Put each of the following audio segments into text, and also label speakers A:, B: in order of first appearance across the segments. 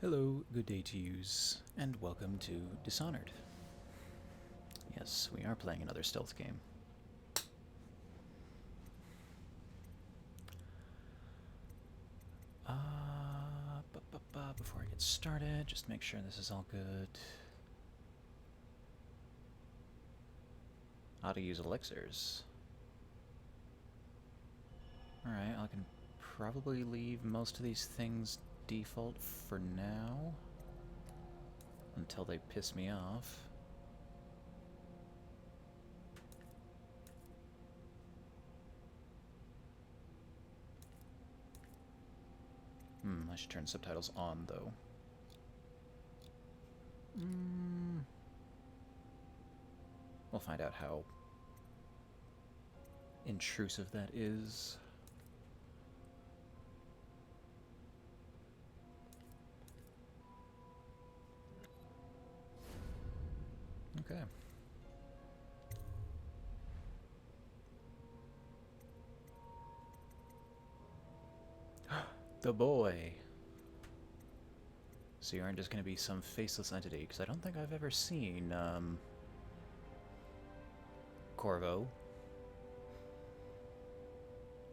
A: Hello, good day to yous, and welcome to Dishonored. Yes, we are playing another stealth game. Before I get started, just make sure this is all good. How to use elixirs. Alright, I can probably leave most of these things default for now. Until they piss me off. I should turn subtitles on, though. We'll find out how intrusive that is. Okay. The boy. So you aren't just going to be some faceless entity, because I don't think I've ever seen, Corvo.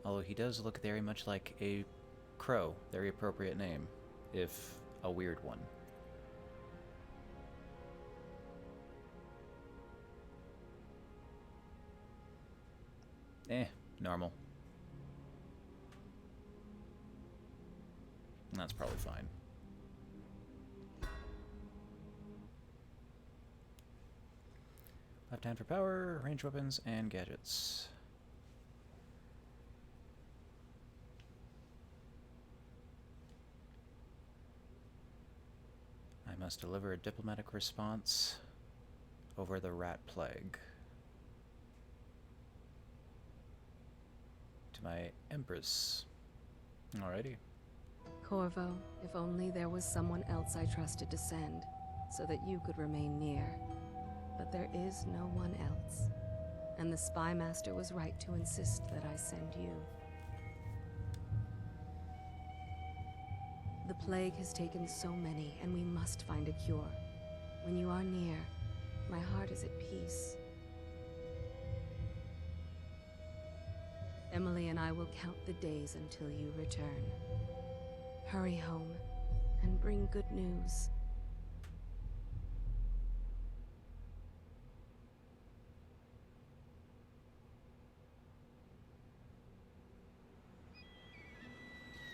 A: Although he does look very much like a crow. Very appropriate name, if a weird one. Normal. That's probably fine. Left hand for power, ranged weapons, and gadgets. I must deliver a diplomatic response over the rat plague. To my Empress. Alrighty.
B: Corvo, if only there was someone else I trusted to send, so that you could remain near. But there is no one else. And the Spy Master was right to insist that I send you. The plague has taken so many, and we must find a cure. When you are near, my heart is at peace. Emily and I will count the days until you return. Hurry home, and bring good news.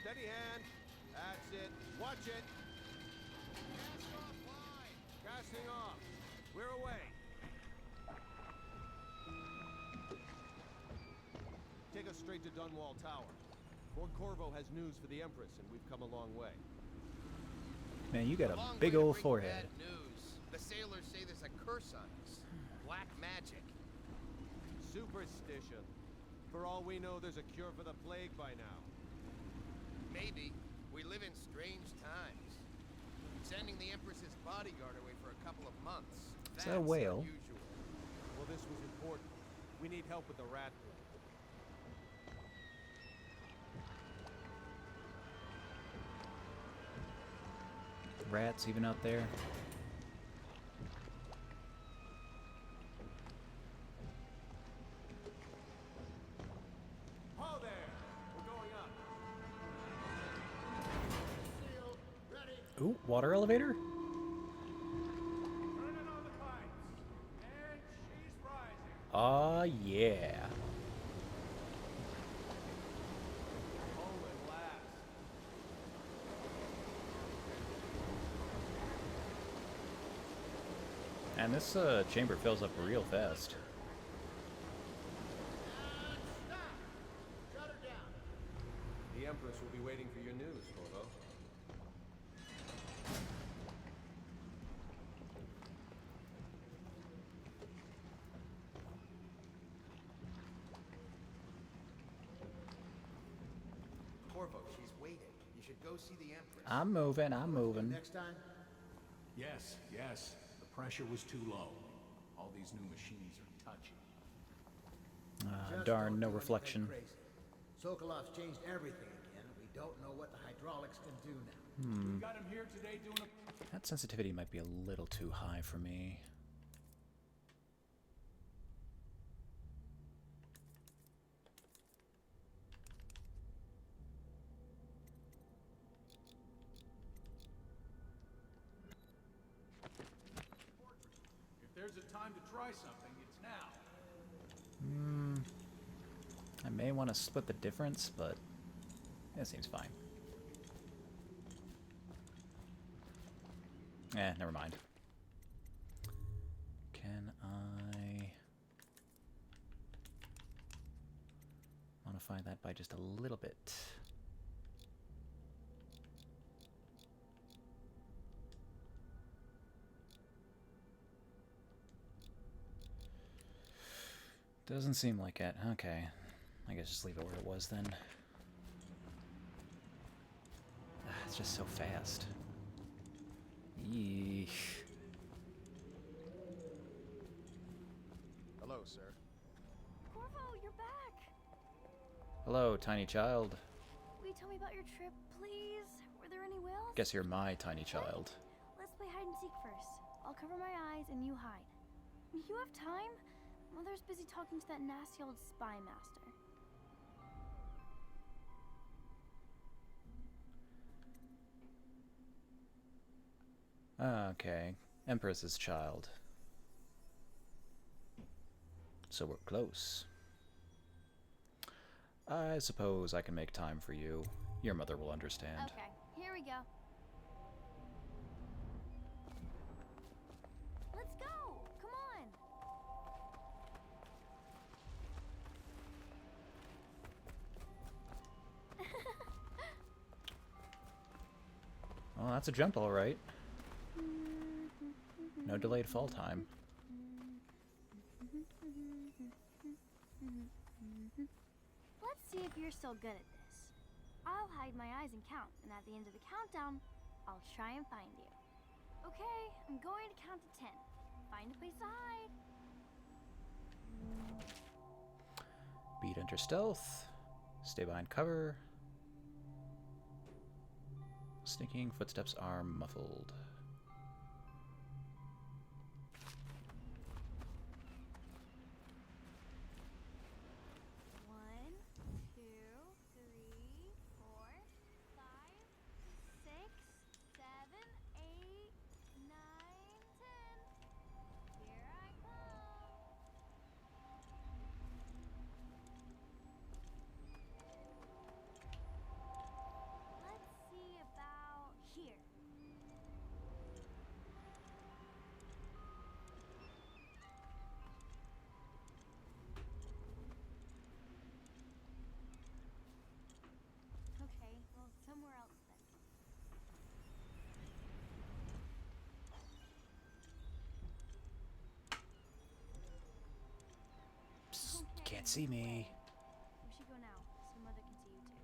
C: Steady hand. That's it. Watch it. Cast off line. Casting off. We're away. Take us straight to Dunwall Tower. Fort Corvo has news for the Empress, and we've come a long way.
A: Man, you got a big old forehead.
D: Bad news. The sailors say there's a curse on us. Black magic.
C: Superstition. For all we know, there's a cure for the plague by now.
D: Maybe. We live in strange times. Sending the Empress's bodyguard away for a couple of months.
A: Is that a whale?
D: Unusual.
C: Well, this was important. We need help with the rat plague.
A: Rats even out there.
C: Ho there! We're going up. Sealed. Ready.
A: Ooh, water elevator?
C: Turning on the pipes. And she's rising.
A: Aw, yeah.
C: Home at last.
A: And this chamber fills up real fast.
C: Stop! Shut her down. The Empress will be waiting for your news, Corvo.
D: Corvo, she's waiting. You should go see the Empress.
A: I'm moving.
C: Next time?
E: Yes. The pressure was too low. All these new machines are touchy.
A: Darn, no reflection.
F: Sokolov's changed everything again, and we don't know what the hydraulics can do now.
E: We got him here today doing a...
A: That sensitivity might be a little too high for me.
E: If there's a time to try something, it's now.
A: I may want to split the difference, but it seems fine. Never mind. Can I modify that by just a little bit? Doesn't seem like it. Okay. I guess just leave it where it was then. It's just so fast. Yeesh.
D: Hello, sir.
F: Corvo, you're back!
A: Hello, tiny child.
F: Will you tell me about your trip, please? Were there any whales?
A: Guess you're my tiny child.
F: Let's play hide and seek first. I'll cover my eyes and you hide. You have time? Mother's busy talking to that nasty old spy master.
A: Okay. Empress's child. So we're close. I suppose I can make time for you. Your mother will understand.
F: Okay, here we go. Let's go! Come on!
A: Well, that's a jump, all right. No delayed fall time.
F: Let's see if you're still good at this. I'll hide my eyes and count, and at the end of the countdown, I'll try and find you. Okay, I'm going to count to 10. Find a place to hide.
A: Beat enter stealth. Stay behind cover. Sneaking footsteps are muffled.
F: Somewhere else then.
A: Psst,
F: Okay,
A: can't see me.
F: we should go now, so Mother can see you too.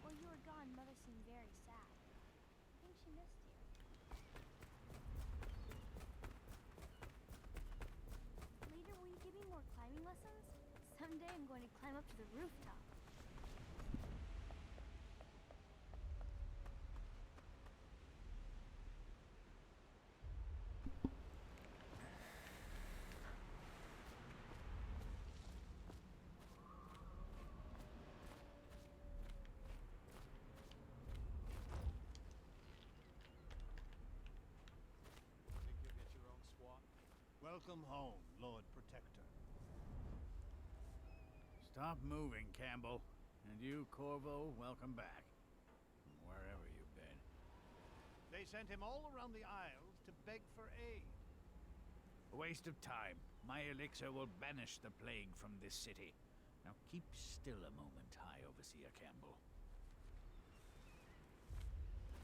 F: While you were gone, Mother seemed very sad. I think she missed you. Later, will you give me more climbing lessons? Someday I'm going to climb up to the rooftop.
C: Think you'll get your own squat? Welcome home, Lord Protector.
G: Stop moving, Campbell. And you, Corvo, welcome back. From wherever you've been.
C: They sent him all around the Isles to beg for aid.
G: A waste of time. My elixir will banish the plague from this city. Now keep still a moment, High Overseer Campbell.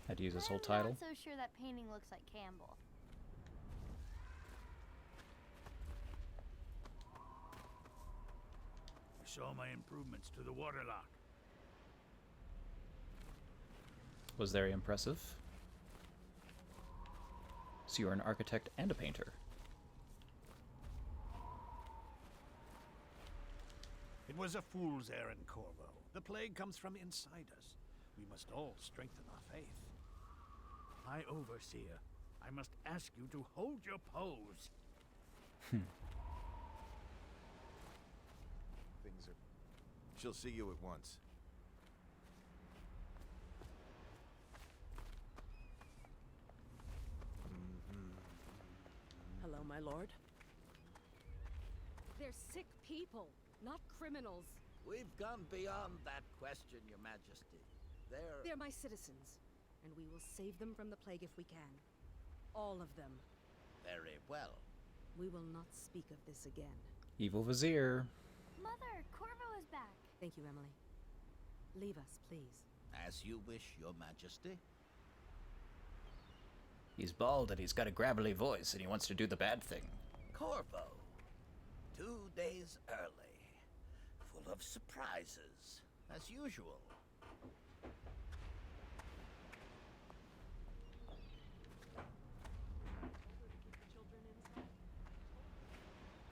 A: Had to use his whole
F: I'm
A: title.
F: not so sure that painting looks like Campbell.
G: saw my improvements to the waterlock.
A: Was very impressive. So you're an architect and a painter.
G: It was a fool's errand, Corvo. The plague comes from inside us. We must all strengthen our faith. My overseer, I must ask you to hold your pose.
C: Things are... She'll see you at once.
H: Hello, my lord.
B: They're sick people, not criminals.
I: We've gone beyond that question, Your Majesty.
H: They're my citizens, and we will save them from the plague if we can. All of them.
I: Very well.
H: We will not speak of this again.
A: Evil Vizier.
F: Mother, Corvo is back.
H: Thank you, Emily. Leave us, please.
I: As you wish, Your Majesty.
A: He's bald and he's got a gravelly voice and he wants to do the bad thing.
I: Corvo. 2 days early. Full of surprises, as usual.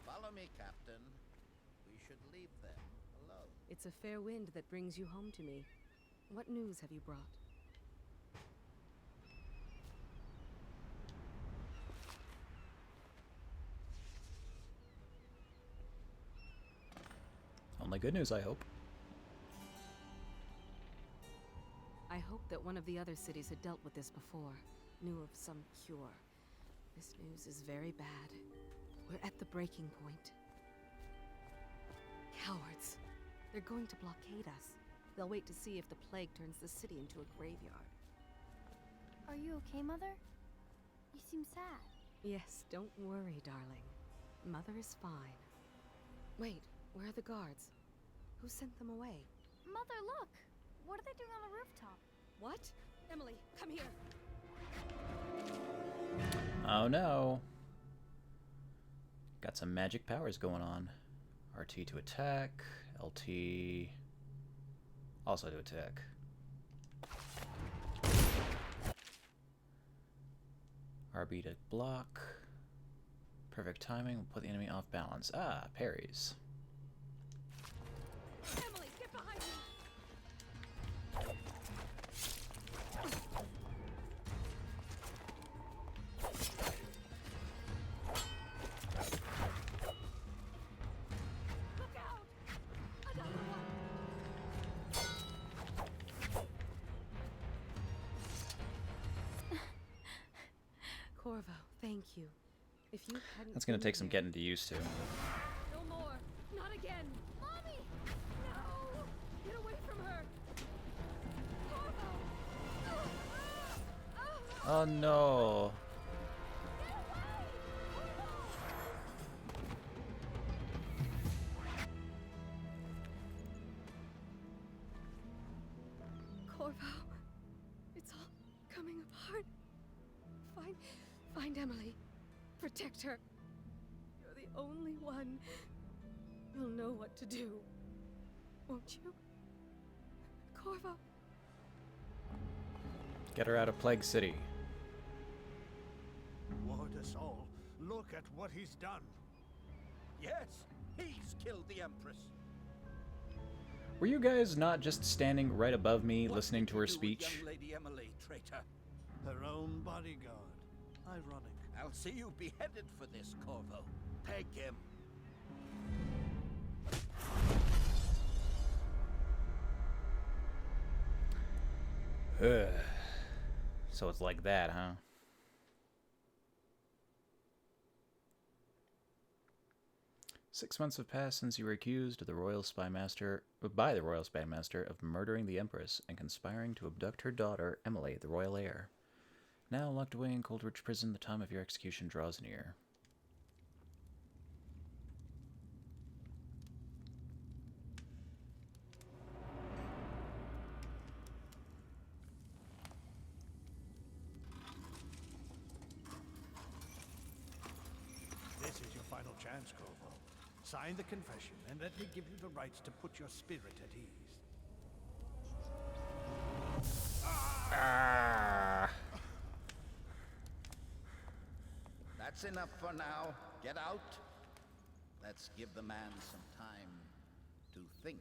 I: Follow me, Captain. We should leave them alone.
H: It's a fair wind that brings you home to me. What news have you brought?
A: Only good news, I hope.
H: I hoped that one of the other cities had dealt with this before, knew of some cure. This news is very bad. We're at the breaking point. Cowards. They're going to blockade us. They'll wait to see if the plague turns the city into a graveyard.
F: Are you okay, Mother? You seem sad.
H: Yes, don't worry, darling. Mother is fine. Wait, where are the guards? Who sent them away?
F: Mother, look! What are they doing on the rooftop?
H: What? Emily, come here!
A: Oh no. Got some magic powers going on. RT to attack, LT also to attack. RB to block. Perfect timing will put the enemy off balance. Ah, parries.
H: Emily, get behind me! Look out! Another one! Corvo, thank you. If you hadn't
A: That's gonna
H: been
A: take some
H: there-
A: getting used to.
H: No more! Not again! Mommy! No! Get away from her! Corvo!
A: Oh no.
H: Corvo, it's all coming apart. Find Emily. Protect her. You're the only one who'll know what to do. Won't you? Corvo.
A: Get her out of Plague City.
G: Ward us all. Look at what he's done.
I: Yes, he's killed the Empress.
A: Were you guys not just standing right above me
I: What
A: listening
I: did
A: to
I: you
A: her
I: do with
A: speech?
I: young Lady Emily, traitor.
G: Her own bodyguard. Ironic.
I: I'll see you beheaded for this, Corvo. Peg him.
A: So it's like that, huh? Six months have passed since you were accused of by the royal spy master of murdering the Empress and conspiring to abduct her daughter, Emily, the royal heir. Now locked away in Coldridge Prison, the time of your execution draws near.
G: This is your final chance, Corvo. Sign Sign the confession, and let me give you the rights to put your spirit at ease.
I: That's enough for now. Get out. Let's give the man some time to think.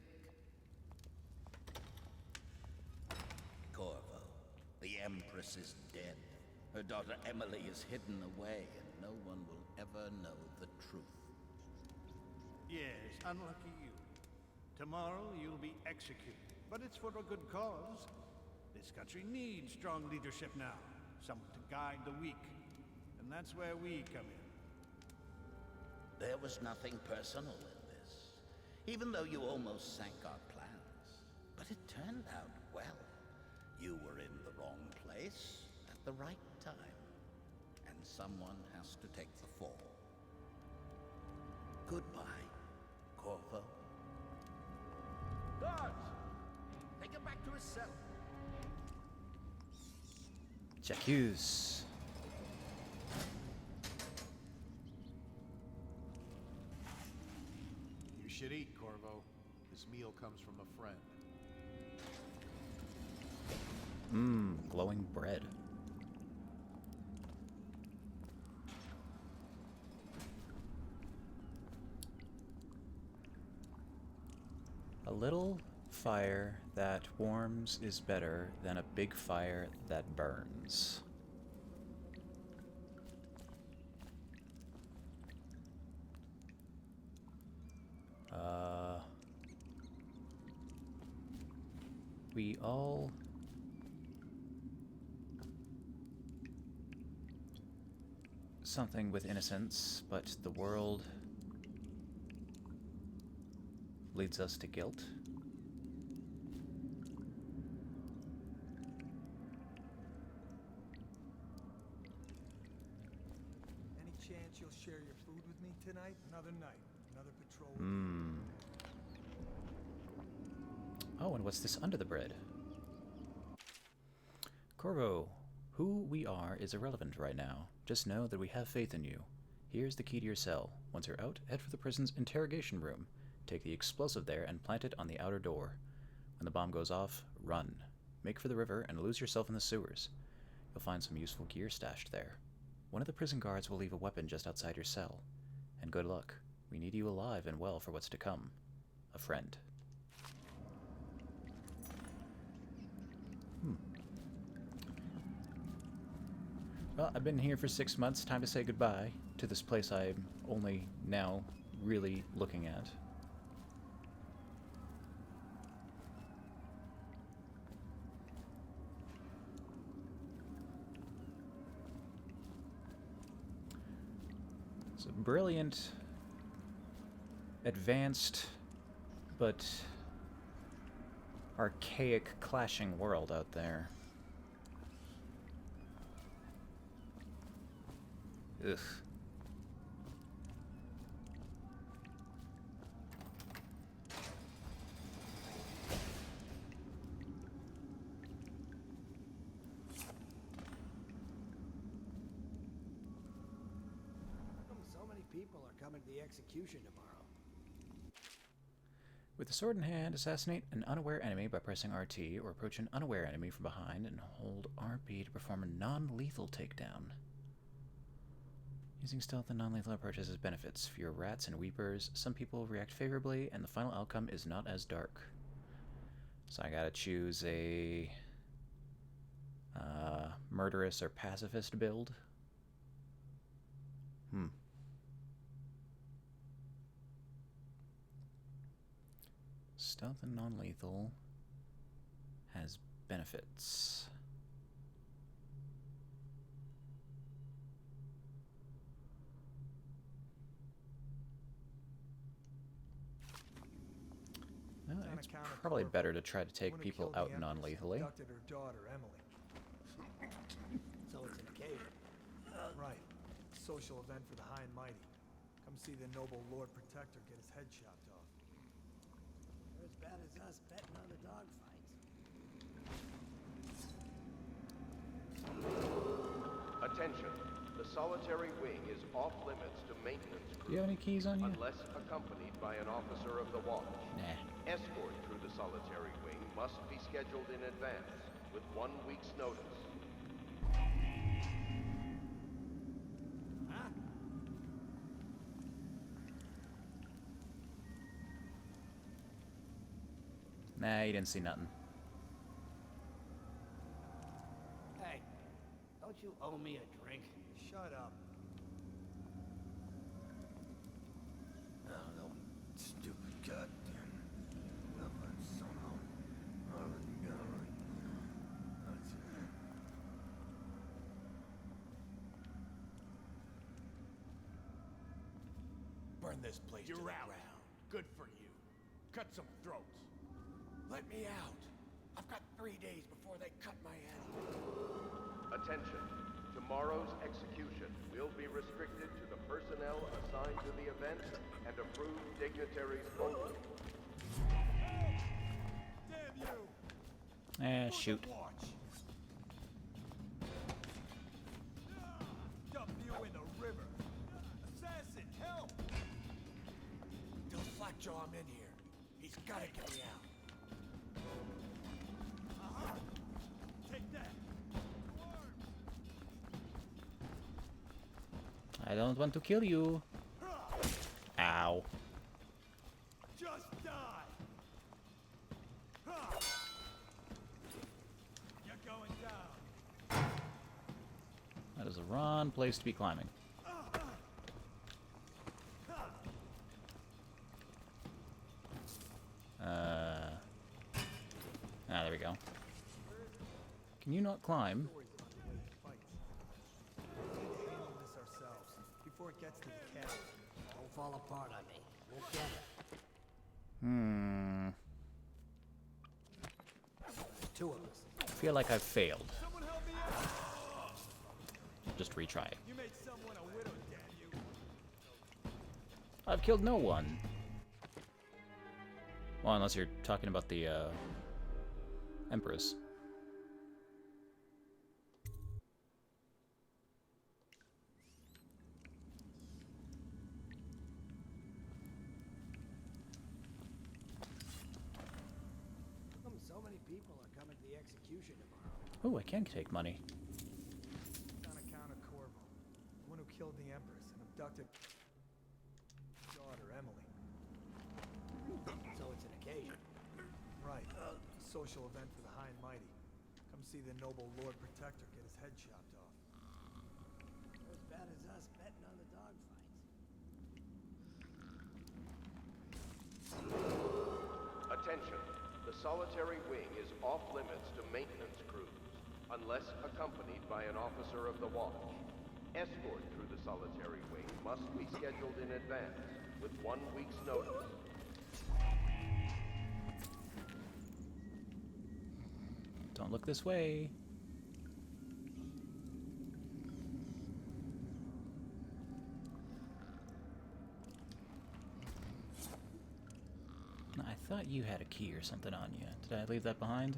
I: Corvo, the Empress is dead. Her daughter Emily is hidden away, and no one will ever know the truth.
G: Yes, unlucky you. Tomorrow you'll be executed, but it's for a good cause. This country needs strong leadership now, someone to guide the weak. And that's where we come in.
I: There was nothing personal in this, even though you almost sank our plans. But it turned out well. You were in the wrong place at the right time, and someone has to take the fall. Goodbye, Corvo. Guards! Take him back to his cell.
A: J'accuse.
C: You should eat, Corvo. This meal comes from a friend.
A: Mmm, glowing bread. A little fire that warms is better than a big fire that burns. We all something with innocence, but the world leads us to guilt.
J: Any chance you'll share your food with me tonight? Another night, another patrol.
A: Oh, and what's this under the bread? Corvo, who we are is irrelevant right now. Just know that we have faith in you. Here's the key to your cell. Once you're out, head for the prison's interrogation room. Take the explosive there and plant it on the outer door. When the bomb goes off, run. Make for the river and lose yourself in the sewers. You'll find some useful gear stashed there. One of the prison guards will leave a weapon just outside your cell. And good luck. We need you alive and well for what's to come. A friend. Well, I've been here for 6 months. Time to say goodbye to this place I'm only now really looking at. It's a brilliant, advanced, but archaic clashing world out there. Ugh.
J: So many people are coming to the execution tomorrow.
A: With the sword in hand, assassinate an unaware enemy by pressing RT, or approach an unaware enemy from behind and hold RP to perform a non-lethal takedown. Using stealth and non-lethal approaches has benefits. Fewer rats and weepers, some people react favorably, and the final outcome is not as dark. So I gotta choose a murderous or pacifist build. Stealth and non-lethal has benefits. Well, it's probably better to try to take people out non-lethally.
J: Abducted her daughter, Emily. So it's an occasion. Right. Social event for the high and mighty. Come see the noble Lord Protector get his head chopped off.
K: They're as bad as us betting on the dogfight.
L: Attention. The
C: The solitary wing is off limits to maintenance
A: Do you have any keys on you?
C: unless accompanied by an officer of the watch.
A: Nah.
C: Escort through the solitary wing must be scheduled in advance with 1 week's notice.
G: Huh?
A: Nah, you didn't see nothing.
K: Hey, don't you owe me a drink?
J: Shut up.
K: Oh, no. Stupid goddamn.
E: Burn this place to the ground. Good for you. Cut some throats. Let me out. I've got 3 days before they cut my head off.
C: Attention. Tomorrow's execution will be restricted to the personnel assigned to the event and approved dignitaries only.
J: Damn you!
A: Eh, shoot.
J: Watch. Dump you in the river. Assassin, help!
E: Tell Slackjaw I'm in here. He's gotta get me out.
J: Take that.
A: I don't want to kill you. Ow.
J: Just die. You're going down.
A: That is a wrong place to be climbing. There we go. Can you not climb?
J: Handle this ourselves before it gets to the cabin.
K: Don't fall apart on me. We'll get it. Two of us.
A: I feel like I've failed.
J: Someone help me out!
A: Just retry.
J: You made someone a widow, damn you!
A: I've killed no one. Well, unless you're talking about the Empress.
K: So many people are coming to the execution tomorrow.
A: Oh, I can take money.
J: On account of Corvo, the one who killed the Empress and abducted daughter, Emily.
K: So it's an occasion.
J: Right. Social event for the high and mighty. Come see the noble Lord Protector get his head chopped off.
K: As bad as us betting on the dogfights.
C: Attention. The solitary wing is off limits to maintenance crews unless accompanied by an officer of the watch. Escort through the solitary wing must be scheduled in advance with 1 week's notice.
A: Don't look this way. I thought you had a key or something on you. Did I leave that behind?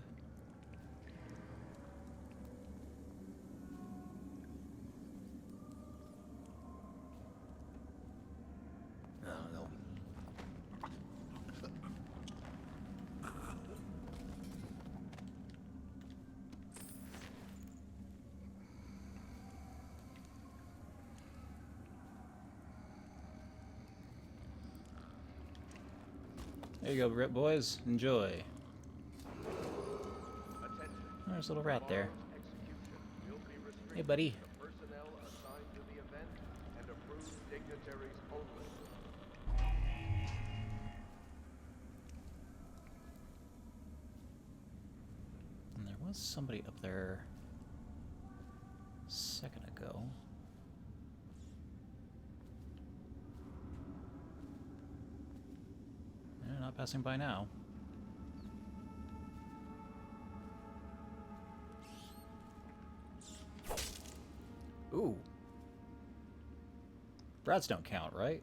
K: No.
A: There you go, Rip boys. Enjoy. There's a little rat there. Hey, buddy.
C: Personnel assigned to the event and approved dignitaries only.
A: And there was somebody up there a second ago. They're not passing by now. Ooh. Rats don't count, right?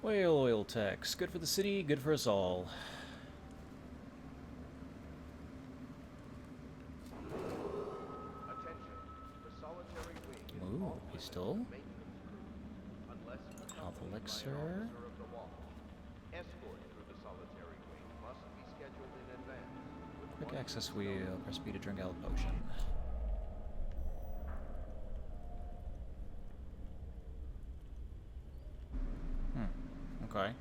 A: Whale oil tax. Good for the city, good for us all.
C: Attention. The solitary wing is
A: Ooh,
C: off limits
A: pistol.
C: to maintenance crews, unless
A: Health
C: accompanied by an
A: elixir.
C: officer of the watch. Escort through the solitary wing must be scheduled in advance. With
A: Quick
C: one
A: access
C: week's
A: wheel.
C: notice.
A: Press B to drink out potion. Okay.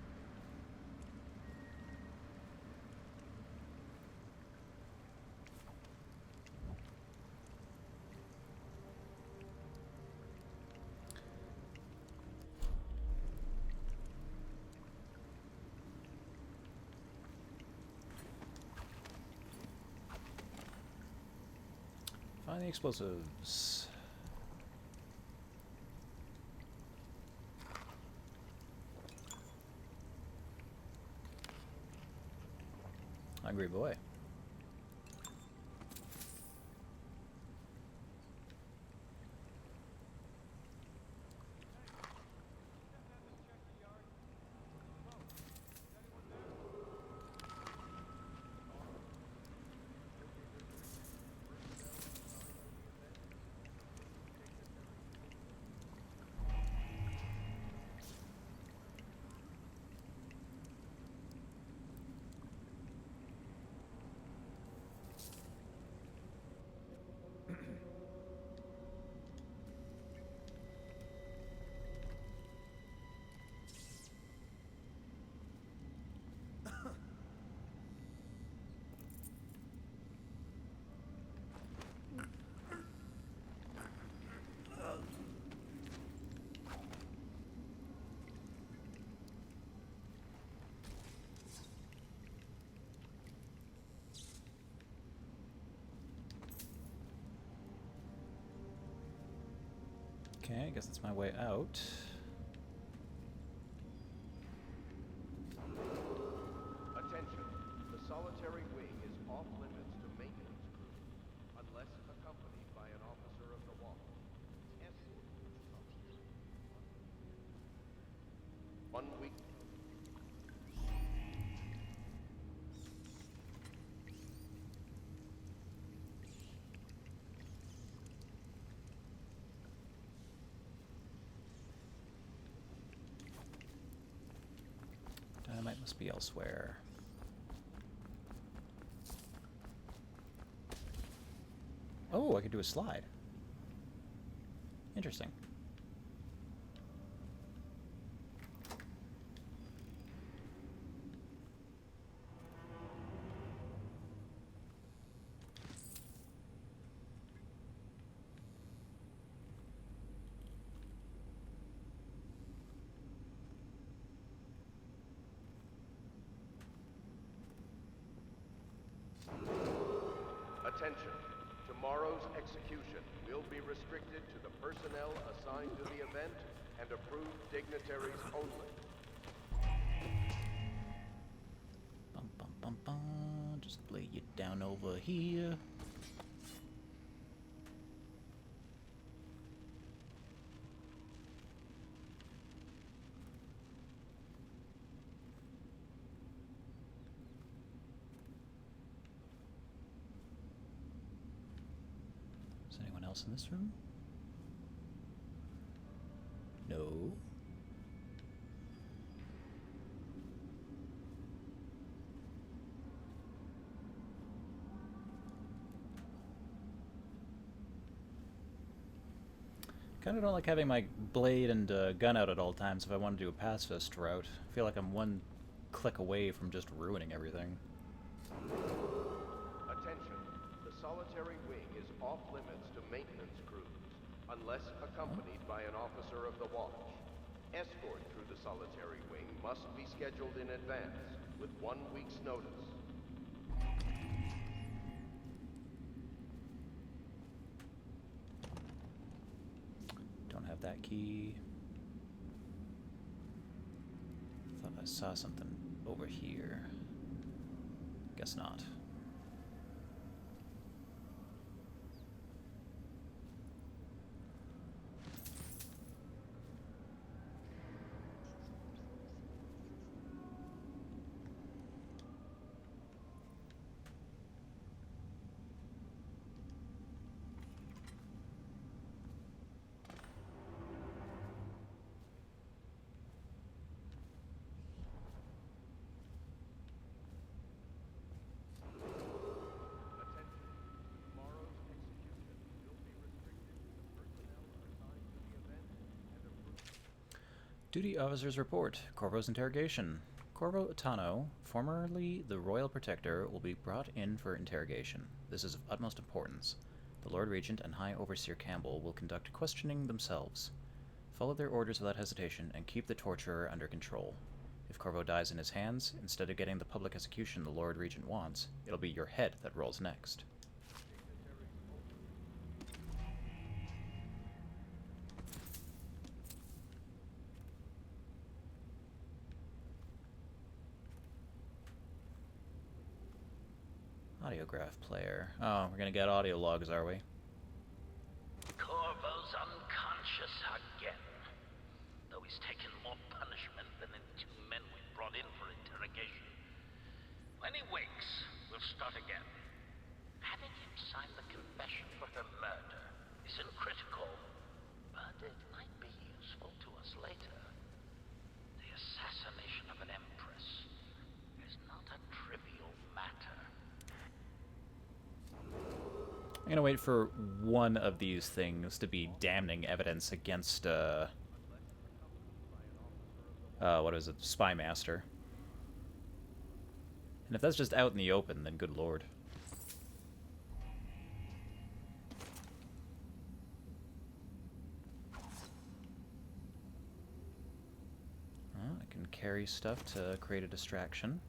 A: Find the explosives. Hungry boy. Okay, I guess that's my way out.
C: Attention. The solitary wing is off limits to maintenance crews, unless accompanied by an officer of the watch. Escort through the solitary wing. 1 week.
A: Dynamite must be elsewhere. Oh, I could do a slide. Interesting.
C: Attention. Tomorrow's execution will be restricted to the personnel assigned to the event and approved dignitaries only.
A: Bum bum bum bum. Just lay you down over here. Is anyone else in this room? No. Kind of don't like having my blade and gun out at all times if I want to do a pacifist route. I feel like I'm one click away from just ruining everything.
C: Attention. The solitary wing is off limits to maintenance crews, unless accompanied by an officer of the watch. Escort through the solitary wing must be scheduled in advance, with 1 week's notice.
A: Don't have that key. Thought I saw something over here. Guess not. Duty Officer's Report. Corvo's interrogation. Corvo Atano, formerly the Royal Protector, will be brought in for interrogation. This is of utmost importance. The Lord Regent and High Overseer Campbell will conduct questioning themselves. Follow their orders without hesitation and keep the torturer under control. If Corvo dies in his hands, instead of getting the public execution the Lord Regent wants, it'll be your head that rolls next. Audiograph player. Oh, we're gonna get audio logs, are we?
I: Corvo's unconscious again. Though he's taken more punishment than the 2 men we brought in for interrogation. When he wakes, we'll start again. Having him sign the confession for her murder isn't critical, but it might be useful to us later. The assassination of an empress is not a trivial matter.
A: I'm gonna wait for one of these things to be damning evidence against, what is it? Spy Master. And if that's just out in the open, then good lord. Well, I can carry stuff to create a distraction.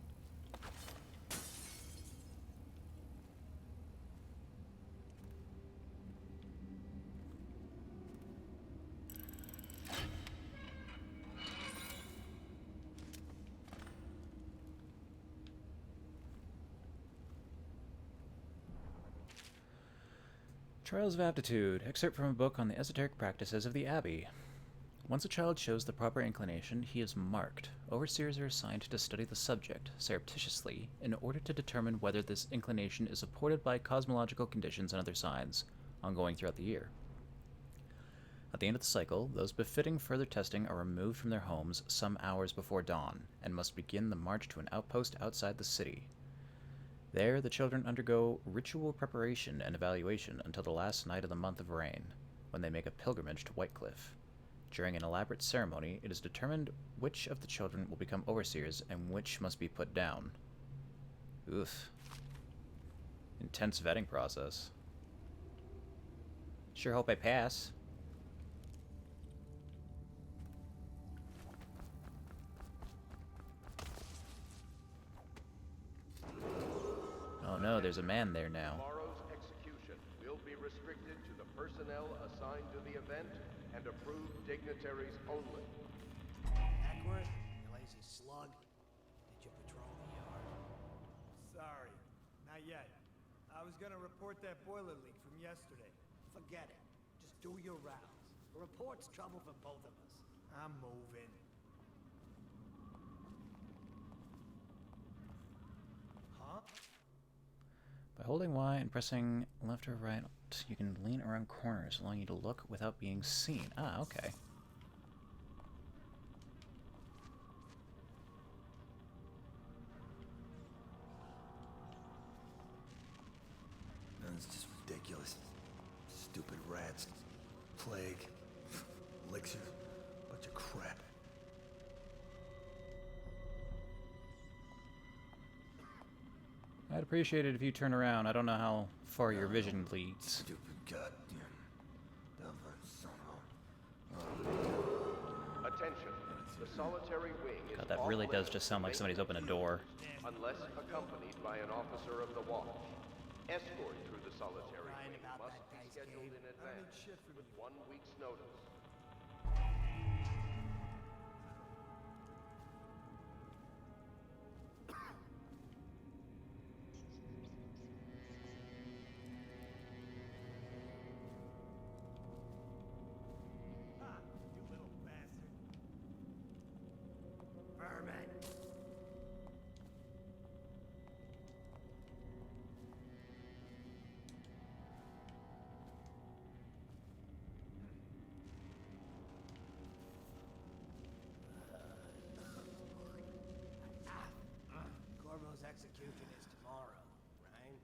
A: Trials of Aptitude. Excerpt from a book on the esoteric practices of the Abbey. Once a child shows the proper inclination, he is marked. Overseers are assigned to study the subject, surreptitiously, in order to determine whether this inclination is supported by cosmological conditions and other signs, ongoing throughout the year. At the end of the cycle, those befitting further testing are removed from their homes some hours before dawn, and must begin the march to an outpost outside the city. There, the children undergo ritual preparation and evaluation until the last night of the month of rain, when they make a pilgrimage to Whitecliff. During an elaborate ceremony, it is determined which of the children will become overseers and which must be put down. Oof. Intense vetting process. Sure hope I pass. Oh no, there's a man there now.
C: Tomorrow's execution will be restricted to the personnel assigned to the event and approved dignitaries only.
K: Ackworth, you lazy slug. Did you patrol the yard?
J: Sorry, not yet. I was gonna report that boiler leak from yesterday.
K: Forget it. Just do your rounds. A report's trouble for both of us.
J: I'm moving. Huh?
A: By holding Y and pressing left or right, you can lean around corners, allowing you to look without being seen. Ah, okay.
J: That's just ridiculous. Stupid rats. Plague. Elixirs. Bunch of crap.
A: I'd appreciate it if you turn around. I don't know how far your vision leads.
J: Stupid goddamn.
C: Attention. The solitary wing is
A: God, that
C: off
A: really does
C: limits
A: just
C: to
A: sound like somebody's opened a door.
C: unless accompanied by an officer of the watch. Escort through the solitary
K: Crying
C: wing
K: about
C: must
K: that
C: be
K: dice
C: scheduled
K: game?
C: in
J: I don't need
C: advance
J: shit from
C: with
J: you.
C: 1 week's notice.
J: Ah, you little bastard.
K: Vermin. Corvo's execution is tomorrow, right?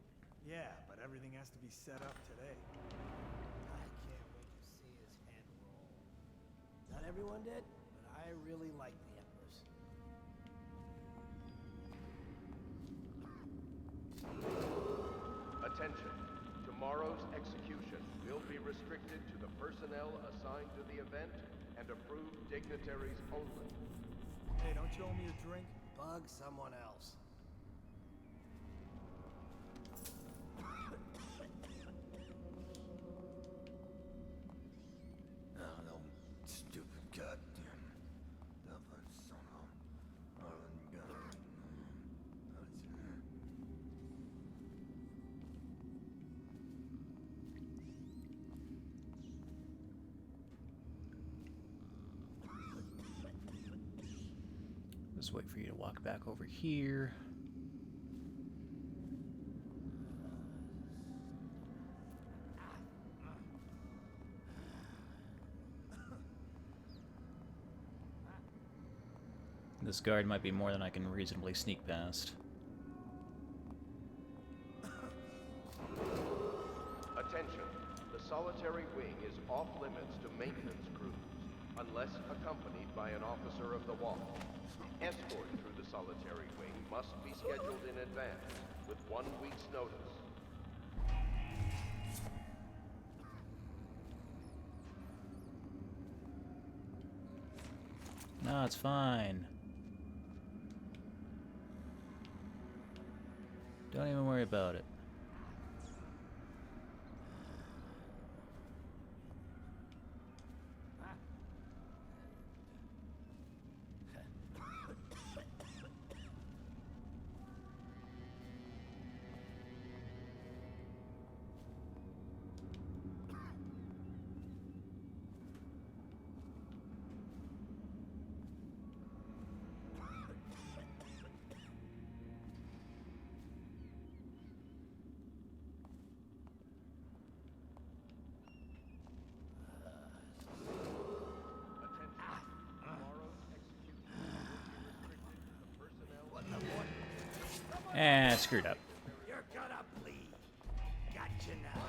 J: Yeah, but everything has to be set up today.
K: I can't wait to see his head roll. Not everyone did, but I I really like the Empress.
C: Attention. Tomorrow's execution will be restricted to the personnel assigned to the event and approved dignitaries only.
J: Hey, don't you owe me a drink?
K: Bug someone else.
E: Oh, no, stupid goddamn. Double son of a gun.
A: Just wait for you to walk back over here. This guard might be more than I can reasonably sneak past.
C: Attention. The solitary wing is off limits to maintenance crews, unless accompanied by an officer of the watch. Escort through the solitary wing must be scheduled in advance, with 1 week's notice.
A: No, it's fine. Don't even worry about it. Eh, screwed up.
K: You're gonna bleed. Gotcha now.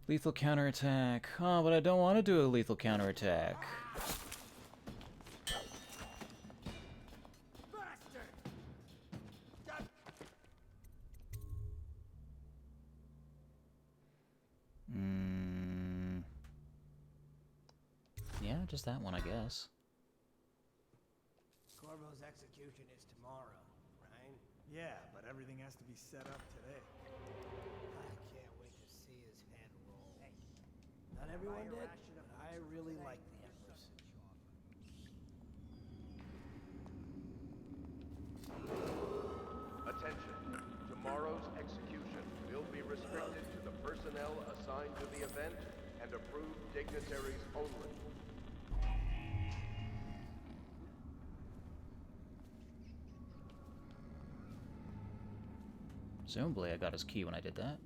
A: Lethal counterattack. Oh, but I don't want to do a lethal counterattack. Yeah, just that one, I guess.
K: Corvo's execution is tomorrow, right?
J: Yeah, but everything has to be set up today.
K: I can't wait to see his head roll. Hey, not everyone did, but I really like the Empress.
C: Attention. Tomorrow's execution will be restricted to the personnel assigned to the event and approved dignitaries only.
A: Presumably I got his key when I did that.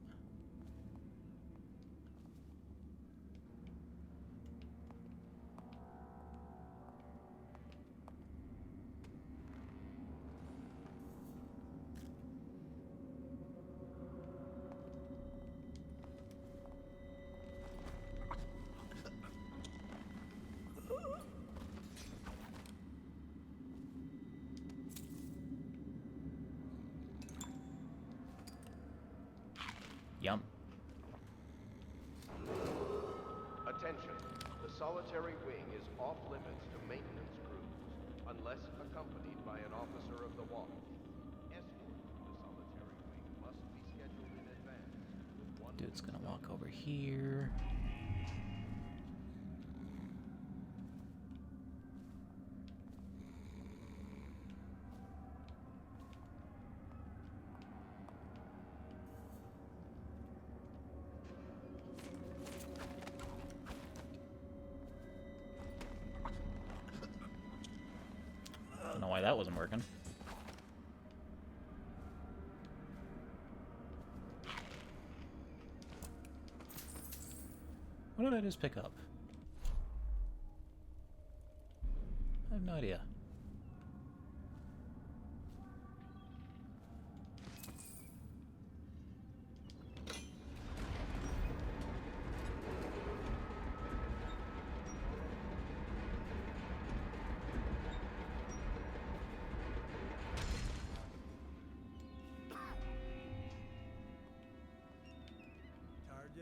A: Yum.
C: Attention. The solitary wing is off limits to maintenance crews, unless accompanied by an officer of the watch. Escort through the solitary wing must be scheduled in advance, with 1
A: Dude's gonna walk over here. I don't know why that wasn't working. What did I just pick up? I have no idea.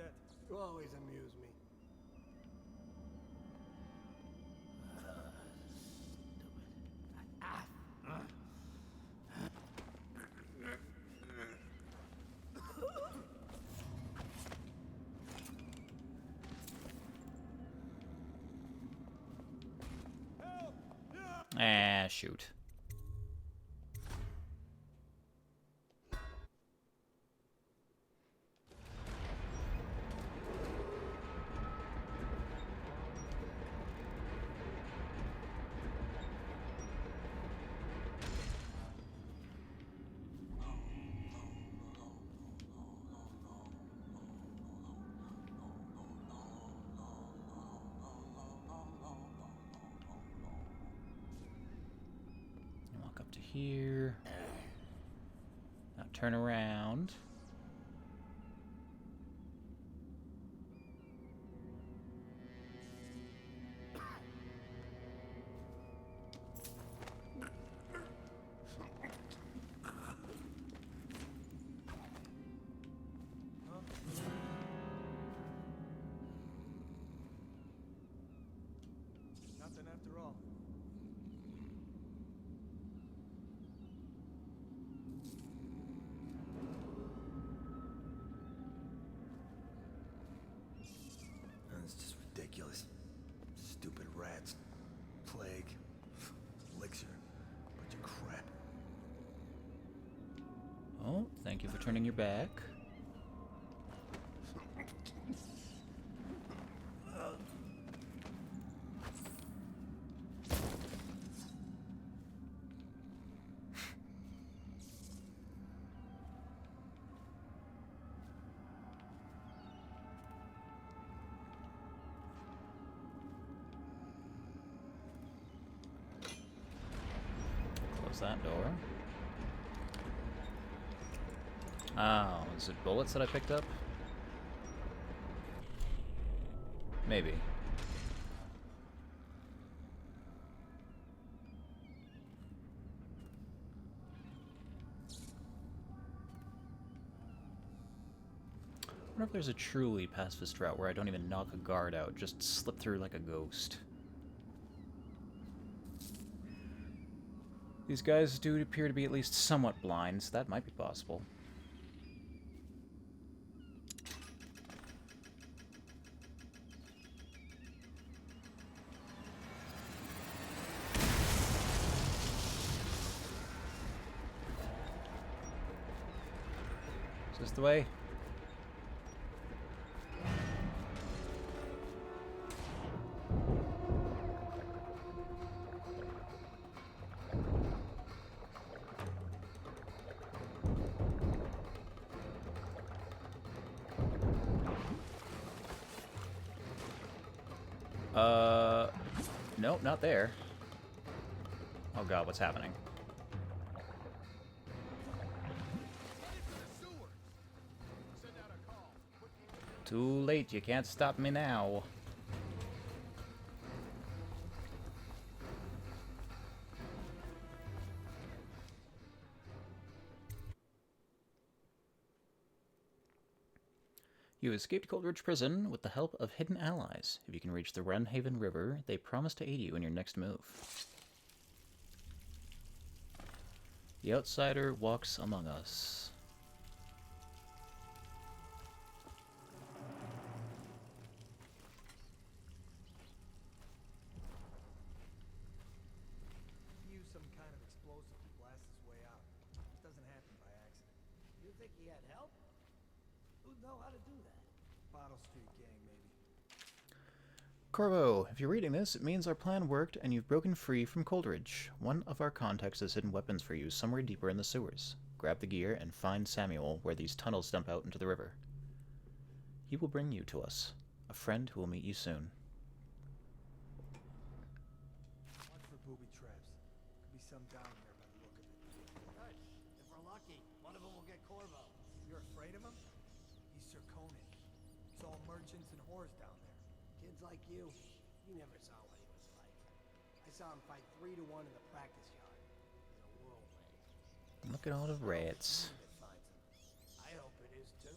J: yet. You always amuse me.
A: Ah, shoot. Walk up to here. Now turn around.
J: Nothing after all. It's just ridiculous. Stupid rats. Plague. Elixir. Bunch of crap.
A: Oh, thank you for turning your back. Close that door. Oh, is it bullets that I picked up? Maybe. I wonder if there's a truly pacifist route where I don't even knock a guard out, just slip through like a ghost. These guys do appear to be at least somewhat blind, so that might be possible. Is this the way? Nope, not there. Oh god, what's happening? Too late, you can't stop me now. You escaped Coldridge Prison with the help of hidden allies. If you can reach the Runhaven River, they promise to aid you in your next move. The outsider walks among us.
J: Use some kind of explosive to blast his way out. This doesn't happen by accident.
K: You think he had help? Who'd know how to do that?
J: Bottle Street gang, maybe.
A: Corvo, if you're reading this, it means our plan worked and you've broken free from Coldridge. One of our contacts has hidden weapons for you somewhere deeper in the sewers. Grab the gear and find Samuel where these tunnels dump out into the river. He will bring you to us, a friend who will meet you soon.
J: Watch for booby traps. Could be some down here by the look of it.
K: Good. If we're lucky, one of them will get Corvo.
J: You're afraid of him? He's Sir Conan. It's all merchants and whores down there.
K: Kids like you never saw what he was like. I saw him fight 3-1 in the practice yard. In a whirlwind.
A: Look at all the rats.
K: That finds him. I hope it is too.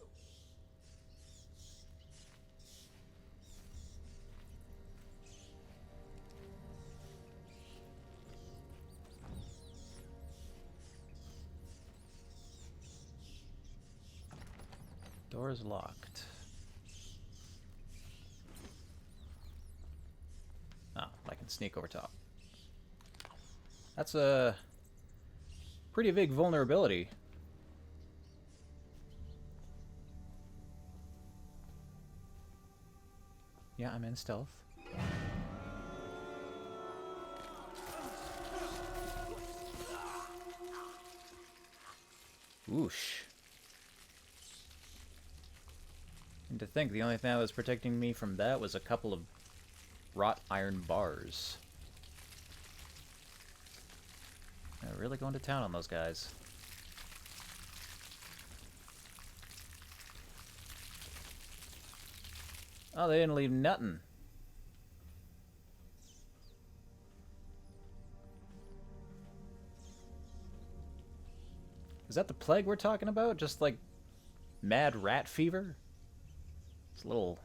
A: Door is locked. Oh, I can sneak over top. That's a pretty big vulnerability. Yeah, I'm in stealth. Whoosh. And to think the only thing that was protecting me from that was a couple of wrought iron bars. They're really going to town on those guys. Oh, they didn't leave nothing. Is that the plague we're talking about? Just like mad rat fever? It's a little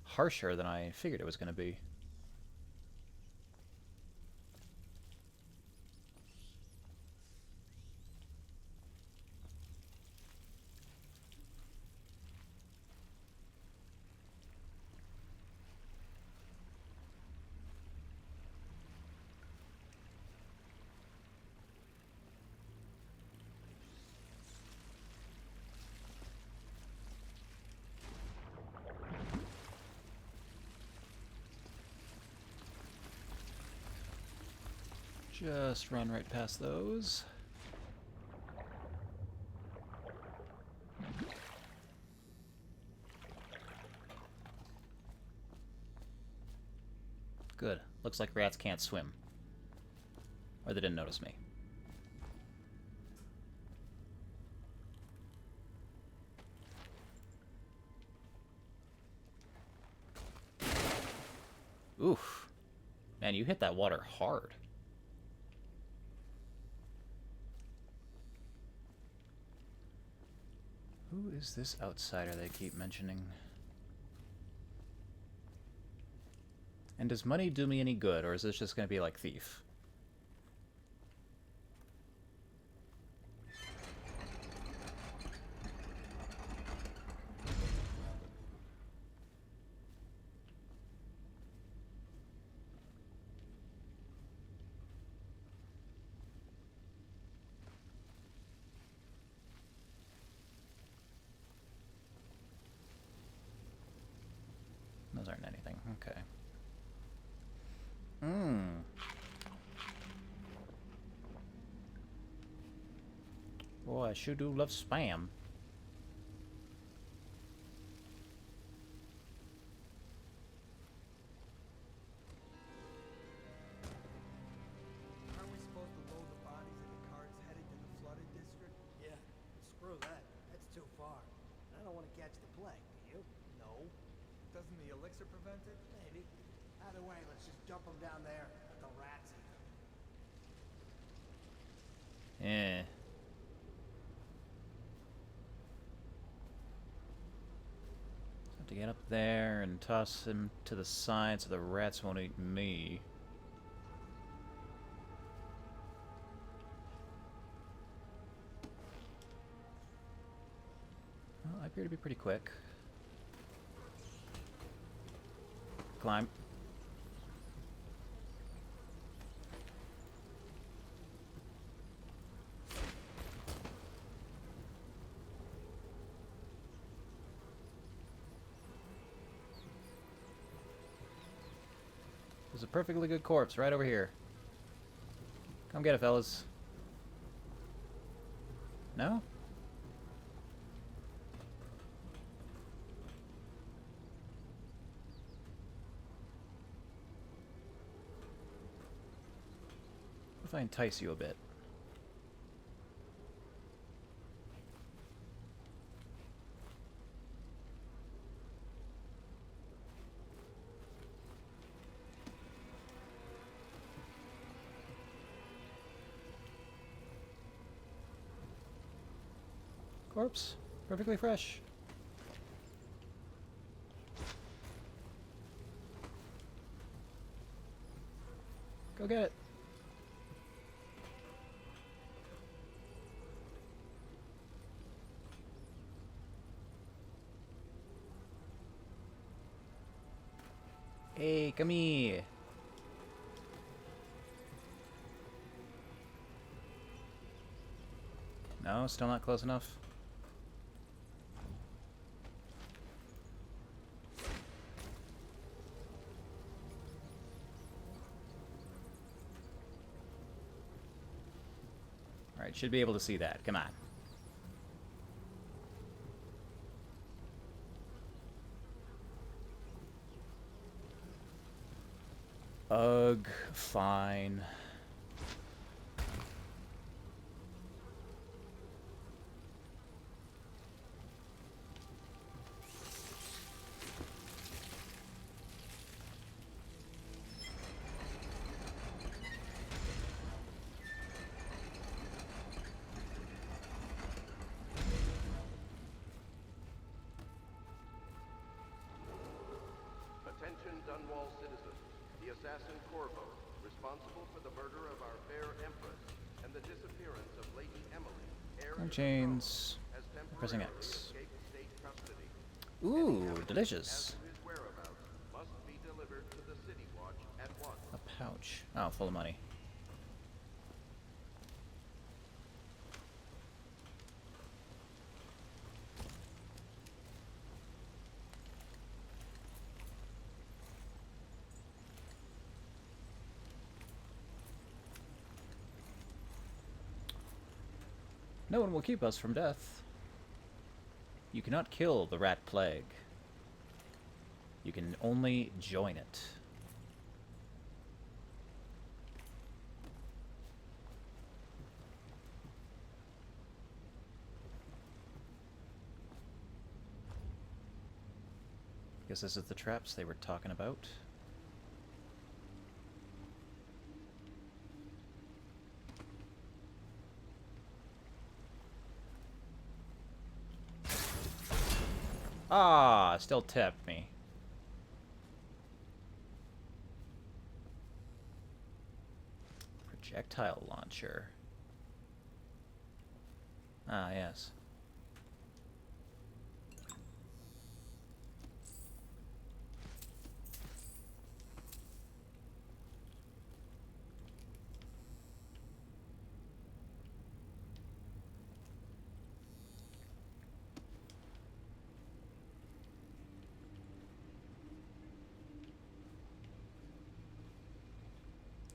A: harsher than I figured it was going to be. Just run right past those. Good. Looks like rats can't swim. Or they didn't notice me. Oof. Man, you hit that water hard. Who is this outsider they keep mentioning? And does money do me any good, or is this just going to be like Thief? Those aren't anything. Okay. Boy, I sure do love spam.
J: Aren't we supposed to load the bodies in the carts heading to the flooded district?
K: Yeah, screw that. That's too far. I don't want to catch the plague, do you? No.
J: Doesn't the elixir prevent it?
K: Maybe. Either way, let's just dump them down there. Let the rats eat them.
A: Eh. Have to get up there and toss him to the side so the rats won't eat me. Well, I appear to be pretty quick. Climb. There's a perfectly good corpse right over here. Come get it, fellas. No? What if I entice you a bit? Corpse. Perfectly fresh. Go get it. Hey, come here. No, still not close enough. Alright, should be able to see that. Come on. Ugh, fine.
C: Attention Dunwall citizens. The assassin Corvo, responsible for the murder of our fair Empress and the disappearance of Lady Emily, heir to the
A: Chains.
C: throne, has
A: Pressing
C: temporarily
A: X.
C: escaped state custody.
A: Ooh,
C: As
A: delicious.
C: to his whereabouts must be delivered to the City Watch at once.
A: A pouch. Oh, full of money. No one will keep us from death. You cannot kill the rat plague. You can only join it. Guess this is the traps they were talking about. Ah, still tipped me. Projectile launcher. Ah, yes.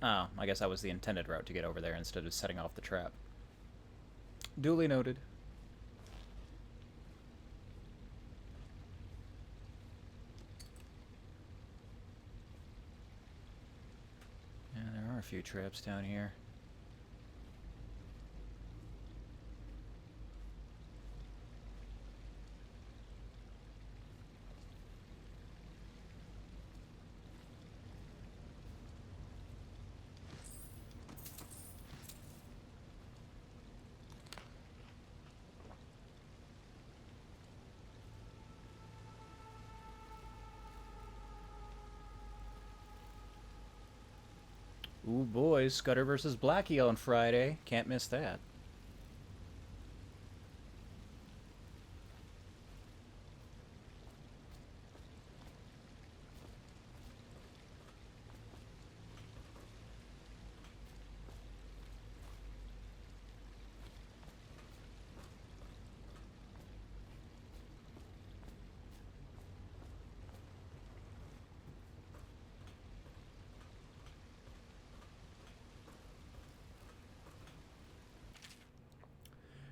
A: Oh, I guess that was the intended route to get over there instead of setting off the trap. Duly noted. Yeah, there are a few traps down here. Ooh, boys, Scudder versus Blackie on Friday. Can't miss that.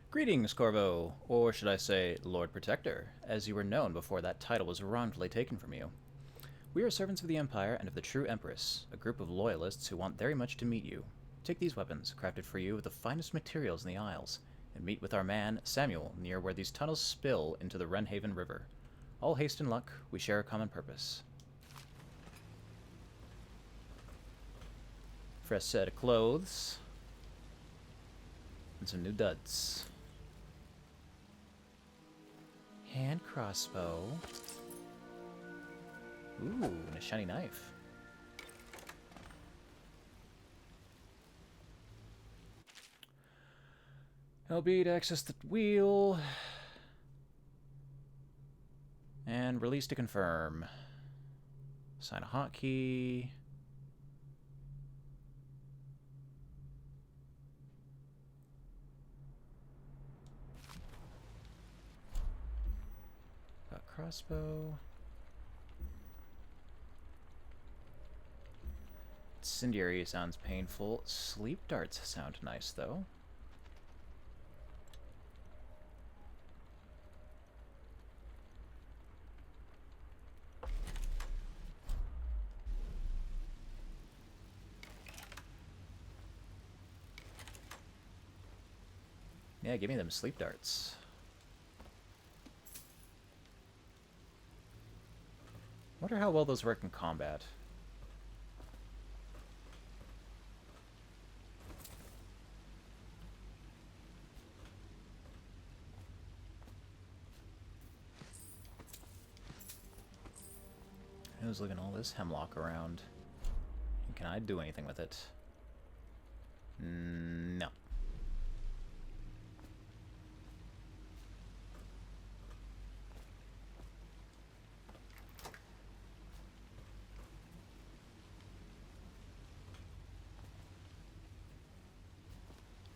A: Greetings, Corvo, or should I say, Lord Protector, as you were known before that title was wrongfully taken from you. We are servants of the Empire and of the true Empress, a group of loyalists who want very much to meet you. Take these weapons, crafted for you with the finest materials in the Isles, and meet with our man, Samuel, near where these tunnels spill into the Wrenhaven River. All haste and luck, we share a common purpose. Fresh set of clothes. And some new duds. Hand crossbow. Ooh, and a shiny knife. LB to access the wheel. And release to confirm. Assign a hotkey. Got crossbow. Incendiary sounds painful. Sleep darts sound nice, though. Yeah, give me them sleep darts. Wonder how well those work in combat. Who's looking all this hemlock around? Can I do anything with it? No.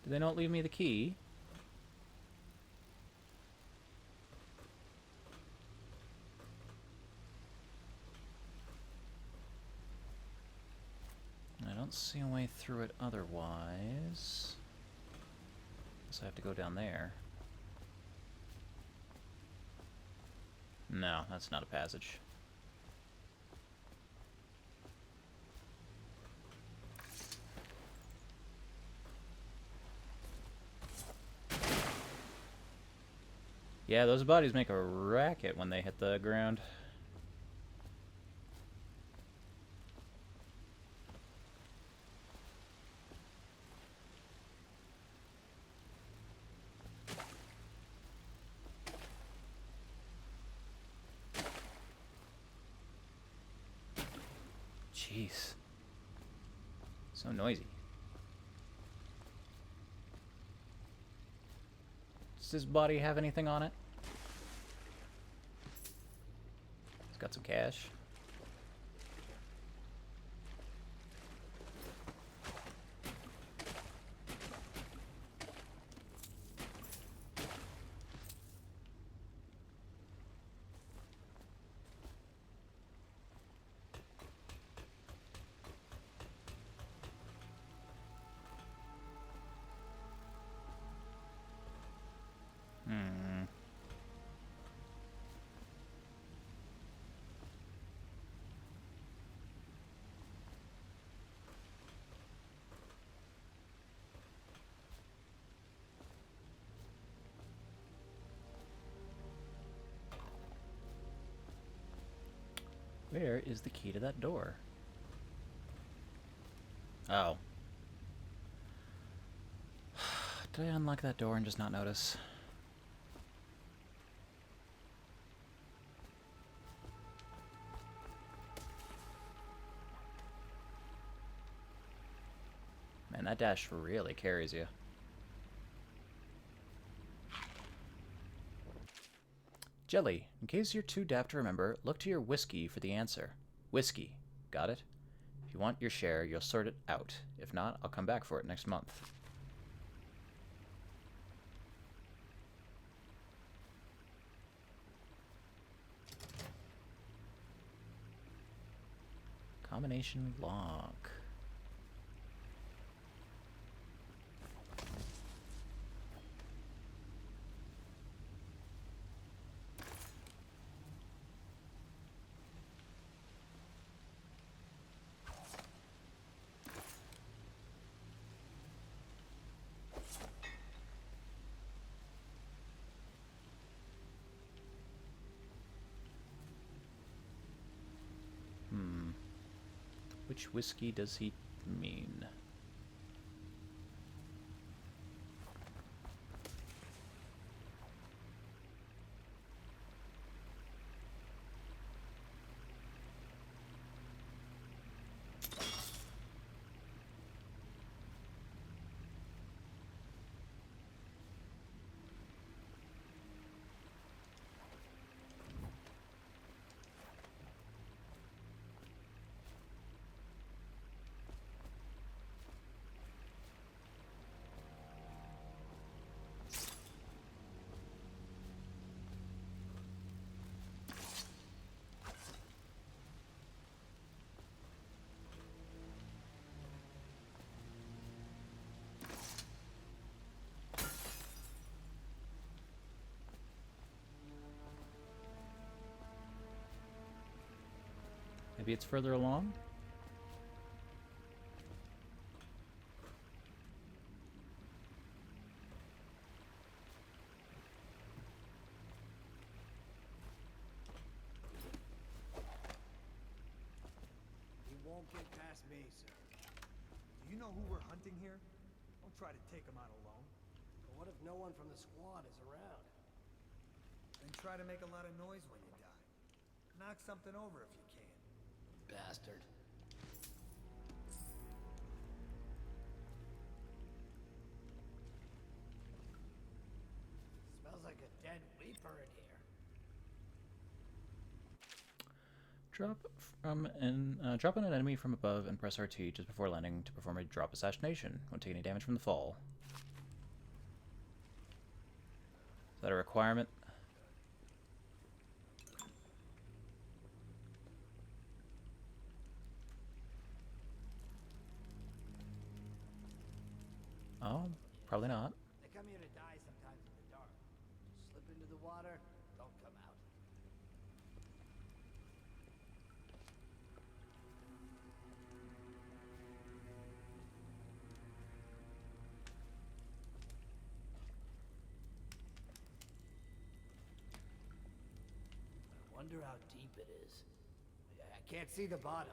A: Did they not leave me the key? I don't see a way through it otherwise. Guess I have to go down there. No, that's not a passage. Yeah, those bodies make a racket when they hit the ground. Jeez. So noisy. Does this body have anything on it? It's got some cash. Where is the key to that door? Oh. Did I unlock that door and just not notice? Man, that dash really carries you. Jelly, in case you're too daft to remember, look to your whiskey for the answer. Whiskey. Got it? If you want your share, you'll sort it out. If not, I'll come back for it next month. Combination lock. Which whiskey does he mean? Maybe it's further along?
K: You won't get past me, sir.
J: Do you know who we're hunting here? Don't try to take him out alone.
K: But what if no one from the squad is around?
J: Then try to make a lot of noise when you die. Knock something over if you can.
K: Bastard. Smells like a dead weeper in here.
A: Drop on an enemy from above and press RT just before landing to perform a drop assassination. Won't take any damage from the fall. Is that a requirement? Oh, probably not.
K: They come here to die sometimes in the dark. Slip into the water, don't come out. I wonder how deep it is. I can't see the bottom.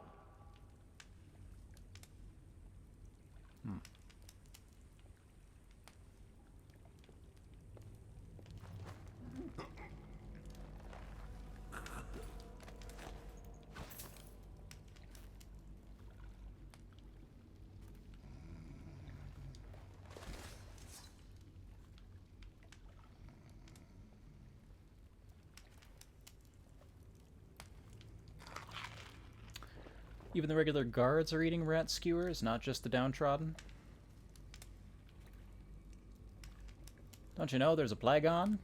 A: Even the regular guards are eating rat skewers, not just the downtrodden. Don't you know there's a plague on?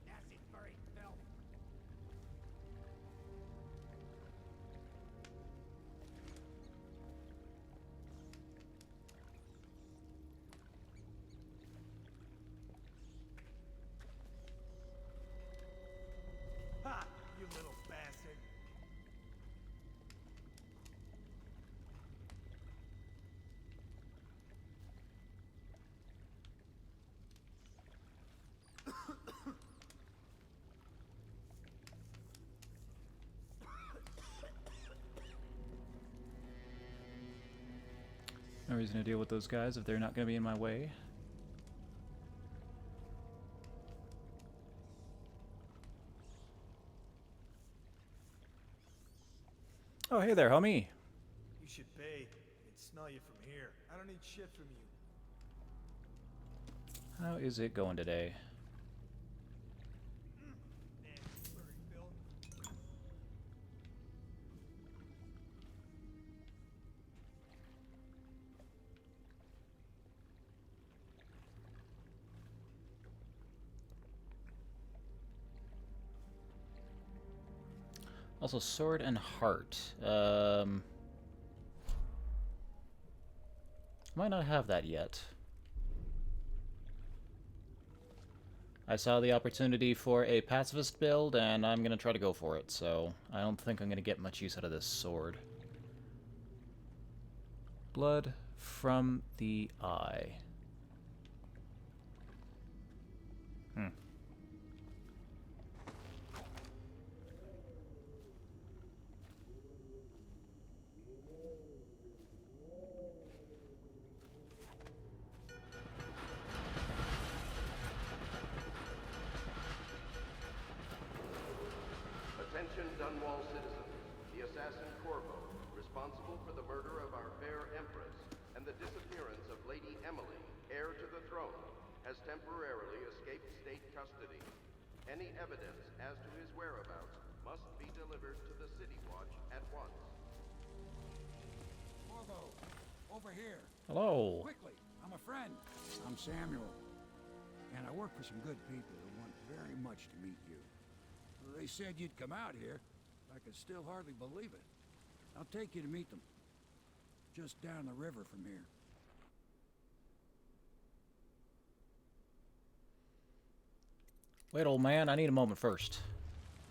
K: Nasty furry filth.
J: Ha! You little bastard.
A: No reason to deal with those guys if they're not going to be in my way. Oh, hey there, homie.
J: You should bathe. They'd smell you from here. I don't need shit from you.
A: How is it going today?
J: Nasty furry filth.
A: Also, sword and heart. Might not have that yet. I saw the opportunity for a pacifist build, and I'm going to try to go for it, so I don't think I'm going to get much use out of this sword. Blood from the eye.
C: Attention Dunwall citizens. The assassin Corvo, responsible for the murder of our fair Empress and the disappearance of Lady Emily, heir to the throne, has temporarily escaped state custody. Any evidence as to his whereabouts must be delivered to the City Watch at once.
E: Corvo, over here.
A: Hello.
E: Quickly, I'm a friend. I'm Samuel. And I work for some good people who want very much to meet you.
L: They said you'd come out here. I could still hardly believe it. I'll take you to meet them. Just down the river from here.
A: Wait, old man, I need a moment first.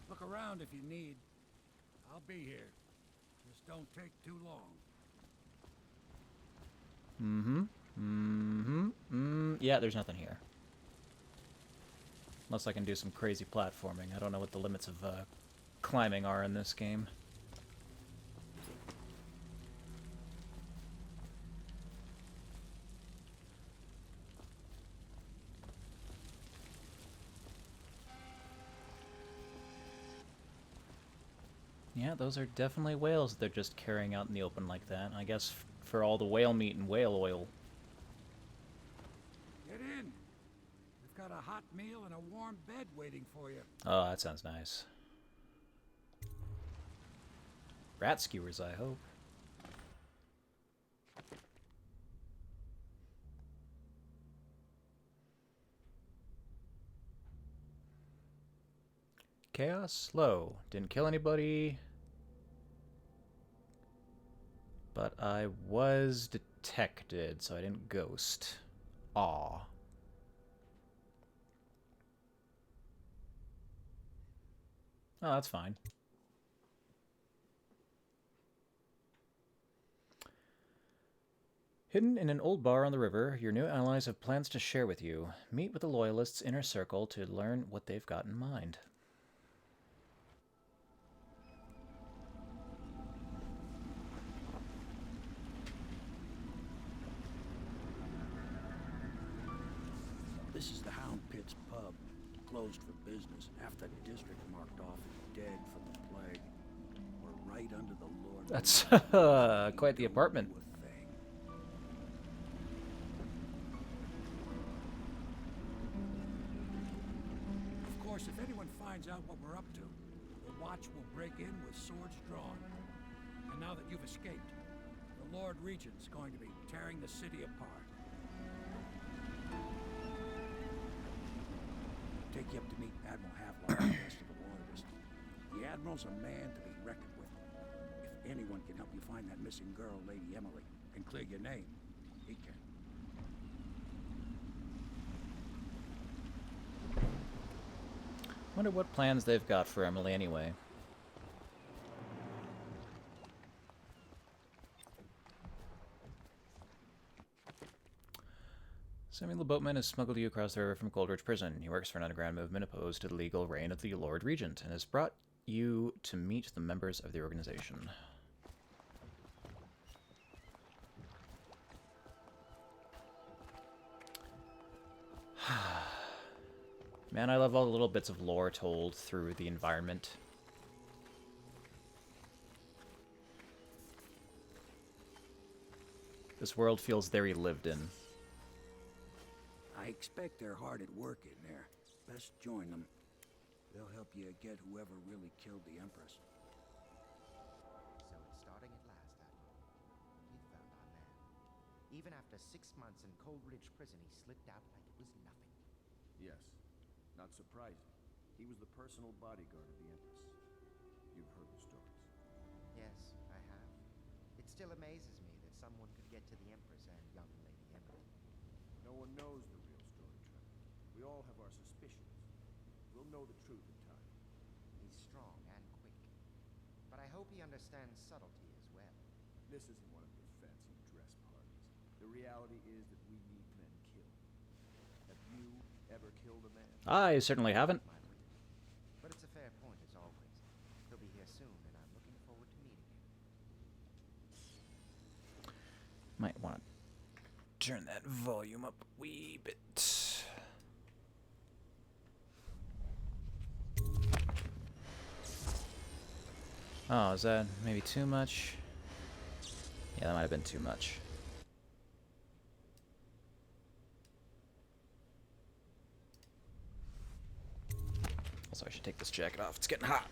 L: Look around if you need. I'll be here. Just don't take too long.
A: Yeah, there's nothing here. Unless I can do some crazy platforming. I don't know what the limits of climbing are in this game. Yeah, those are definitely whales they're just carrying out in the open like that. I guess for all the whale meat and whale oil.
L: Get in. We've got a hot meal and a warm bed waiting for you.
A: Oh, that sounds nice. Rat skewers, I hope. Chaos? Low. Didn't kill anybody. But I was detected, so I didn't ghost. Aw. Oh, that's fine. Hidden in an old bar on the river, your new allies have plans to share with you. Meet with the Loyalists' inner circle to learn what they've got in mind.
L: This is the Hound Pit's pub. Closed for business. Half the district marked off as dead from the plague. We're right under the Lord.
A: That's quite the apartment.
L: Of course, if anyone finds out what we're up to, the Watch will break in with swords drawn. And now that you've escaped, the Lord Regent's going to be tearing the city apart. Take you up to meet Admiral Havelock and the rest of the Loyalists. The Admiral's a man to be reckoned with. If anyone can help you find that missing girl, Lady Emily, and clear your name, he can.
A: Wonder what plans they've got for Emily anyway. Samuel the Boatman has smuggled you across the river from Coldridge Prison. He works for an underground movement opposed to the legal reign of the Lord Regent, and has brought you to meet the members of the organization. Man, I love all the little bits of lore told through the environment. This world feels very lived in.
L: I expect they're hard at work in there. Best join them. They'll help you get whoever really killed the Empress.
M: So it's starting at last, Admiral. You found our man. Even after 6 months in Coldridge Prison, he slipped out like it was nothing.
N: Yes. Not surprising. He was the personal bodyguard of the Empress. You've heard the stories.
M: Yes, I have. It still amazes me that someone could get to the Empress and young Lady Emily.
N: No one knows the real story, Trevor. We all have our suspicions. We'll know the truth in time.
M: He's strong and quick. But I hope he understands subtlety as well.
N: This isn't one of your fancy dress parties. The reality is that we need men killed. Have you ever killed a man?
A: I certainly haven't.
M: But it's a fair point, as always. He'll be here soon, and I'm looking forward to meeting him.
A: Might want to turn that volume up a wee bit. Oh, is that maybe too much? Yeah, that might have been too much. Also, I should take this jacket off. It's getting hot.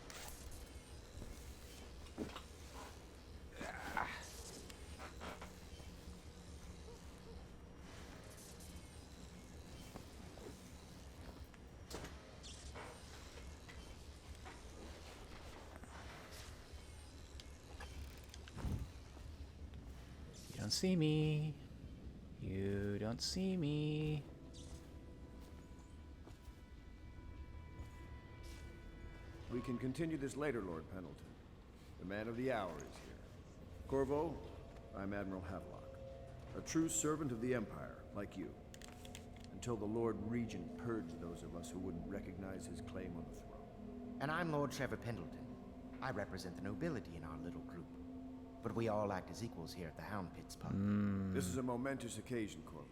A: don't see me. You don't see me.
N: We can continue this later, Lord Pendleton. The man of the hour is here. Corvo, I'm Admiral Havelock. A true servant of the Empire, like you. Until the Lord Regent purged those of us who wouldn't recognize his claim on the throne.
M: And I'm Lord Trevor Pendleton. I represent the nobility in our little group. But we all act as equals here at the Hound Pits pub.
N: This is a momentous occasion, Corvo.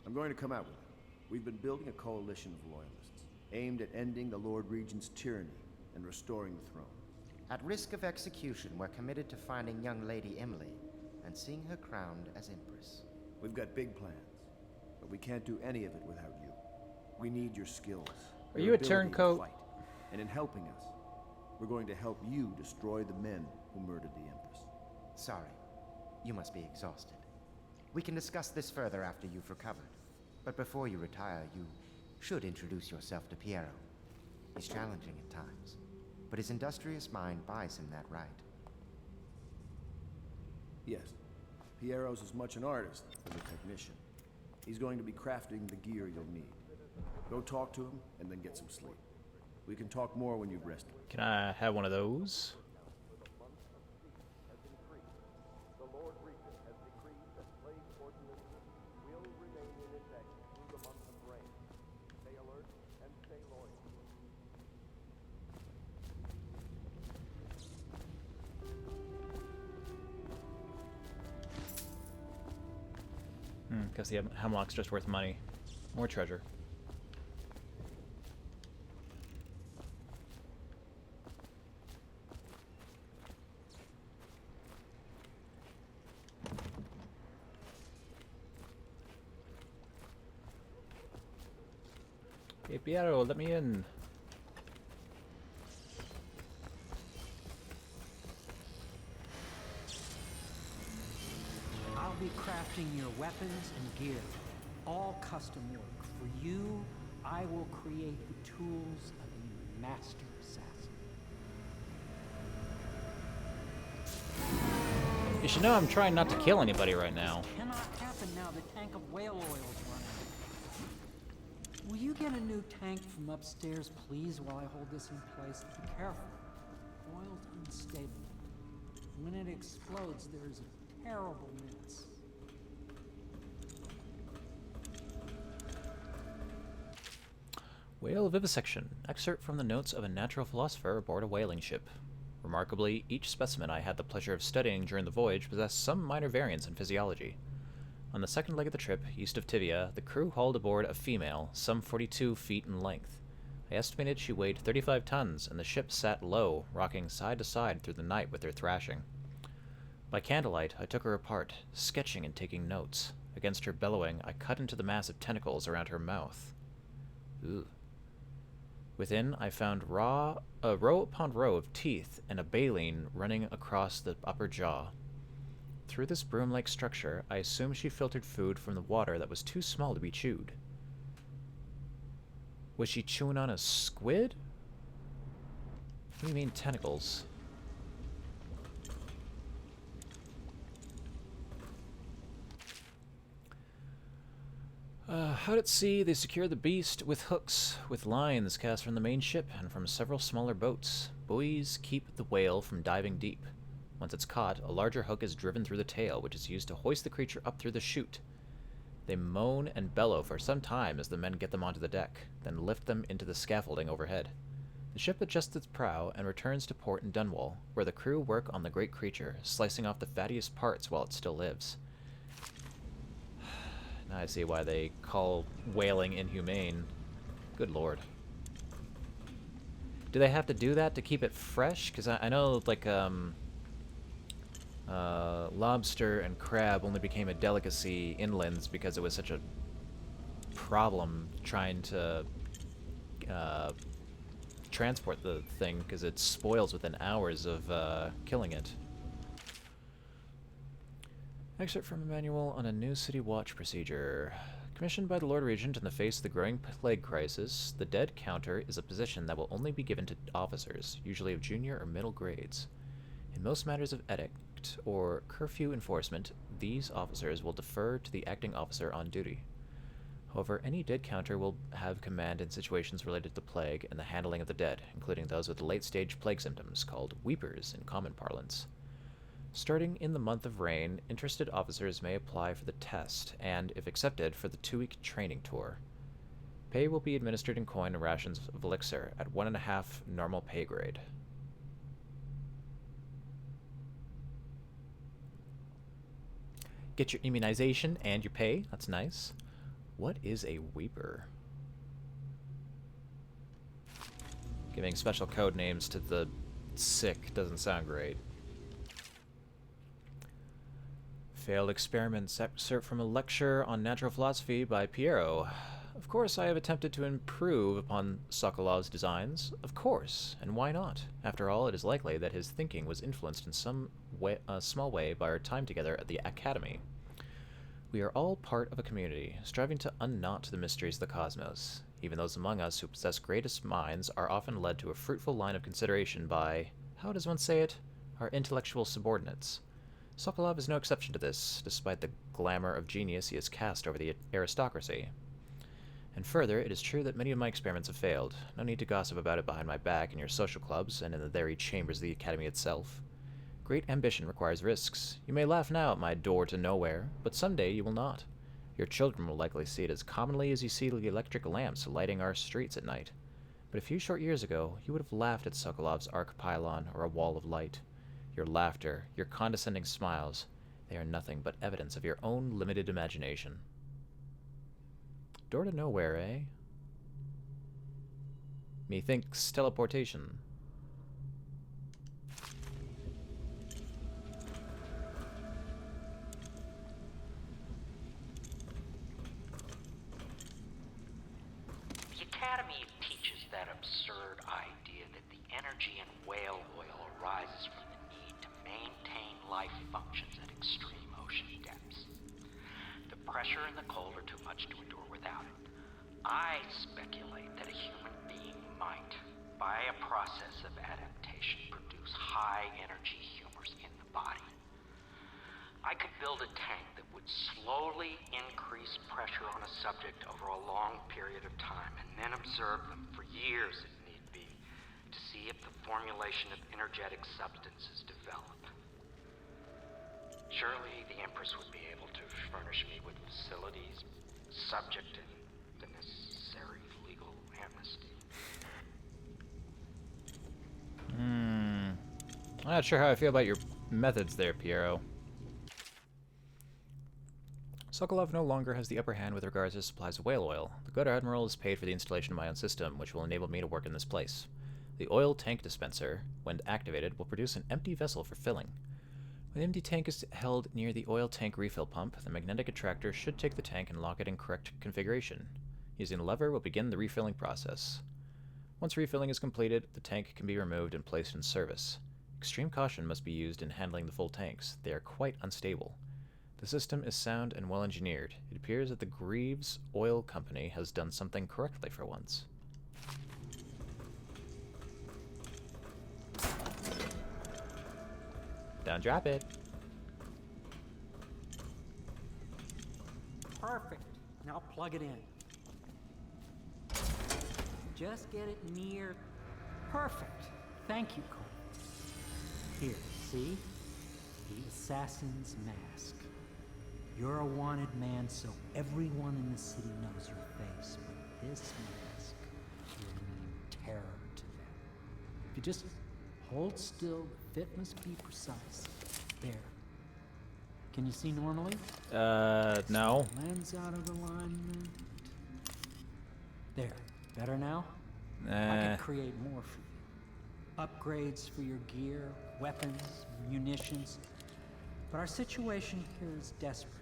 N: I'm going to come out with it. We've been building a coalition of loyalists, aimed at ending the Lord Regent's tyranny and restoring the throne.
M: At risk of execution, we're committed to finding young Lady Emily and seeing her crowned as Empress.
N: We've got big plans, but we can't do any of it without you. We need your skills.
A: Are
N: your
A: you a
N: ability to
A: turncoat?
N: fight. And in helping us, we're going to help you destroy the men who murdered the Empress.
M: Sorry. You must be exhausted. We can discuss this further after you've recovered. But before you retire, you should introduce yourself to Piero. He's challenging at times, but his industrious mind buys him that right.
N: Yes. Piero's as much an artist as a technician. He's going to be crafting the gear you'll need. Go talk to him, and then get some sleep. We can talk more when you've rested.
A: Can I have one of those?
C: The Lord Regent has decreed that plague ordinances will remain in effect through the month of rain. Stay alert and stay loyal.
A: Guess the hemlock's just worth money. More treasure. Hey Piero, let me in.
O: I'll be crafting your weapons and gear, all custom work. For you, I will create the tools of a master assassin.
A: You should know I'm trying not to kill anybody right now.
O: This cannot happen now the tank of whale oil's running. Will you get a new tank from upstairs, please, while I hold this in place? Be careful. Oil's unstable. When it explodes, there's a terrible mess.
A: Whale vivisection. Excerpt from the notes of a natural philosopher aboard a whaling ship. Remarkably, each specimen I had the pleasure of studying during the voyage possessed some minor variance in physiology. On the second leg of the trip, east of Tivia, the crew hauled aboard a female, some 42 feet in length. I estimated she weighed 35 tons, and the ship sat low, rocking side to side through the night with her thrashing. By candlelight, I took her apart, sketching and taking notes. Against her bellowing, I cut into the massive tentacles around her mouth. Ugh. Within, I found row upon row of teeth and a baleen running across the upper jaw. Through this broom-like structure, I assumed she filtered food from the water that was too small to be chewed. Was she chewing on a squid? What do you mean, tentacles? Out at sea, they secure the beast with hooks, with lines cast from the main ship and from several smaller boats. Buoys keep the whale from diving deep. Once it's caught, a larger hook is driven through the tail, which is used to hoist the creature up through the chute. They moan and bellow for some time as the men get them onto the deck, then lift them into the scaffolding overhead. The ship adjusts its prow and returns to port in Dunwall, where the crew work on the great creature, slicing off the fattiest parts while it still lives. Now I see why they call whaling inhumane. Good lord. Do they have to do that to keep it fresh? Because I know, like, lobster and crab only became a delicacy inlands because it was such a problem trying to transport the thing, because it spoils within hours of killing it. Excerpt from a manual on a new city watch procedure. Commissioned by the Lord Regent in the face of the growing plague crisis, the dead counter is a position that will only be given to officers, usually of junior or middle grades. In most matters of edict or curfew enforcement, these officers will defer to the acting officer on duty. However, any dead counter will have command in situations related to plague and the handling of the dead, including those with late-stage plague symptoms, called weepers in common parlance. Starting in the month of rain, interested officers may apply for the test, and, if accepted, for the 2-week training tour. Pay will be administered in coin and rations of elixir at 1.5 normal pay grade. Get your immunization and your pay. That's nice. What is a weeper? Giving special code names to the sick doesn't sound great. Failed experiments. Excerpt from a lecture on natural philosophy by Piero. Of course, I have attempted to improve upon Sokolov's designs. Of course, and why not? After all, it is likely that his thinking was influenced in some way, small way by our time together at the Academy. We are all part of a community, striving to unknot the mysteries of the cosmos. Even those among us who possess greatest minds are often led to a fruitful line of consideration by, how does one say it, our intellectual subordinates. Sokolov is no exception to this, despite the glamour of genius he has cast over the aristocracy. And further, it is true that many of my experiments have failed. No need to gossip about it behind my back in your social clubs and in the very chambers of the Academy itself. Great ambition requires risks. You may laugh now at my door to nowhere, but someday you will not. Your children will likely see it as commonly as you see the electric lamps lighting our streets at night. But a few short years ago, you would have laughed at Sokolov's arc pylon or a wall of light. Your laughter, your condescending smiles, they are nothing but evidence of your own limited imagination. Door to nowhere, eh? Methinks teleportation.
P: The Academy teaches that absurd idea that the energy in whale oil arises from the need to maintain life functions at extreme ocean depths. The pressure and the cold are too much to endure without it. I speculate that a human being might, by a process of adaptation, produce high-energy humors in the body. I could build a tank that would slowly increase pressure on a subject over a long period of time, and then observe them for years if need be, to see if the formulation of energetic substances develop. Surely the Empress would be able to furnish me with facilities subject to the necessary legal amnesty.
A: I'm not sure how I feel about your methods there, Piero. Sokolov no longer has the upper hand with regards to supplies of whale oil. The good admiral has paid for the installation of my own system, which will enable me to work in this place. The oil tank dispenser, when activated, will produce an empty vessel for filling. When the empty tank is held near the oil tank refill pump, the magnetic attractor should take the tank and lock it in correct configuration. Using the lever will begin the refilling process. Once refilling is completed, the tank can be removed and placed in service. Extreme caution must be used in handling the full tanks. They are quite unstable. The system is sound and well engineered. It appears that the Greaves Oil Company has done something correctly for once. Don't drop it.
O: Perfect. Now plug it in. Just get it near. Perfect. Thank you, Cole. Here, see? The assassin's mask. You're a wanted man, so everyone in the city knows your face, but this mask will mean terror to them. If you just hold still, the fit must be precise. There. Can you see normally?
A: No.
O: Lens out of alignment. There. Better now? I can create more for you. Upgrades for your gear, weapons, munitions. But our situation here is desperate.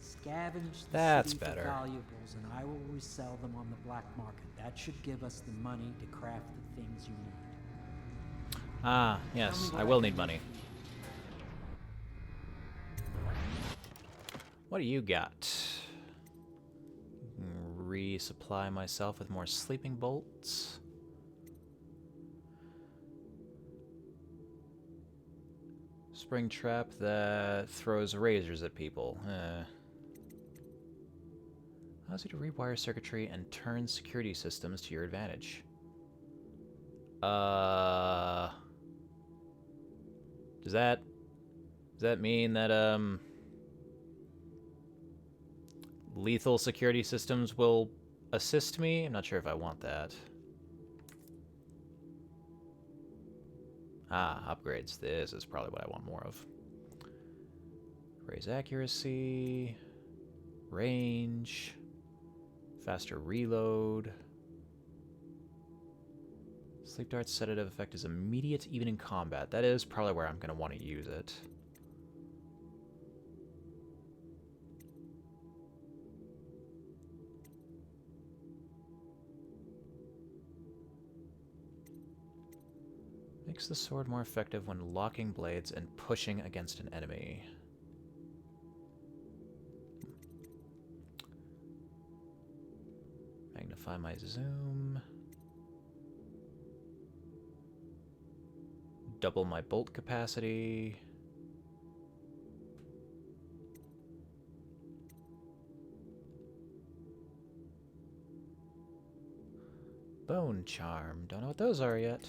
O: Scavenge the city for valuables, and I will resell them on the black market. That should give us the money to craft the things you need.
A: Ah, yes, I will need money. What do you got? Resupply myself with more sleeping bolts. Spring trap that throws razors at people. Allows you to rewire circuitry and turn security systems to your advantage. Does that mean that lethal security systems will assist me? I'm not sure if I want that. Upgrades. This is probably what I want more of. Raise accuracy, range, faster reload. Sleep Dart's sedative effect is immediate even in combat. That is probably where I'm going to want to use it. Makes the sword more effective when locking blades and pushing against an enemy. Magnify my zoom. Double my bolt capacity. Bone charm. Don't know what those are yet.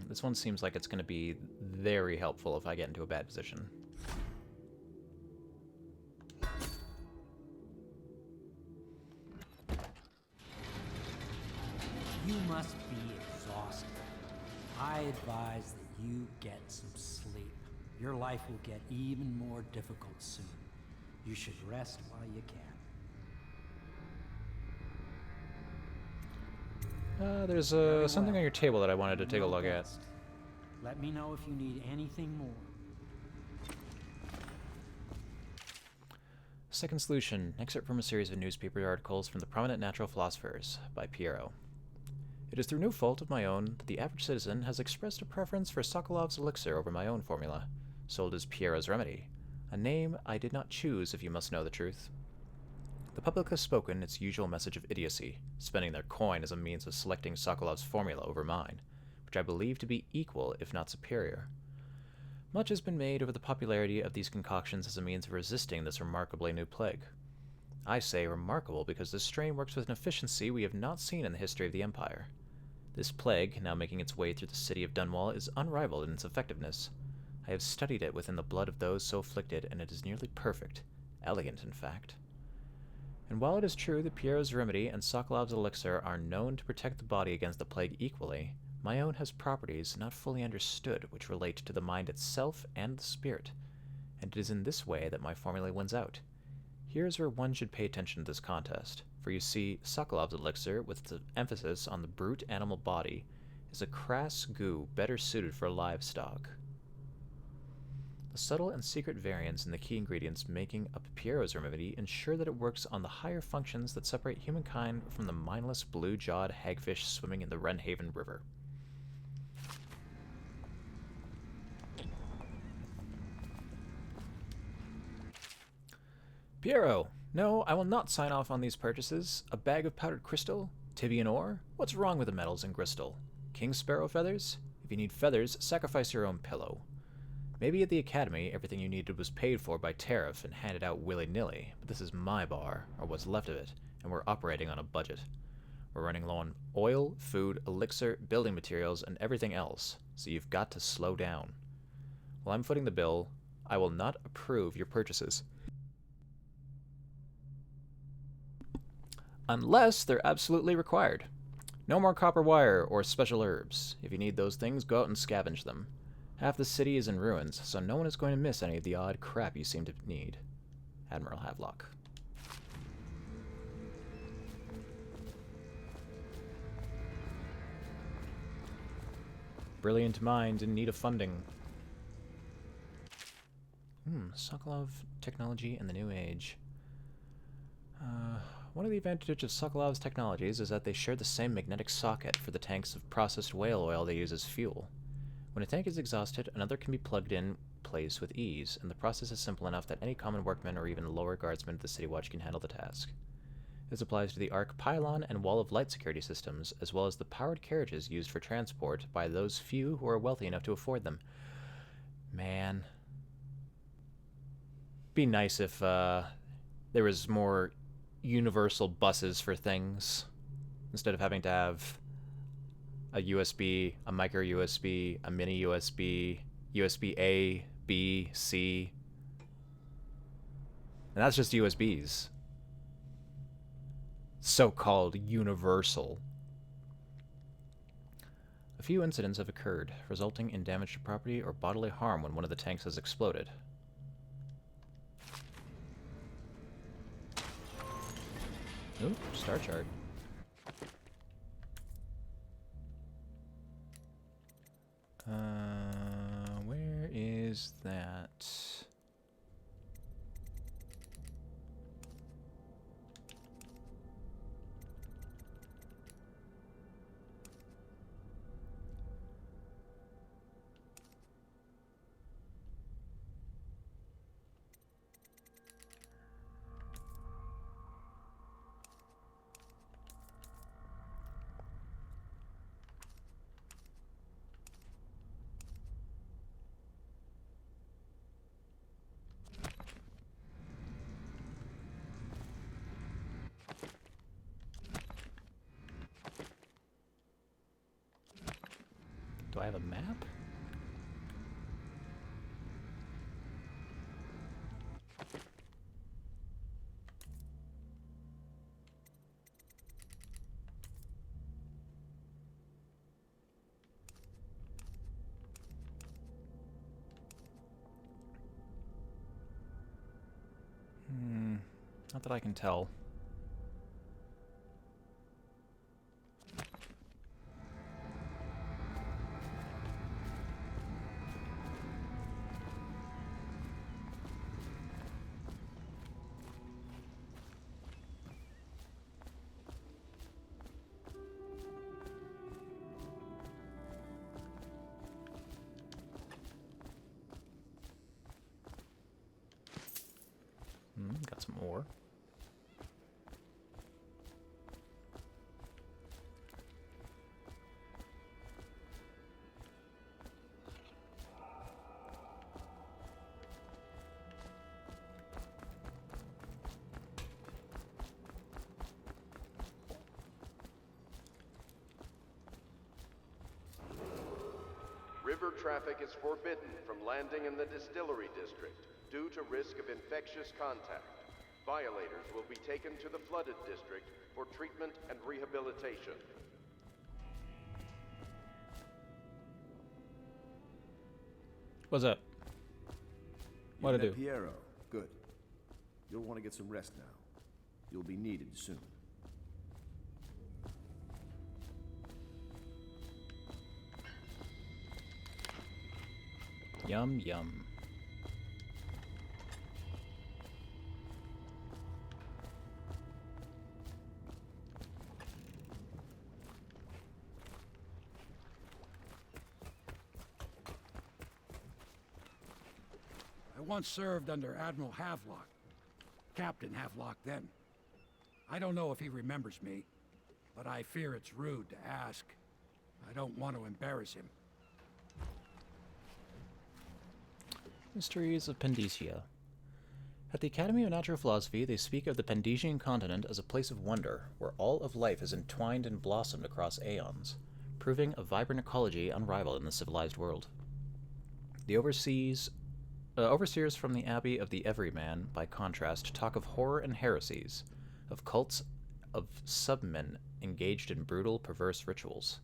A: This one seems like it's going to be very helpful if I get into a bad position.
O: You must be exhausted. I advise that you get some sleep. Your life will get even more difficult soon. You should rest while you can.
A: There's something on your table that I wanted to take a look at.
O: Let me know if you need anything more.
A: Second solution. Excerpt from a series of newspaper articles from the Prominent Natural Philosophers by Piero. It is through no fault of my own that the average citizen has expressed a preference for Sokolov's elixir over my own formula, sold as Piero's remedy, a name I did not choose if you must know the truth. The public has spoken its usual message of idiocy, spending their coin as a means of selecting Sokolov's formula over mine, which I believe to be equal, if not superior. Much has been made over the popularity of these concoctions as a means of resisting this remarkably new plague. I say remarkable because this strain works with an efficiency we have not seen in the history of the Empire. This plague, now making its way through the city of Dunwall, is unrivaled in its effectiveness. I have studied it within the blood of those so afflicted, and it is nearly perfect, elegant in fact. And while it is true that Piero's remedy and Sokolov's elixir are known to protect the body against the plague equally, my own has properties not fully understood which relate to the mind itself and the spirit, and it is in this way that my formula wins out. Here is where one should pay attention to this contest, for you see, Sokolov's elixir, with the emphasis on the brute animal body, is a crass goo better suited for livestock. The subtle and secret variants in the key ingredients making up Piero's remedy ensure that it works on the higher functions that separate humankind from the mindless blue-jawed hagfish swimming in the Wrenhaven River. Piero! No, I will not sign off on these purchases. A bag of powdered crystal? Tibian ore? What's wrong with the metals in crystal? King sparrow feathers? If you need feathers, sacrifice your own pillow. Maybe at the Academy, everything you needed was paid for by tariff and handed out willy-nilly, but this is my bar, or what's left of it, and we're operating on a budget. We're running low on oil, food, elixir, building materials, and everything else, so you've got to slow down. While I'm footing the bill, I will not approve your purchases. Unless they're absolutely required. No more copper wire or special herbs. If you need those things, go out and scavenge them. Half the city is in ruins, so no one is going to miss any of the odd crap you seem to need. Admiral Havelock. Brilliant mind in need of funding. Sokolov technology in the New Age. One of the advantages of Sokolov's technologies is that they share the same magnetic socket for the tanks of processed whale oil they use as fuel. When a tank is exhausted, another can be plugged in place with ease, and the process is simple enough that any common workman or even lower guardsman of the City Watch can handle the task. This applies to the arc pylon and wall of light security systems, as well as the powered carriages used for transport by those few who are wealthy enough to afford them. Man. Be nice if there was more universal buses for things, instead of having to have a USB, a micro USB, a mini USB, USB A, B, C. And that's just USBs. So-called universal. A few incidents have occurred, resulting in damage to property or bodily harm when one of the tanks has exploded. Ooh, star chart. Where is that? Do I have a map? Not that I can tell. Got some ore.
C: River traffic is forbidden from landing in the distillery district due to risk of infectious contact. Violators will be taken to the flooded district for treatment and rehabilitation.
A: What's up? What'd I do?
N: Piero. Good. You'll want to get some rest now. You'll be needed soon.
A: Yum, yum.
L: I once served under Admiral Havelock. Captain Havelock then. I don't know if he remembers me, but I fear it's rude to ask. I don't want to embarrass him.
A: Mysteries of Pandesia. At the Academy of Natural Philosophy, they speak of the Pandesian continent as a place of wonder, where all of life is entwined and blossomed across aeons, proving a vibrant ecology unrivaled in the civilized world. The overseers from the Abbey of the Everyman, by contrast, talk of horror and heresies, of cults of submen engaged in brutal, perverse rituals.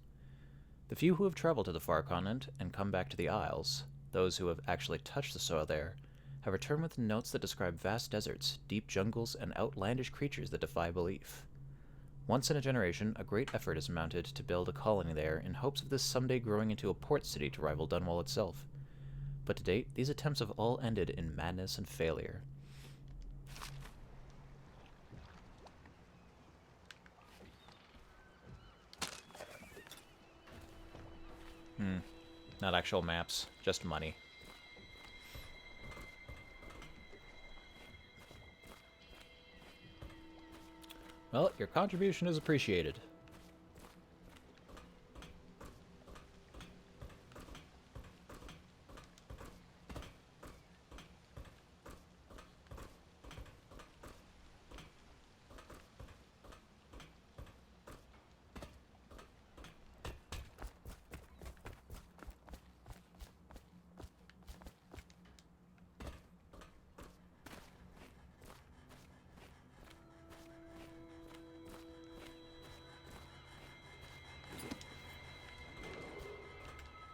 A: The few who have traveled to the far continent and come back to the Isles, those who have actually touched the soil there, have returned with notes that describe vast deserts, deep jungles, and outlandish creatures that defy belief. Once in a generation, a great effort is mounted to build a colony there in hopes of this someday growing into a port city to rival Dunwall itself. But to date, these attempts have all ended in madness and failure. Not actual maps, just money. Well, your contribution is appreciated.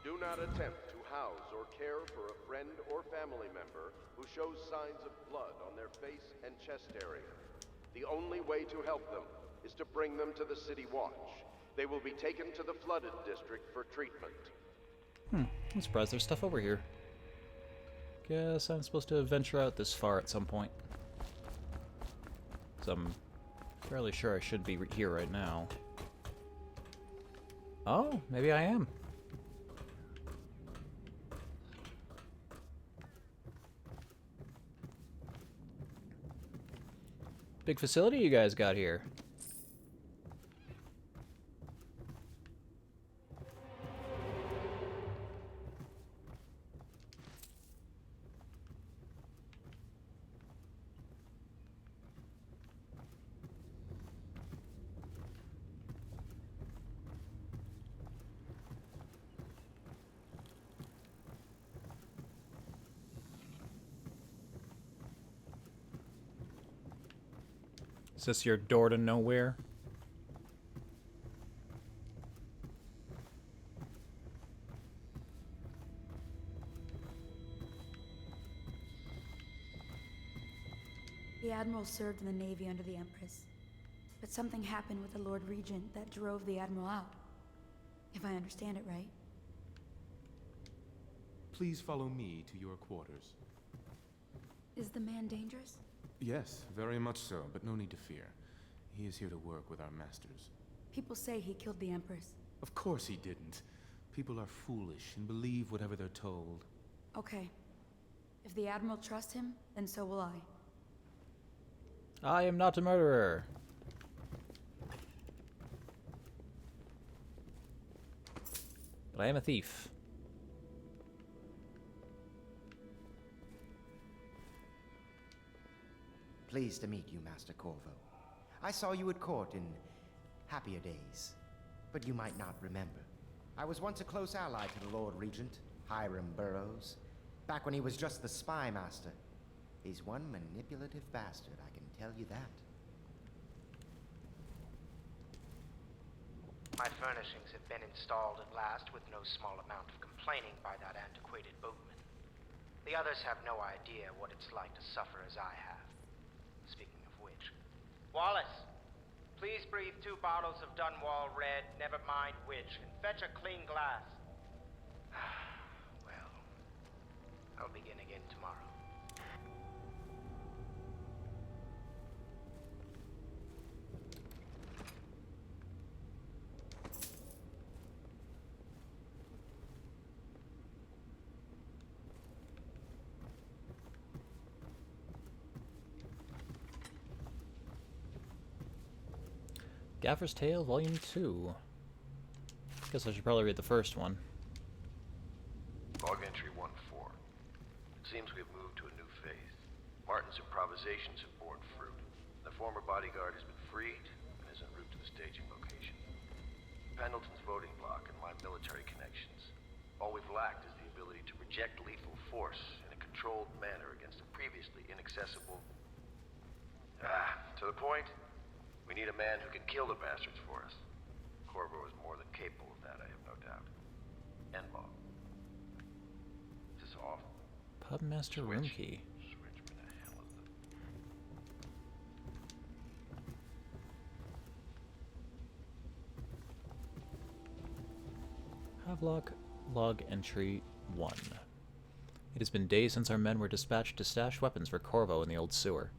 C: Do not attempt to house or care for a friend or family member who shows signs of blood on their face and chest area. The only way to help them is to bring them to the City Watch. They will be taken to the flooded district for treatment.
A: I'm surprised there's stuff over here. Guess I'm supposed to venture out this far at some point. So I'm fairly sure I should be here right now. Oh, maybe I am. Big facility you guys got here. Is this your door to nowhere?
Q: The Admiral served in the Navy under the Empress. But something happened with the Lord Regent that drove the Admiral out. If I understand it right.
R: Please follow me to your quarters.
Q: Is the man dangerous?
R: Yes, very much so, but no need to fear. He is here to work with our masters.
Q: People say he killed the Empress.
R: Of course he didn't. People are foolish and believe whatever they're told.
Q: Okay. If the Admiral trusts him, then so will I.
A: I am not a murderer. But I am a thief.
M: Pleased to meet you, Master Corvo. I saw you at court in happier days, but you might not remember. I was once a close ally to the Lord Regent, Hiram Burroughs, back when he was just the spy master. He's one manipulative bastard, I can tell you that.
P: My furnishings have been installed at last with no small amount of complaining by that antiquated boatman. The others have no idea what it's like to suffer as I have. Speaking of which, Wallace, please breathe 2 bottles of Dunwall Red, never mind which, and fetch a clean glass. Well, I'll begin again tomorrow.
A: Gaffer's Tale, Volume 2. Guess I should probably read the first one.
C: Log entry 1-4. It seems we have moved to a new phase. Martin's improvisations have borne fruit. The former bodyguard has been freed and is en route to the staging location. Pendleton's voting block and my military connections. All we've lacked is the ability to project lethal force in a controlled manner against a previously inaccessible... to the point? We need a man who can kill the bastards for us. Corvo is more than capable of that, I have no doubt. And Bob. This is awful.
A: Pubmaster room key. Havelock log entry 1. It has been days since our men were dispatched to stash weapons for Corvo in the old sewer.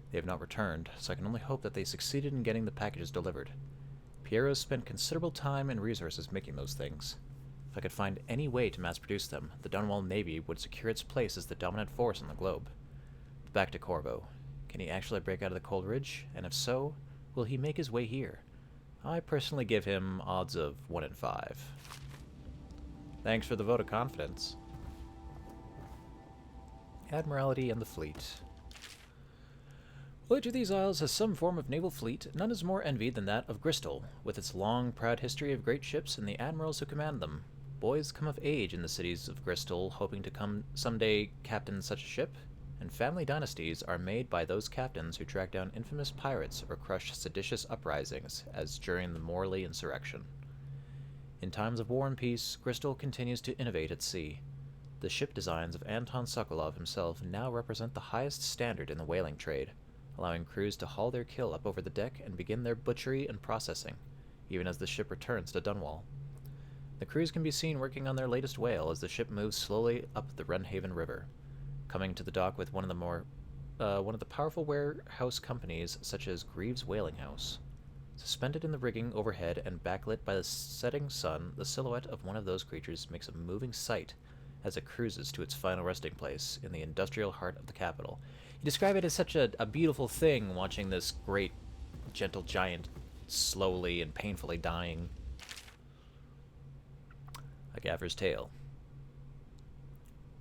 A: They have not returned, so I can only hope that they succeeded in getting the packages delivered. Piero spent considerable time and resources making those things. If I could find any way to mass-produce them, the Dunwall Navy would secure its place as the dominant force on the globe. Back to Corvo. Can he actually break out of the Cold Ridge? And if so, will he make his way here? I personally give him odds of 1 in 5. Thanks for the vote of confidence. Admiralty and the fleet. While each of these isles has some form of naval fleet, none is more envied than that of Bristol, with its long, proud history of great ships and the admirals who command them. Boys come of age in the cities of Bristol, hoping to come someday captain such a ship, and family dynasties are made by those captains who track down infamous pirates or crush seditious uprisings, as during the Morley insurrection. In times of war and peace, Bristol continues to innovate at sea. The ship designs of Anton Sokolov himself now represent the highest standard in the whaling trade, allowing crews to haul their kill up over the deck and begin their butchery and processing, even as the ship returns to Dunwall. The crews can be seen working on their latest whale as the ship moves slowly up the Runhaven River, coming to the dock with one of the powerful warehouse companies such as Greaves Whaling House. Suspended in the rigging overhead and backlit by the setting sun, the silhouette of one of those creatures makes a moving sight as it cruises to its final resting place in the industrial heart of the capital. You describe it as such a beautiful thing, watching this great, gentle giant slowly and painfully dying. A Gaffer's Tale.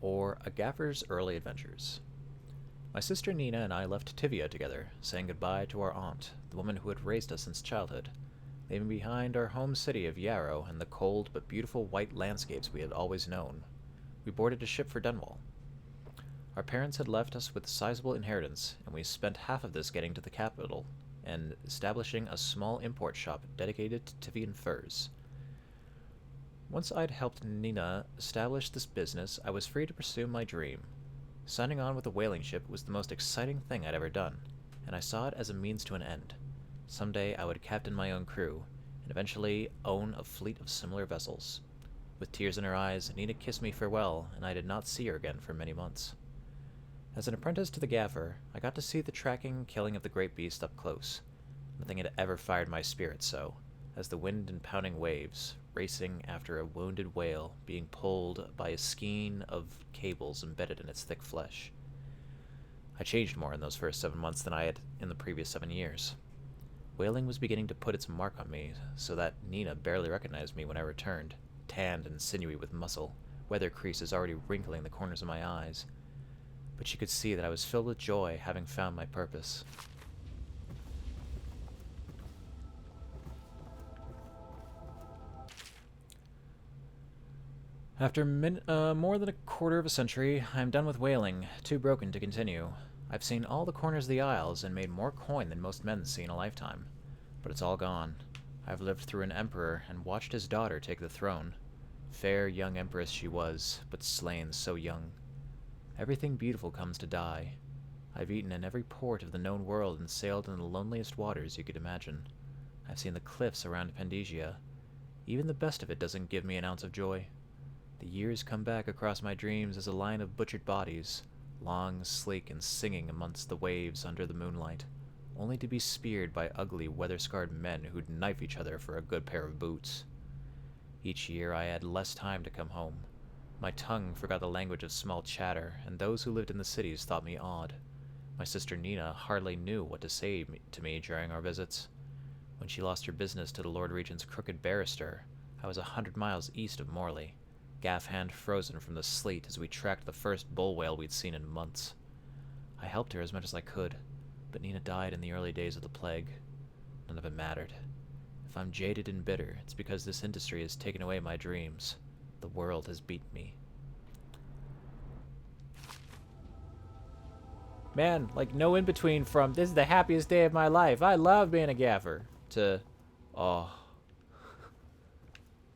A: Or A Gaffer's Early Adventures. My sister Nina and I left Tivia together, saying goodbye to our aunt, the woman who had raised us since childhood, leaving behind our home city of Yarrow and the cold but beautiful white landscapes we had always known. We boarded a ship for Dunwall. Our parents had left us with a sizable inheritance, and we spent half of this getting to the capital and establishing a small import shop dedicated to Tivian furs. Once I'd helped Nina establish this business, I was free to pursue my dream. Signing on with a whaling ship was the most exciting thing I'd ever done, and I saw it as a means to an end. Someday I would captain my own crew, and eventually own a fleet of similar vessels. With tears in her eyes, Nina kissed me farewell, and I did not see her again for many months. As an apprentice to the gaffer, I got to see the tracking and killing of the great beast up close. Nothing had ever fired my spirit so, as the wind and pounding waves, racing after a wounded whale being pulled by a skein of cables embedded in its thick flesh. I changed more in those first 7 months than I had in the previous 7 years. Whaling was beginning to put its mark on me, so that Nina barely recognized me when I returned, tanned and sinewy with muscle, weather creases already wrinkling the corners of my eyes. But she could see that I was filled with joy, having found my purpose. After more than a quarter of a century, I am done with whaling, too broken to continue. I've seen all the corners of the Isles and made more coin than most men see in a lifetime. But it's all gone. I've lived through an emperor and watched his daughter take the throne. Fair young empress she was, but slain so young. Everything beautiful comes to die. I've eaten in every port of the known world and sailed in the loneliest waters you could imagine. I've seen the cliffs around Pandesia. Even the best of it doesn't give me an ounce of joy. The years come back across my dreams as a line of butchered bodies, long, sleek, and singing amongst the waves under the moonlight, only to be speared by ugly, weather-scarred men who'd knife each other for a good pair of boots. Each year I had less time to come home. My tongue forgot the language of small chatter, and those who lived in the cities thought me odd. My sister Nina hardly knew what to say to me during our visits. When she lost her business to the Lord Regent's crooked barrister, I was 100 miles east of Morley, gaff hand frozen from the sleet as we tracked the first bull whale we'd seen in months. I helped her as much as I could, but Nina died in the early days of the plague. None of it mattered. If I'm jaded and bitter, it's because this industry has taken away my dreams. The world has beaten me. Man, like no in-between from this is the happiest day of my life, I love being a gaffer, to, oh,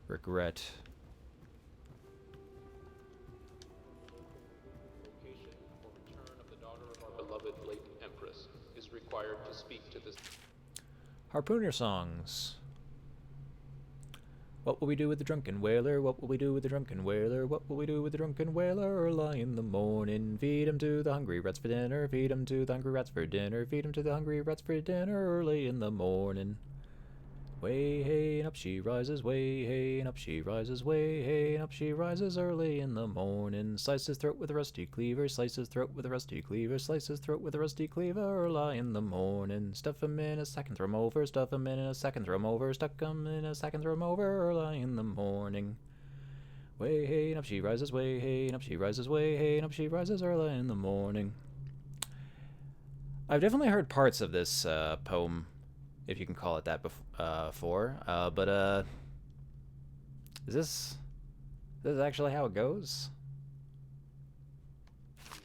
A: regret.
S: Location or return of the daughter of our beloved late Empress is required to speak to this.
A: Harpooner songs. What will we do with the drunken whaler? What will we do with the drunken whaler? What will we do with the drunken whaler? Early in the morning, feed him to the hungry rats for dinner. Feed him to the hungry rats for dinner. Feed him to the hungry rats for dinner. Early in the morning. Way hey and up she rises, way hey and up she rises, way hey and up she rises early in the morning. Slice his throat with a rusty cleaver, slice his throat with a rusty cleaver, slice his throat with a rusty cleaver early in the morning. Stuff him in a sack and throw him over, stuff him in a sack and throw him over, stuck him in a sack and throw him over early in the morning. Way hey and up she rises, way hey and up she rises, way hey and up she rises early in the morning. I've definitely heard parts of this poem, if you can call it that, before. But is this actually how it goes?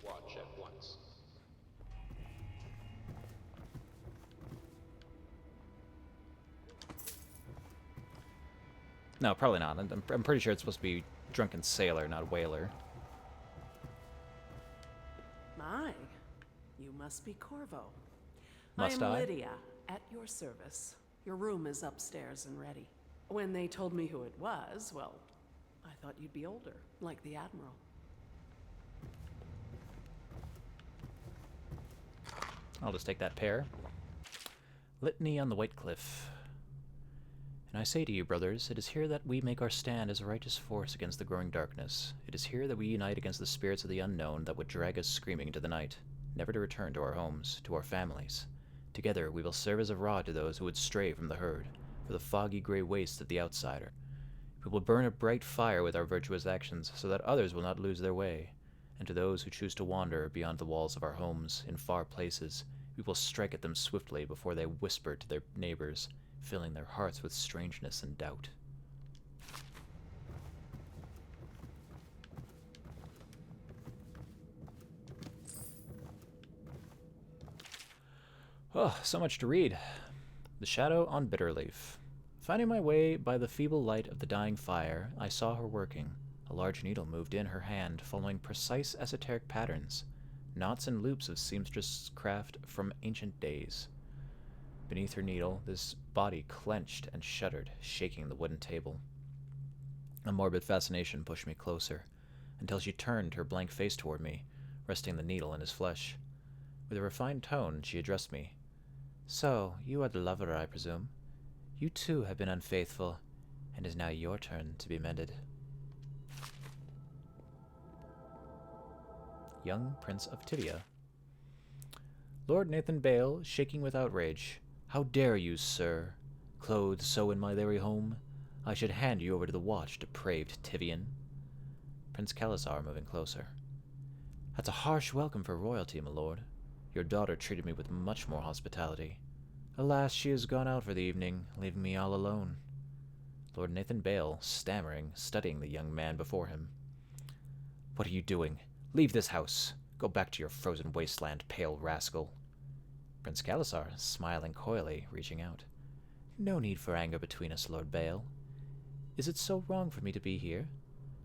S: Watch at once.
A: No, probably not. I'm pretty sure it's supposed to be drunken sailor, not whaler.
T: My, you must be Corvo.
A: Must
T: I'm
A: I?
T: Lydia, at your service. Your room is upstairs and ready. When they told me who it was, well, I thought you'd be older, like the Admiral.
A: I'll just take that pair. Litany on the White Cliff. And I say to you, brothers, it is here that we make our stand as a righteous force against the growing darkness. It is here that we unite against the spirits of the unknown that would drag us screaming into the night, never to return to our homes, to our families. Together we will serve as a rod to those who would stray from the herd, for the foggy gray waste of the outsider. We will burn a bright fire with our virtuous actions, so that others will not lose their way. And to those who choose to wander beyond the walls of our homes, in far places, we will strike at them swiftly before they whisper to their neighbors, filling their hearts with strangeness and doubt. Oh, so much to read. The Shadow on Bitterleaf. Finding my way by the feeble light of the dying fire, I saw her working. A large needle moved in her hand, following precise esoteric patterns, knots and loops of seamstress craft from ancient days. Beneath her needle, this body clenched and shuddered, shaking the wooden table. A morbid fascination pushed me closer, until she turned her blank face toward me, resting the needle in his flesh. With a refined tone, she addressed me. So, you are the lover, I presume. You too have been unfaithful, and it is now your turn to be mended. Young Prince of Tibia. Lord Nathan Bale, shaking with outrage. How dare you, sir? Clothed so in my very home? I should hand you over to the watch, depraved Tivian. Prince Kalasar moving closer. That's a harsh welcome for royalty, my lord. Your daughter treated me with much more hospitality. Alas, she has gone out for the evening, leaving me all alone. Lord Nathan Bale, stammering, studying the young man before him. What are you doing? Leave this house. Go back to your frozen wasteland, pale rascal. Prince Kalasar, smiling coyly, reaching out. No need for anger between us, Lord Bale. Is it so wrong for me to be here?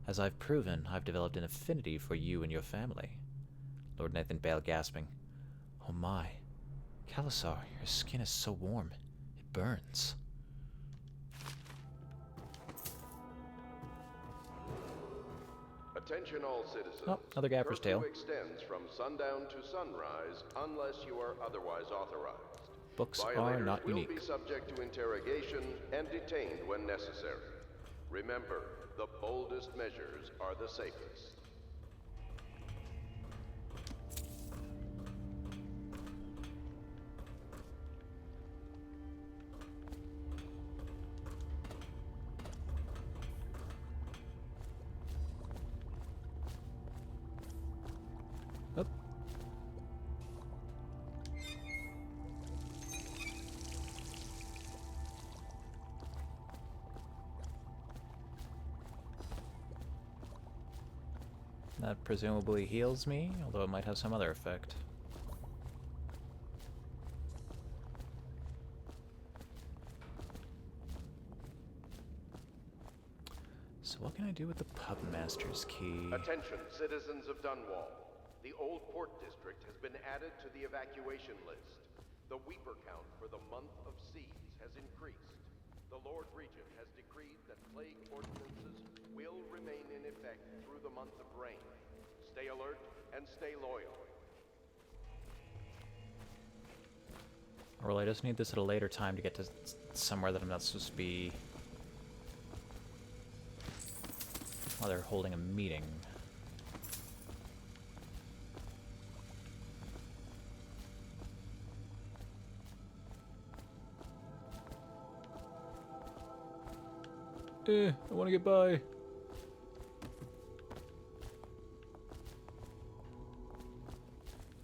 A: As I've proven, I've developed an affinity for you and your family. Lord Nathan Bale gasping. Oh my. Kalasar, your skin is so warm. It burns.
C: Attention all citizens.
A: Oh, another gaffer's
C: Curfew
A: tale.
C: extends from sundown to sunrise unless you are otherwise authorized.
A: Books are
C: Violators
A: not
C: will
A: unique.
C: be subject to interrogation and detained when necessary. Remember, the boldest measures are the safest.
A: Up. That presumably heals me, although it might have some other effect. So what can I do with the pubmaster's key?
C: Attention, citizens of Dunwall. The Old Port District has been added to the evacuation list. The Weeper count for the month of siege has increased. The Lord Regent has decreed that plague ordinances will remain in effect through the month of rain. Stay alert and stay loyal.
A: control. I just need this at a later time to get to somewhere that I'm not supposed to be while they're holding a meeting. I want to get by.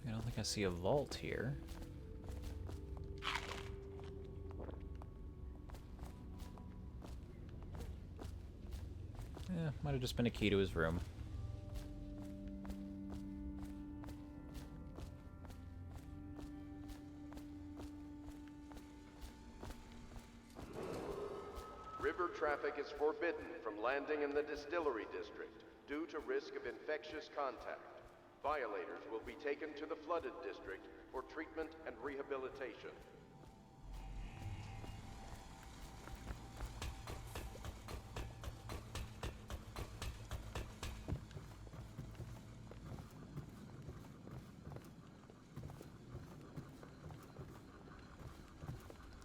A: I don't think I see a vault here. Yeah, might have just been a key to his room.
C: River traffic is forbidden from landing in the distillery district due to risk of infectious contact. Violators will be taken to the flooded district for treatment and rehabilitation.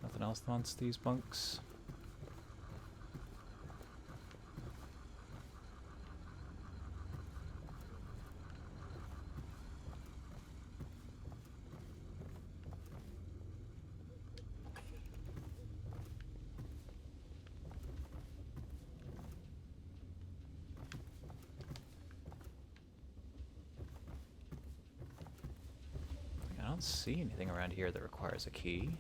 A: Nothing else wants these bunks. I don't see anything around here that requires a key.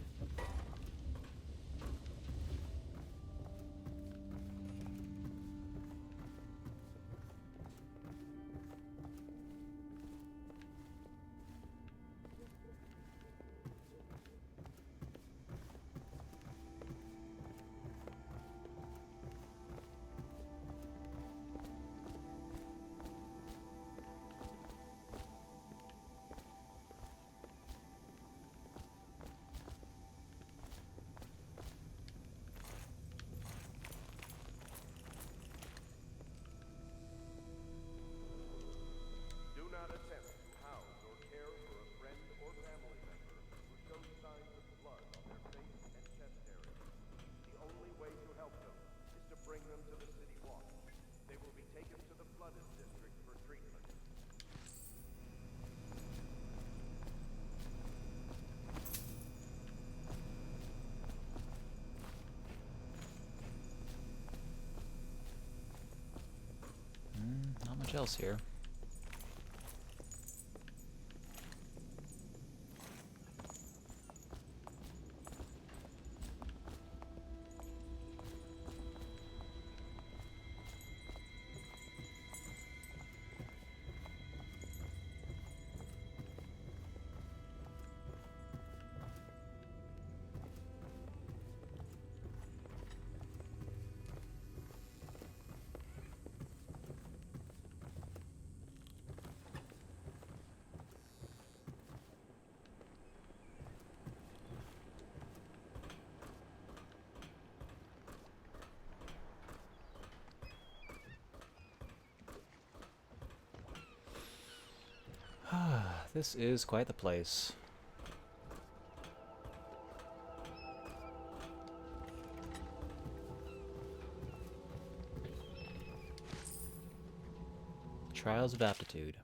A: Not much else here. This is quite the place. Trials of Aptitude.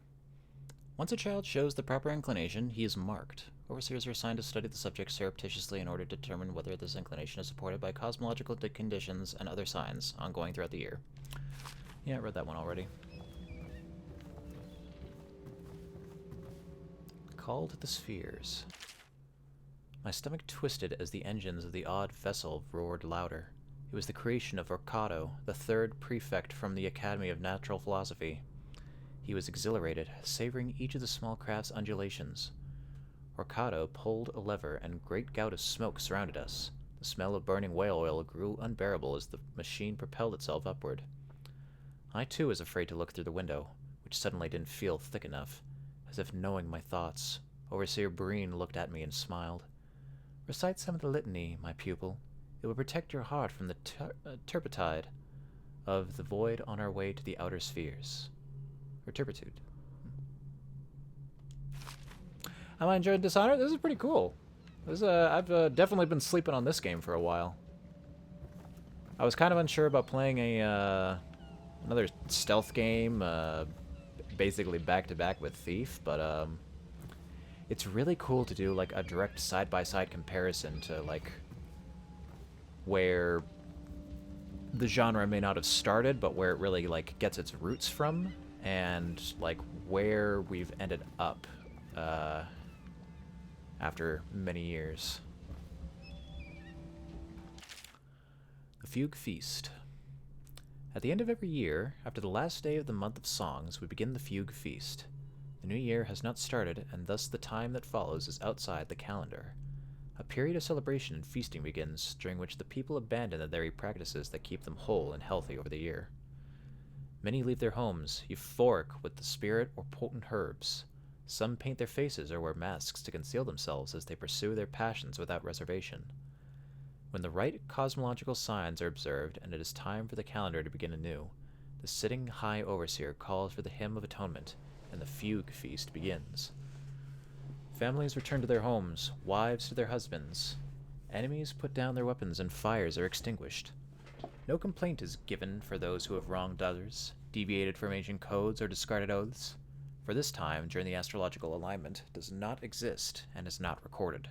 A: Once a child shows the proper inclination, he is marked. Overseers are assigned to study the subject surreptitiously in order to determine whether this inclination is supported by cosmological conditions and other signs, ongoing throughout the year. Yeah, I read that one already. Call to the Spheres. My stomach twisted as the engines of the odd vessel roared louder. It was the creation of Orcado, the third prefect from the Academy of Natural Philosophy. He was exhilarated, savoring each of the small craft's undulations. Orcado pulled a lever, and a great gout of smoke surrounded us. The smell of burning whale oil grew unbearable as the machine propelled itself upward. I too was afraid to look through the window, which suddenly didn't feel thick enough. As if knowing my thoughts, Overseer Breen looked at me and smiled. Recite some of the litany, my pupil. It will protect your heart from the turpitude of the void on our way to the outer spheres. Or turpitude. Am I enjoying Dishonored? This is pretty cool. I've definitely been sleeping on this game for a while. I was kind of unsure about playing a another stealth game, basically back-to-back with Thief, but it's really cool to do like a direct side-by-side comparison to like where the genre may not have started, but where it really like gets its roots from, and like where we've ended up after many years. The Fugue Feast. At the end of every year, after the last day of the month of songs, we begin the Fugue Feast. The new year has not started, and thus the time that follows is outside the calendar. A period of celebration and feasting begins, during which the people abandon the very practices that keep them whole and healthy over the year. Many leave their homes, euphoric with the spirit or potent herbs. Some paint their faces or wear masks to conceal themselves as they pursue their passions without reservation. When the right cosmological signs are observed and it is time for the calendar to begin anew, the sitting High Overseer calls for the Hymn of Atonement, and the Fugue Feast begins. Families return to their homes, wives to their husbands. Enemies put down their weapons and fires are extinguished. No complaint is given for those who have wronged others, deviated from ancient codes, or discarded oaths, for this time during the astrological alignment does not exist and is not recorded.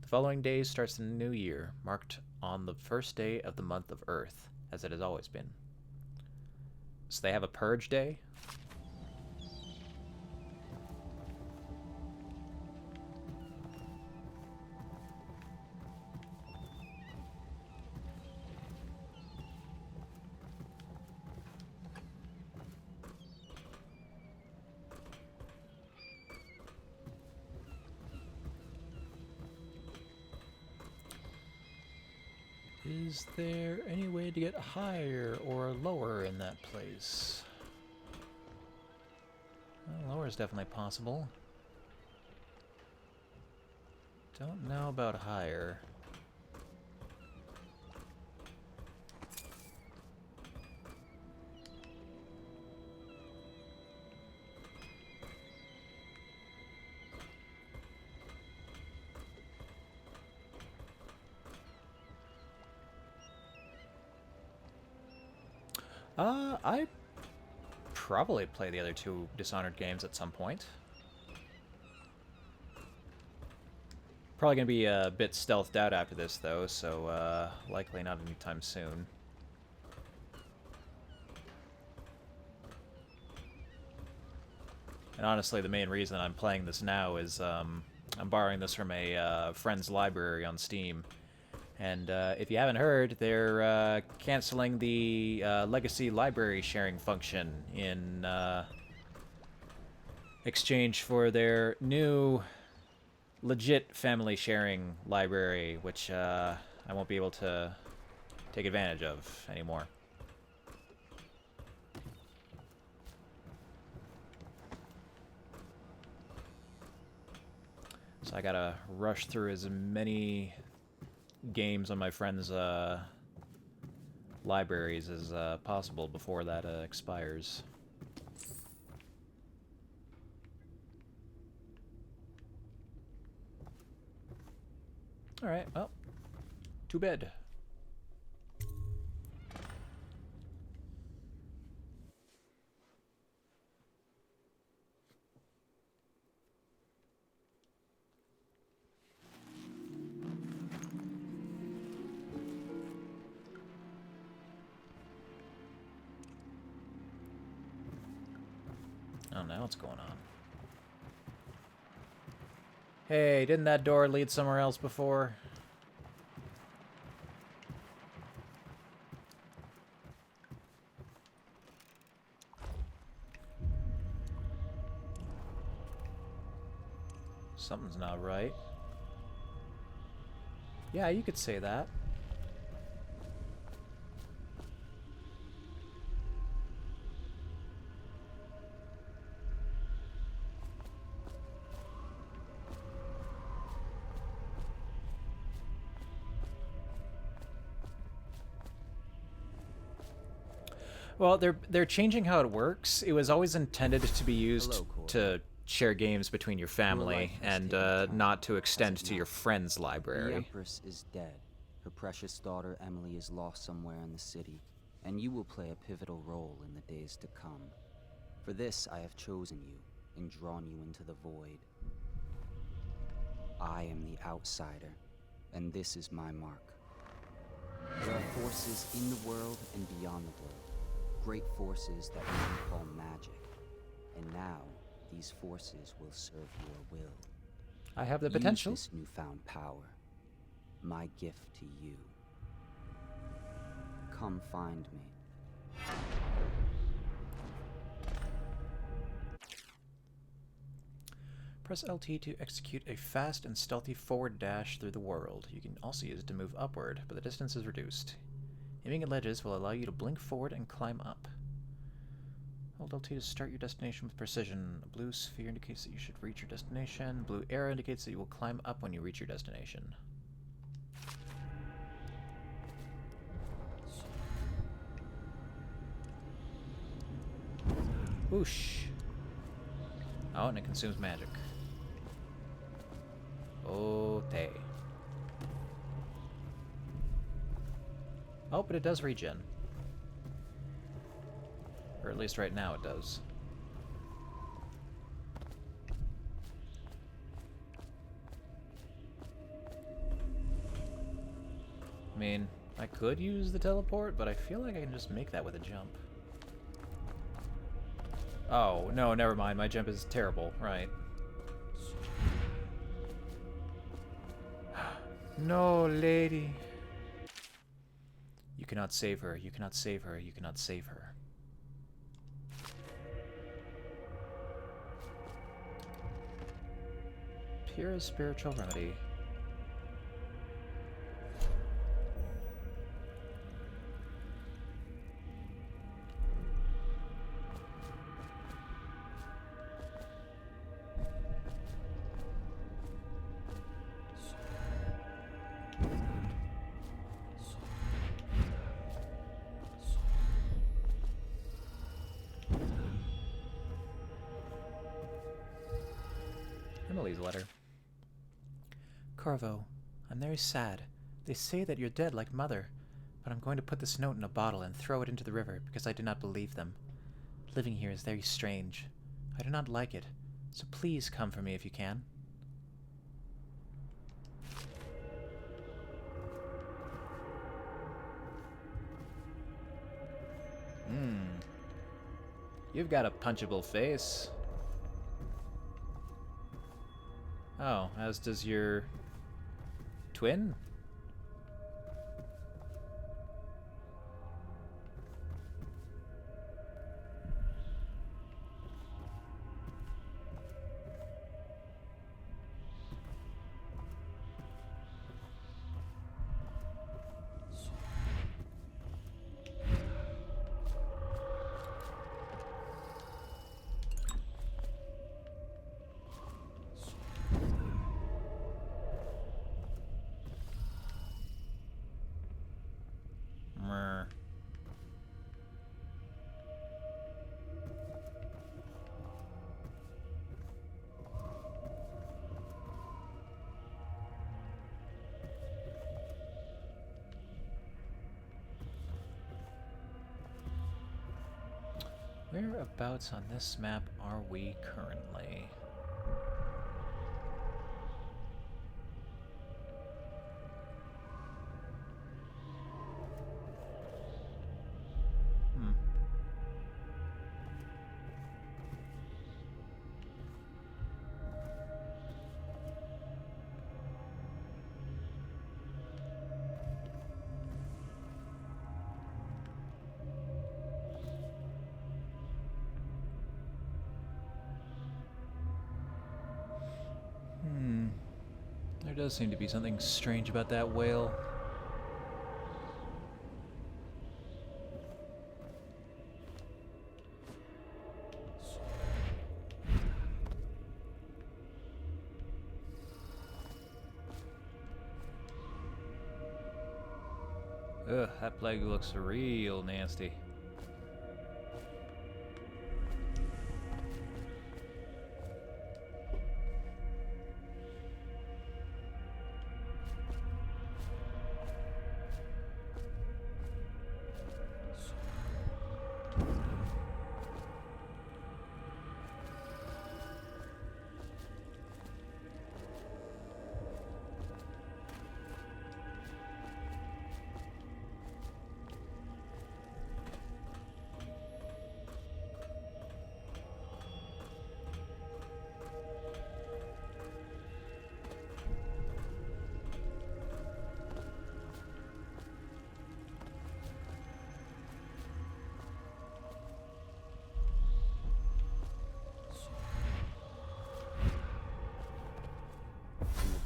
A: The following day starts the new year, marked on the first day of the month of Earth, as it has always been. So they have a purge day? Is there any way to get higher or lower in that place? Well, lower is definitely possible. Don't know about higher. I probably play the other two Dishonored games at some point. Probably gonna be a bit stealthed out after this, though, so likely not anytime soon. And honestly, the main reason I'm playing this now is I'm borrowing this from a friend's library on Steam. And if you haven't heard, they're canceling the legacy library sharing function in exchange for their new legit family sharing library, which I won't be able to take advantage of anymore. So I gotta rush through as many games on my friend's libraries as possible before that expires. Alright, well, to bed. Oh, now what's going on? Hey, didn't that door lead somewhere else before? Something's not right. Yeah, you could say that. Well, they're changing how it works. It was always intended to be used to share games between your family and not to extend to your friend's
U: The
A: library.
U: Empress is dead. Her precious daughter Emily is lost somewhere in the city, and you will play a pivotal role in the days to come. For this, I have chosen you and drawn you into the void. I am the outsider, and this is my mark. There are forces in the world and beyond the world, great forces that we call magic. And now, these forces will serve your will.
A: I have the potential.
U: Use this newfound power, my gift to you. Come find me.
A: Press LT to execute a fast and stealthy forward dash through the world. You can also use it to move upward, but the distance is reduced. Aiming at ledges will allow you to blink forward and climb up. Hold LT to start your destination with precision. A blue sphere indicates that you should reach your destination. Blue arrow indicates that you will climb up when you reach your destination. Whoosh. Oh, and it consumes magic. Okay. Oh, but it does regen. Or at least right now it does. I mean, I could use the teleport, but I feel like I can just make that with a jump. Oh, no, never mind. My jump is terrible. Right. No, lady. You cannot save her. You cannot save her. You cannot save her. Pure spiritual remedy. Emily's letter. Corvo, I'm very sad. They say that you're dead like Mother, but I'm going to put this note in a bottle and throw it into the river because I do not believe them. Living here is very strange. I do not like it, so please come for me if you can. You've got a punchable face. Oh, as does your twin? Whereabouts on this map are we currently? There does seem to be something strange about that whale. Ugh, that plague looks real nasty.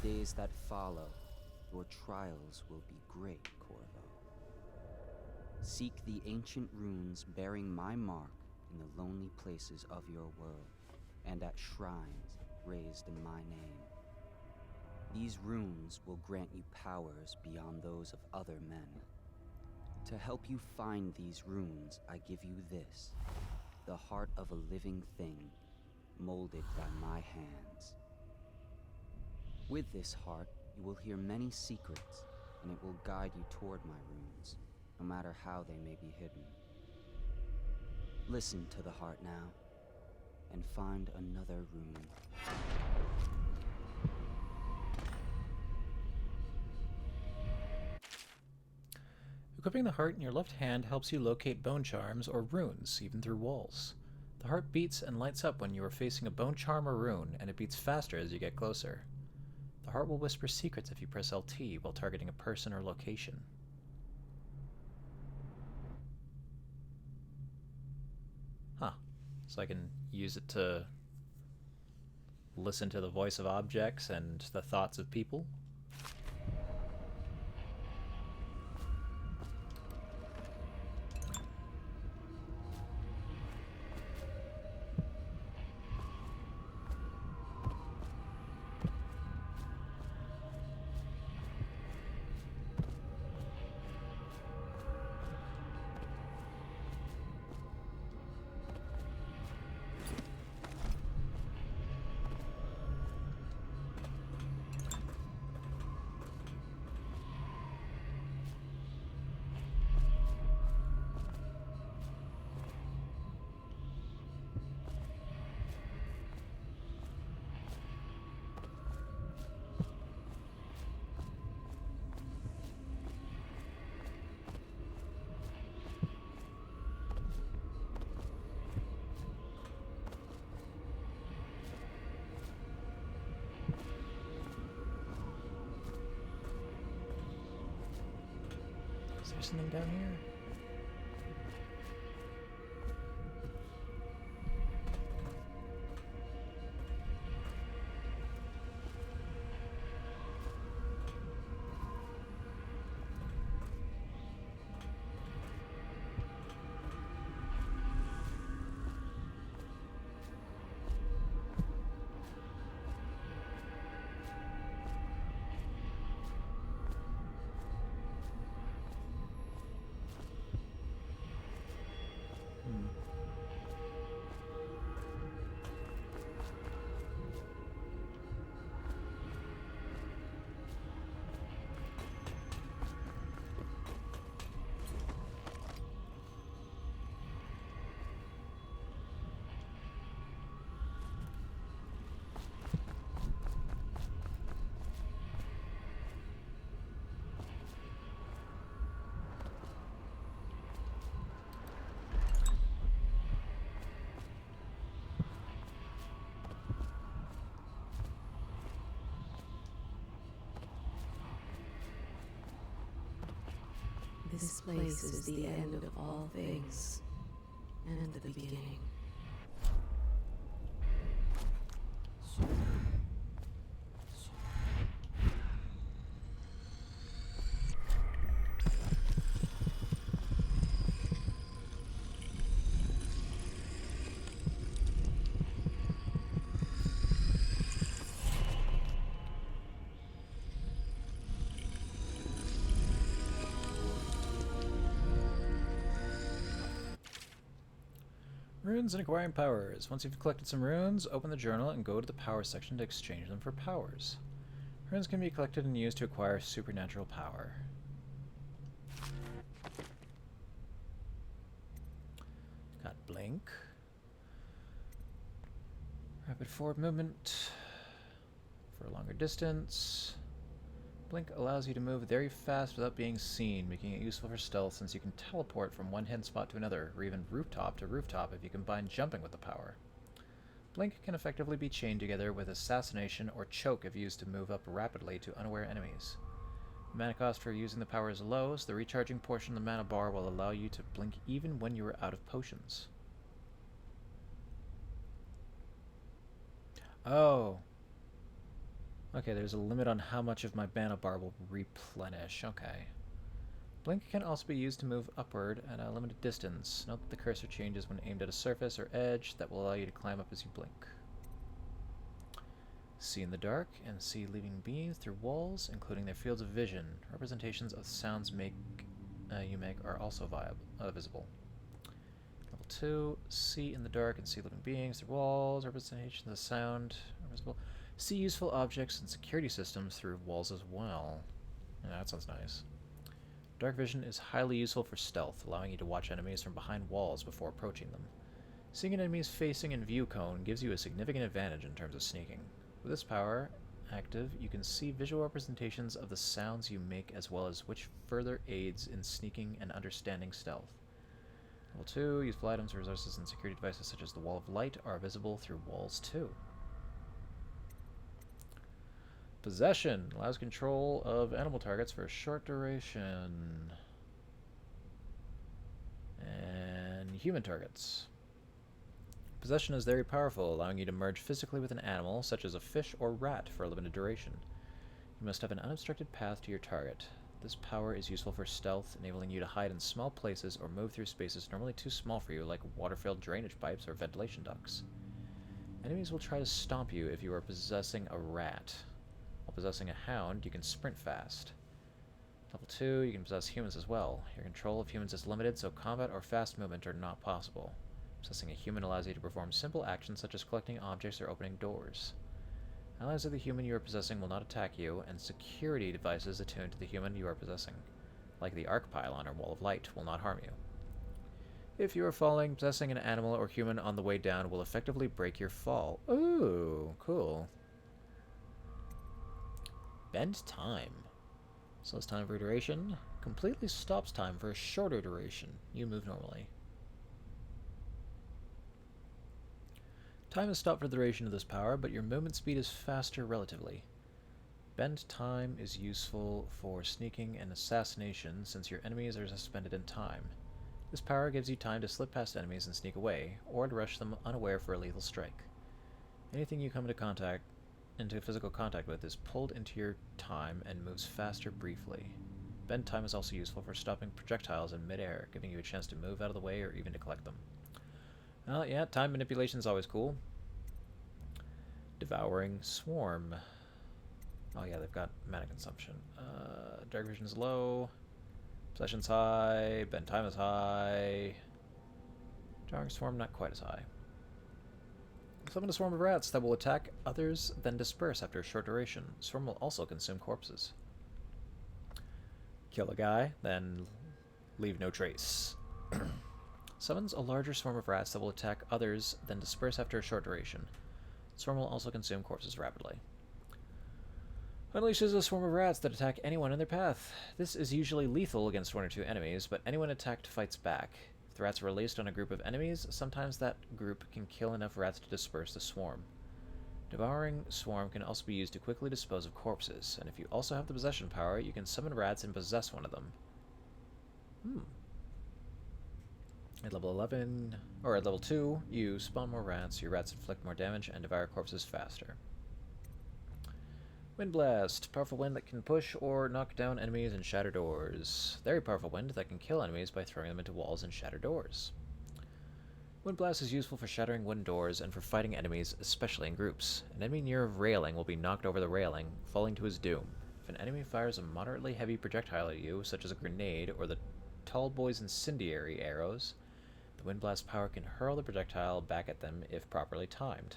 U: days that follow, your trials will be great, Corvo. Seek the ancient runes bearing my mark in the lonely places of your world, and at shrines raised in my name. These runes will grant you powers beyond those of other men. To help you find these runes, I give you this, the heart of a living thing, molded by my hands. With this heart, you will hear many secrets, and it will guide you toward my runes, no matter how they may be hidden. Listen to the heart now, and find another rune.
A: Equipping the heart in your left hand helps you locate bone charms or runes, even through walls. The heart beats and lights up when you are facing a bone charm or rune, and it beats faster as you get closer. The heart will whisper secrets if you press LT while targeting a person or location. Huh. So I can use it to listen to the voice of objects and the thoughts of people. Is there something down here?
B: This place is the end of all things, and the beginning.
A: Runes and acquiring powers. Once you've collected some runes, open the journal and go to the power section to exchange them for powers. Runes can be collected and used to acquire supernatural power. Got Blink. Rapid forward movement for a longer distance. Blink allows you to move very fast without being seen, making it useful for stealth since you can teleport from one hidden spot to another, or even rooftop to rooftop if you combine jumping with the power. Blink can effectively be chained together with Assassination or Choke if used to move up rapidly to unaware enemies. The mana cost for using the power is low, so the recharging portion of the mana bar will allow you to blink even when you are out of potions. Oh. Okay, there's a limit on how much of my mana bar will replenish. Okay. Blink can also be used to move upward at a limited distance. Note that the cursor changes when aimed at a surface or edge that will allow you to climb up as you blink. See in the dark and see living beings through walls, including their fields of vision. Representations of sounds you make are also visible. Level 2, see in the dark and see living beings through walls. Representations of sound are visible. See useful objects and security systems through walls as well. Yeah, that sounds nice. Dark vision is highly useful for stealth, allowing you to watch enemies from behind walls before approaching them. Seeing an enemy's facing and view cone gives you a significant advantage in terms of sneaking. With this power active, you can see visual representations of the sounds you make as well as which further aids in sneaking and understanding stealth. Level 2, useful items, resources, and security devices such as the Wall of Light are visible through walls too. Possession allows control of animal targets for a short duration. And human targets. Possession is very powerful, allowing you to merge physically with an animal, such as a fish or rat, for a limited duration. You must have an unobstructed path to your target. This power is useful for stealth, enabling you to hide in small places or move through spaces normally too small for you, like water-filled drainage pipes or ventilation ducts. Enemies will try to stomp you if you are possessing a rat. While possessing a hound, you can sprint fast. Level 2, you can possess humans as well. Your control of humans is limited, so combat or fast movement are not possible. Possessing a human allows you to perform simple actions such as collecting objects or opening doors. Allies of the human you are possessing will not attack you, and security devices attuned to the human you are possessing, like the arc pylon or wall of light, will not harm you. If you are falling, possessing an animal or human on the way down will effectively break your fall. Ooh, cool. Bend time. Slows time for a duration. Completely stops time for a shorter duration. You move normally. Time is stopped for the duration of this power, but your movement speed is faster relatively. Bend time is useful for sneaking and assassination since your enemies are suspended in time. This power gives you time to slip past enemies and sneak away, or to rush them unaware for a lethal strike. Anything you come into physical contact with is pulled into your time and moves faster briefly. Bend time is also useful for stopping projectiles in midair, giving you a chance to move out of the way or even to collect them. Yeah, time manipulation is always cool. Devouring Swarm. Oh yeah, they've got mana consumption. Dark vision is low. Possession's high. Bend time is high. Devouring Swarm not quite as high. Summon a swarm of rats that will attack others, then disperse after a short duration. Swarm will also consume corpses. Kill a guy, then leave no trace. Summons a larger swarm of rats that will attack others, then disperse after a short duration. Swarm will also consume corpses rapidly. Unleashes a swarm of rats that attack anyone in their path. This is usually lethal against one or two enemies, but anyone attacked fights back. If the rats are released on a group of enemies, sometimes that group can kill enough rats to disperse the swarm. Devouring Swarm can also be used to quickly dispose of corpses, and if you also have the possession power, you can summon rats and possess one of them. At level 11, or at level 2, you spawn more rats, your rats inflict more damage, and devour corpses faster. Wind Blast, powerful wind that can push or knock down enemies and shatter doors. Very powerful wind that can kill enemies by throwing them into walls and shatter doors. Wind Blast is useful for shattering wooden doors and for fighting enemies, especially in groups. An enemy near a railing will be knocked over the railing, falling to his doom. If an enemy fires a moderately heavy projectile at you, such as a grenade or the Tall Boy's incendiary arrows, the Wind Blast power can hurl the projectile back at them if properly timed.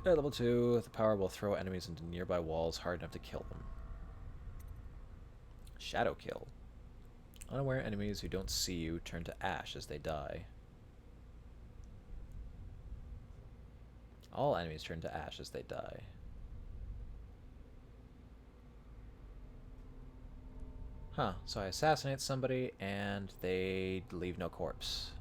A: At level 2, the power will throw enemies into nearby walls hard enough to kill them. Shadow Kill. Unaware enemies who don't see you turn to ash as they die. All enemies turn to ash as they die. Huh, so I assassinate somebody and they leave no corpse.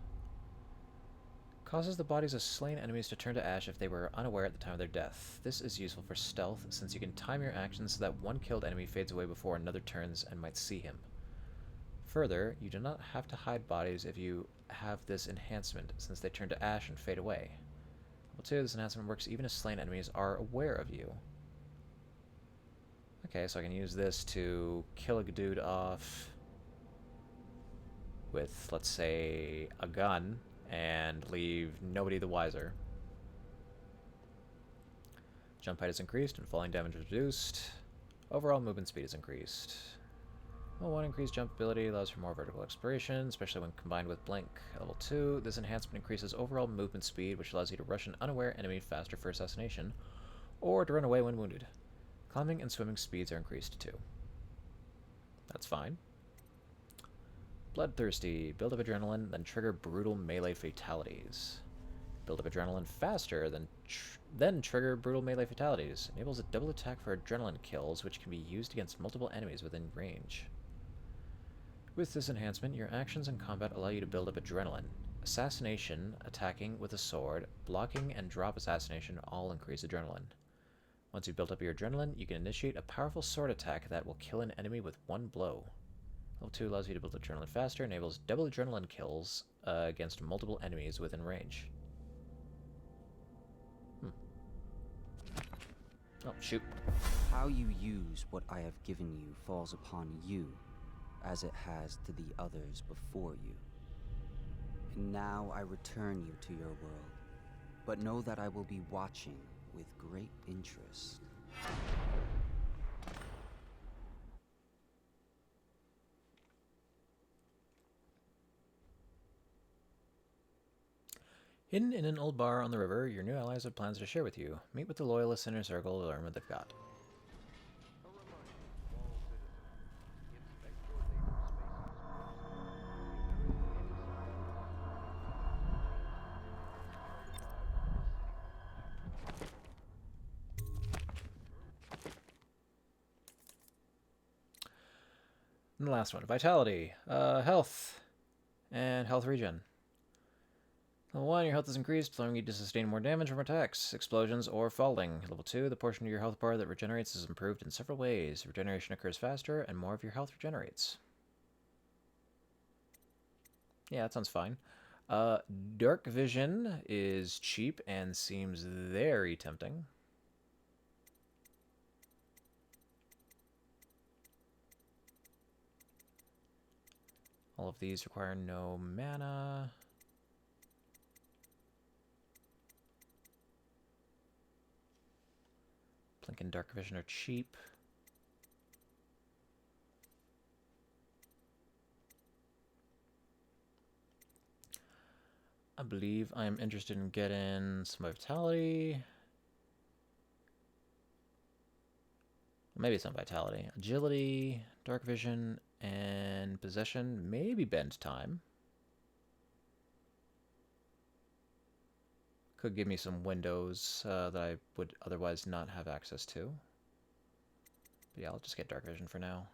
A: Causes the bodies of slain enemies to turn to ash if they were unaware at the time of their death. This is useful for stealth, since you can time your actions so that one killed enemy fades away before another turns and might see him. Further, you do not have to hide bodies if you have this enhancement, since they turn to ash and fade away. Level 2, this enhancement works even if slain enemies are aware of you. Okay, so I can use this to kill a dude off with, let's say, a gun and leave nobody the wiser. Jump height is increased and falling damage is reduced. Overall movement speed is increased. Level 1 increased jump ability allows for more vertical exploration, especially when combined with Blink. Level 2, this enhancement increases overall movement speed, which allows you to rush an unaware enemy faster for assassination, or to run away when wounded. Climbing and swimming speeds are increased too. That's fine. Bloodthirsty. Build up adrenaline, then trigger brutal melee fatalities. Build up adrenaline faster, then trigger brutal melee fatalities. Enables a double attack for adrenaline kills, which can be used against multiple enemies within range. With this enhancement, your actions in combat allow you to build up adrenaline. Assassination, attacking with a sword, blocking, and drop assassination all increase adrenaline. Once you build up your adrenaline, you can initiate a powerful sword attack that will kill an enemy with one blow. Level 2 allows you to build adrenaline faster, enables double adrenaline kills against multiple enemies within range. Oh, shoot.
U: How you use what I have given you falls upon you, as it has to the others before you. And now I return you to your world, but know that I will be watching with great interest.
A: Hidden in an old bar on the river, your new allies have plans to share with you. Meet with the Loyalist Inner Circle to learn what they've got. And the last one, Vitality, Health, and Health Regen. Level 1, your health is increased, allowing you to sustain more damage from attacks, explosions, or falling. Level 2, the portion of your health bar that regenerates is improved in several ways. Regeneration occurs faster, and more of your health regenerates. Yeah, that sounds fine. Dark Vision is cheap and seems very tempting. All of these require no mana. Blink and Dark Vision are cheap. I believe I'm interested in getting some Vitality. Maybe some Vitality. Agility, Dark Vision, and Possession. Maybe Bend Time. Could give me some windows that I would otherwise not have access to. But yeah, I'll just get Dark Vision for now.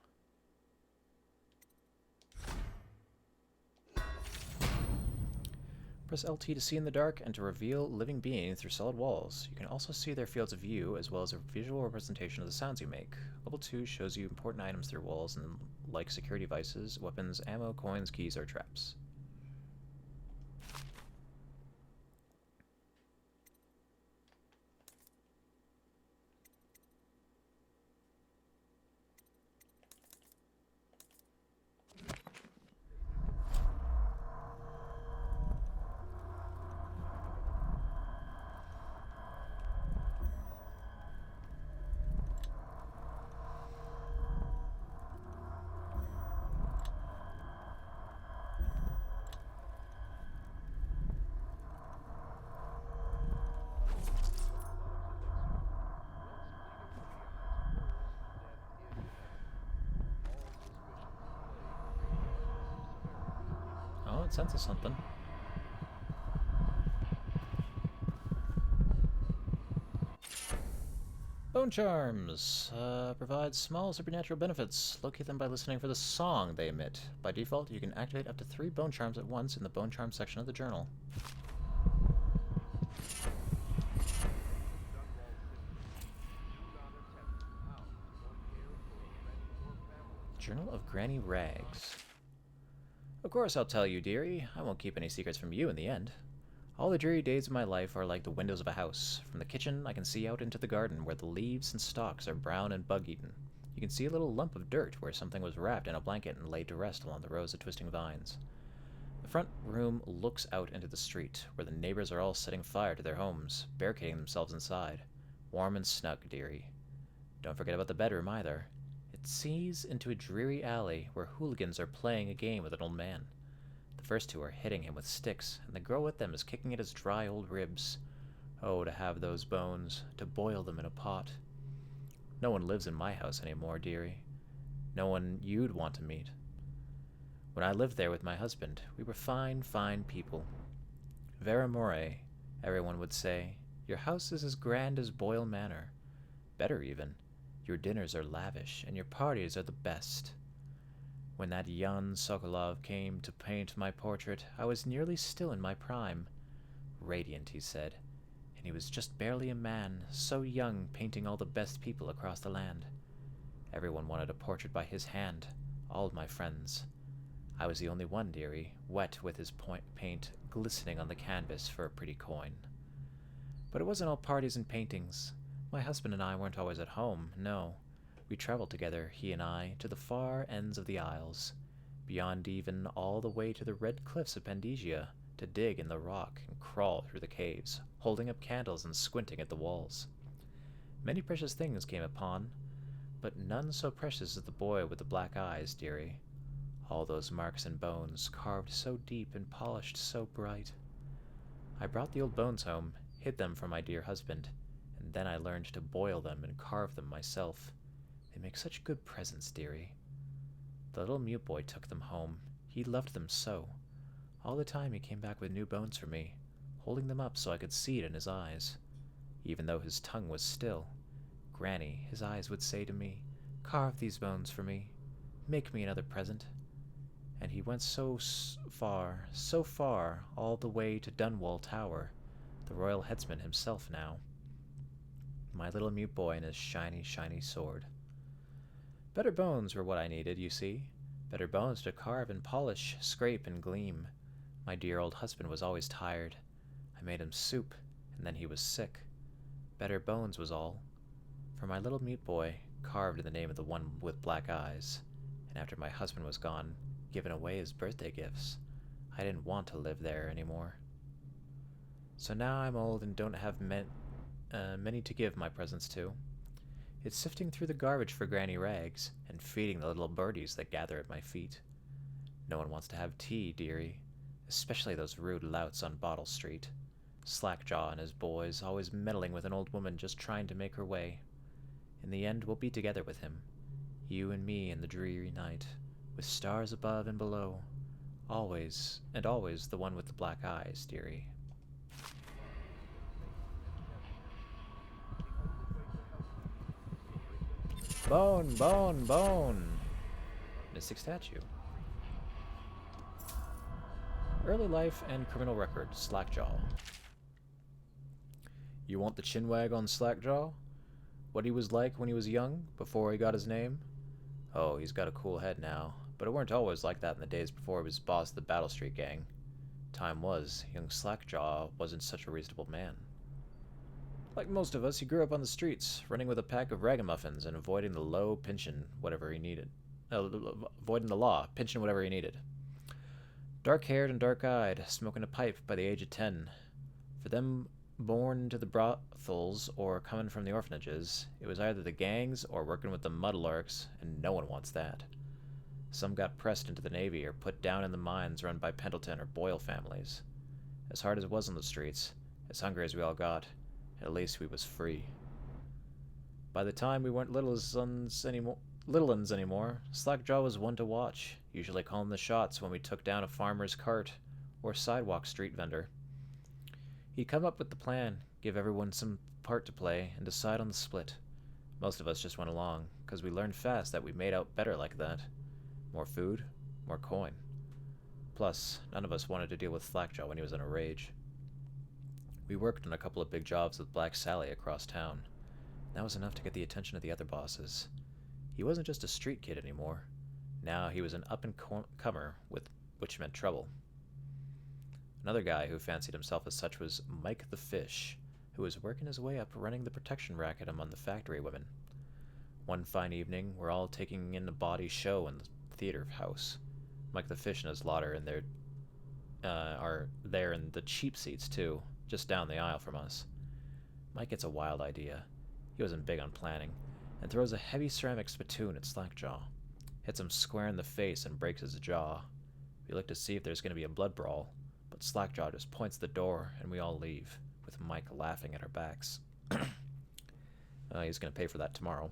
A: Press LT to see in the dark and to reveal living beings through solid walls. You can also see their fields of view as well as a visual representation of the sounds you make. Level 2 shows you important items through walls and like security devices, weapons, ammo, coins, keys, or traps. Oh, it senses something. Bone Charms provide small supernatural benefits. Locate them by listening for the song they emit. By default, you can activate up to 3 Bone Charms at once in the Bone Charm section of the journal. Journal of Granny Rags. Of course I'll tell you, dearie. I won't keep any secrets from you in the end. All the dreary days of my life are like the windows of a house. From the kitchen, I can see out into the garden where the leaves and stalks are brown and bug-eaten. You can see a little lump of dirt where something was wrapped in a blanket and laid to rest along the rows of twisting vines. The front room looks out into the street, where the neighbors are all setting fire to their homes, barricading themselves inside. Warm and snug, dearie. Don't forget about the bedroom, either. It sees into a dreary alley where hooligans are playing a game with an old man. The first two are hitting him with sticks, and the girl with them is kicking at his dry old ribs. Oh, to have those bones, to boil them in a pot. No one lives in my house anymore, dearie. No one you'd want to meet. When I lived there with my husband, we were fine, fine people. Vera More, everyone would say. Your house is as grand as Boyle Manor. Better even. Your dinners are lavish, and your parties are the best. When that Jan Sokolov came to paint my portrait, I was nearly still in my prime. Radiant, he said. And he was just barely a man, so young, painting all the best people across the land. Everyone wanted a portrait by his hand, all of my friends. I was the only one, dearie, wet with his paint glistening on the canvas for a pretty coin. But it wasn't all parties and paintings. My husband and I weren't always at home, no. We traveled together, he and I, to the far ends of the Isles, beyond even all the way to the red cliffs of Pandesia, to dig in the rock and crawl through the caves, holding up candles and squinting at the walls. Many precious things came upon, but none so precious as the boy with the black eyes, dearie. All those marks and bones, carved so deep and polished so bright. I brought the old bones home, hid them from my dear husband, and then I learned to boil them and carve them myself. They make such good presents, dearie. The little mute boy took them home. He loved them so. All the time he came back with new bones for me, holding them up so I could see it in his eyes. Even though his tongue was still, Granny, his eyes would say to me, "Carve these bones for me. Make me another present." And he went so far, all the way to Dunwall Tower, the royal headsman himself now. My little mute boy and his shiny, shiny sword. Better bones were what I needed, you see. Better bones to carve and polish, scrape and gleam. My dear old husband was always tired. I made him soup, and then he was sick. Better bones was all. For my little mute boy, carved in the name of the one with black eyes, and after my husband was gone, given away as birthday gifts. I didn't want to live there anymore. So now I'm old and don't have many to give my presents to. It's sifting through the garbage for granny rags and feeding the little birdies that gather at my feet. No one wants to have tea, dearie, especially those rude louts on Bottle Street. Slackjaw and his boys, always meddling with an old woman just trying to make her way. In the end, we'll be together with him, you and me in the dreary night, with stars above and below. Always, and always the one with the black eyes, dearie. Bone, bone, bone! Mystic statue. Early life and criminal record, Slackjaw. You want the chinwag on Slackjaw? What he was like when he was young, before he got his name? Oh, he's got a cool head now, but it weren't always like that in the days before he was boss of the Battle Street gang. Time was, young Slackjaw wasn't such a reasonable man. Like most of us, he grew up on the streets, running with a pack of ragamuffins and avoiding the law, pinching whatever he needed. Dark-haired and dark-eyed, smoking a pipe by the age of 10. For them born into the brothels or coming from the orphanages, it was either the gangs or working with the muddlarks, and no one wants that. Some got pressed into the Navy or put down in the mines run by Pendleton or Boyle families. As hard as it was on the streets, as hungry as we all got, at least we was free. By the time we weren't little uns anymore, Slackjaw was one to watch, usually calling the shots when we took down a farmer's cart or sidewalk street vendor. He'd come up with the plan, give everyone some part to play, and decide on the split. Most of us just went along, because we learned fast that we made out better like that. More food, more coin. Plus, none of us wanted to deal with Slackjaw when he was in a rage. We worked on a couple of big jobs with Black Sally across town. That was enough to get the attention of the other bosses. He wasn't just a street kid anymore. Now he was an up-and-comer, which meant trouble. Another guy who fancied himself as such was Mike the Fish, who was working his way up running the protection racket among the factory women. One fine evening, we're all taking in a bawdy show in the theater house. Mike the Fish and his lot are there in the cheap seats too, just down the aisle from us. Mike gets a wild idea. He wasn't big on planning, and throws a heavy ceramic spittoon at Slackjaw. Hits him square in the face and breaks his jaw. We look to see if there's going to be a blood brawl, but Slackjaw just points the door and we all leave, with Mike laughing at our backs. He's going to pay for that tomorrow.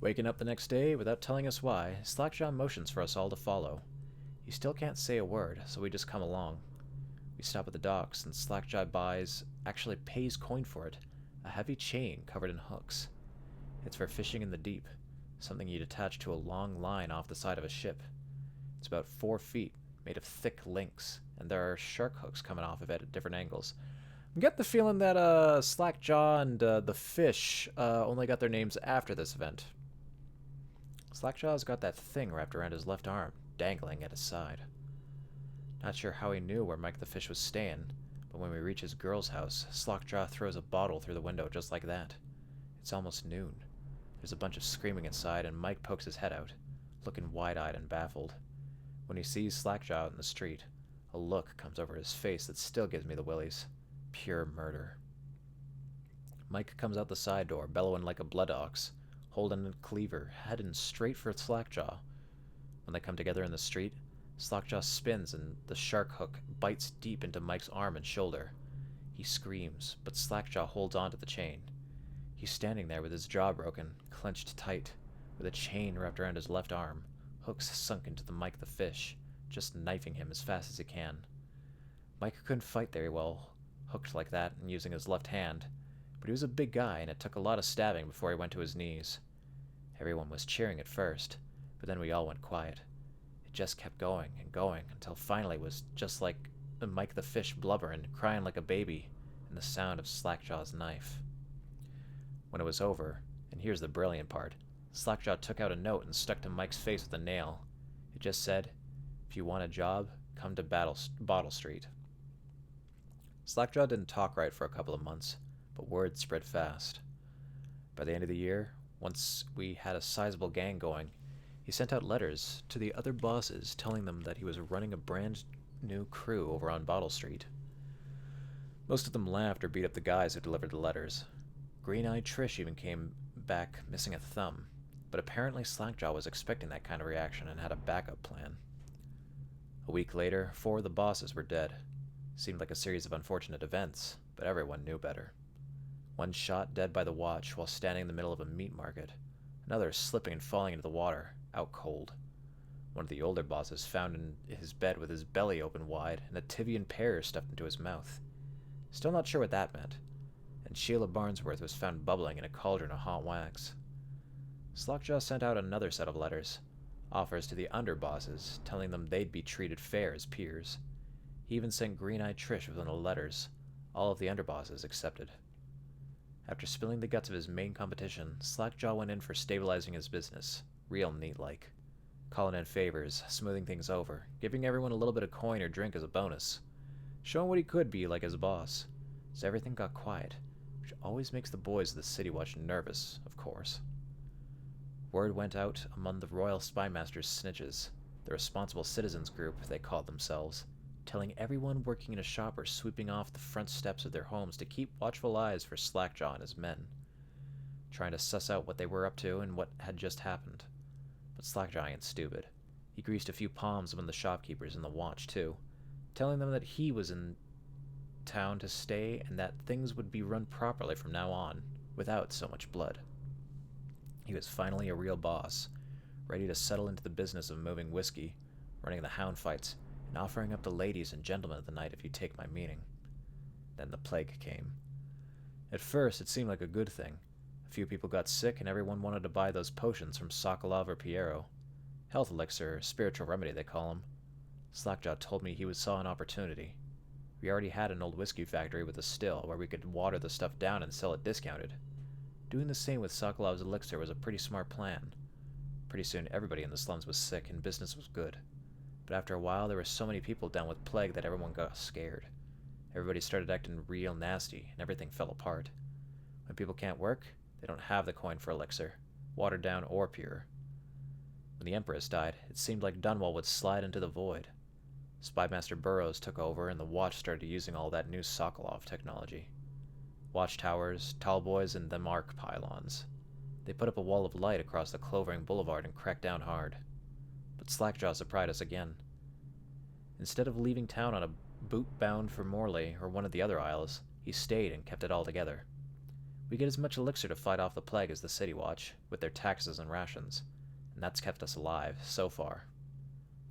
A: Waking up the next day without telling us why, Slackjaw motions for us all to follow. He still can't say a word, so we just come along. We stop at the docks, and Slackjaw actually pays coin for it, a heavy chain covered in hooks. It's for fishing in the deep, something you'd attach to a long line off the side of a ship. It's about 4 feet, made of thick links, and there are shark hooks coming off of it at different angles. I get the feeling that Slackjaw and the fish only got their names after this event. Slackjaw's got that thing wrapped around his left arm, dangling at his side. Not sure how he knew where Mike the Fish was staying, but when we reach his girl's house, Slackjaw throws a bottle through the window just like that. It's almost noon. There's a bunch of screaming inside, and Mike pokes his head out, looking wide-eyed and baffled. When he sees Slackjaw out in the street, a look comes over his face that still gives me the willies. Pure murder. Mike comes out the side door, bellowing like a blood ox, holding a cleaver, heading straight for Slackjaw. When they come together in the street, Slackjaw spins and the shark hook bites deep into Mike's arm and shoulder. He screams, but Slackjaw holds onto the chain. He's standing there with his jaw broken, clenched tight, with a chain wrapped around his left arm, hooks sunk into the Mike the Fish, just knifing him as fast as he can. Mike couldn't fight very well, hooked like that and using his left hand, but he was a big guy and it took a lot of stabbing before he went to his knees. Everyone was cheering at first, but then we all went quiet. It just kept going and going until finally it was just like Mike the Fish blubbering, crying like a baby, and the sound of Slackjaw's knife. When it was over, and here's the brilliant part, Slackjaw took out a note and stuck to Mike's face with a nail. It just said, "If you want a job, come to Bottle Street." Slackjaw didn't talk right for a couple of months, but word spread fast. By the end of the year, once we had a sizable gang going, he sent out letters to the other bosses telling them that he was running a brand new crew over on Bottle Street. Most of them laughed or beat up the guys who delivered the letters. Green-Eyed Trish even came back missing a thumb, but apparently Slackjaw was expecting that kind of reaction and had a backup plan. A week later, 4 of the bosses were dead. Seemed like a series of unfortunate events, but everyone knew better. One shot dead by the watch while standing in the middle of a meat market. Another slipping and falling into the water, out cold. One of the older bosses found in his bed with his belly open wide and a Tivian pear stuffed into his mouth. Still not sure what that meant. And Sheila Barnsworth was found bubbling in a cauldron of hot wax. Slackjaw sent out another set of letters, offers to the underbosses, telling them they'd be treated fair as peers. He even sent Green-Eyed Trish with one of the letters. All of the underbosses accepted. After spilling the guts of his main competition, Slackjaw went in for stabilizing his business, real neat-like. Calling in favors, smoothing things over, giving everyone a little bit of coin or drink as a bonus. Showing what he could be like his boss. So everything got quiet, which always makes the boys of the City Watch nervous, of course. Word went out among the Royal Spymaster's snitches, the responsible citizens group they called themselves, telling everyone working in a shop or sweeping off the front steps of their homes to keep watchful eyes for Slackjaw and his men, trying to suss out what they were up to and what had just happened. But Slackjaw ain't stupid. He greased a few palms among the shopkeepers in the watch, too, telling them that he was in town to stay and that things would be run properly from now on, without so much blood. He was finally a real boss, ready to settle into the business of moving whiskey, running the hound fights, and offering up the ladies and gentlemen of the night if you take my meaning. Then the plague came. At first, it seemed like a good thing. A few people got sick and everyone wanted to buy those potions from Sokolov or Piero. Health elixir, or spiritual remedy they call them. Slackjaw told me he saw an opportunity. We already had an old whiskey factory with a still where we could water the stuff down and sell it discounted. Doing the same with Sokolov's elixir was a pretty smart plan. Pretty soon everybody in the slums was sick and business was good. But after a while there were so many people down with plague that everyone got scared. Everybody started acting real nasty and everything fell apart. When people can't work, They don't have the coin for elixir, watered down or pure. When the Empress died, it seemed like Dunwall would slide into the void. Spymaster Burroughs took over, and the Watch started using all that new Sokolov technology. Watchtowers, tallboys, and the Mark pylons. They put up a wall of light across the Clovering Boulevard and cracked down hard. But Slackjaw surprised us again. Instead of leaving town on a boot bound for Morley or one of the other isles, he stayed and kept it all together. We get as much elixir to fight off the plague as the City Watch, with their taxes and rations, and that's kept us alive, so far.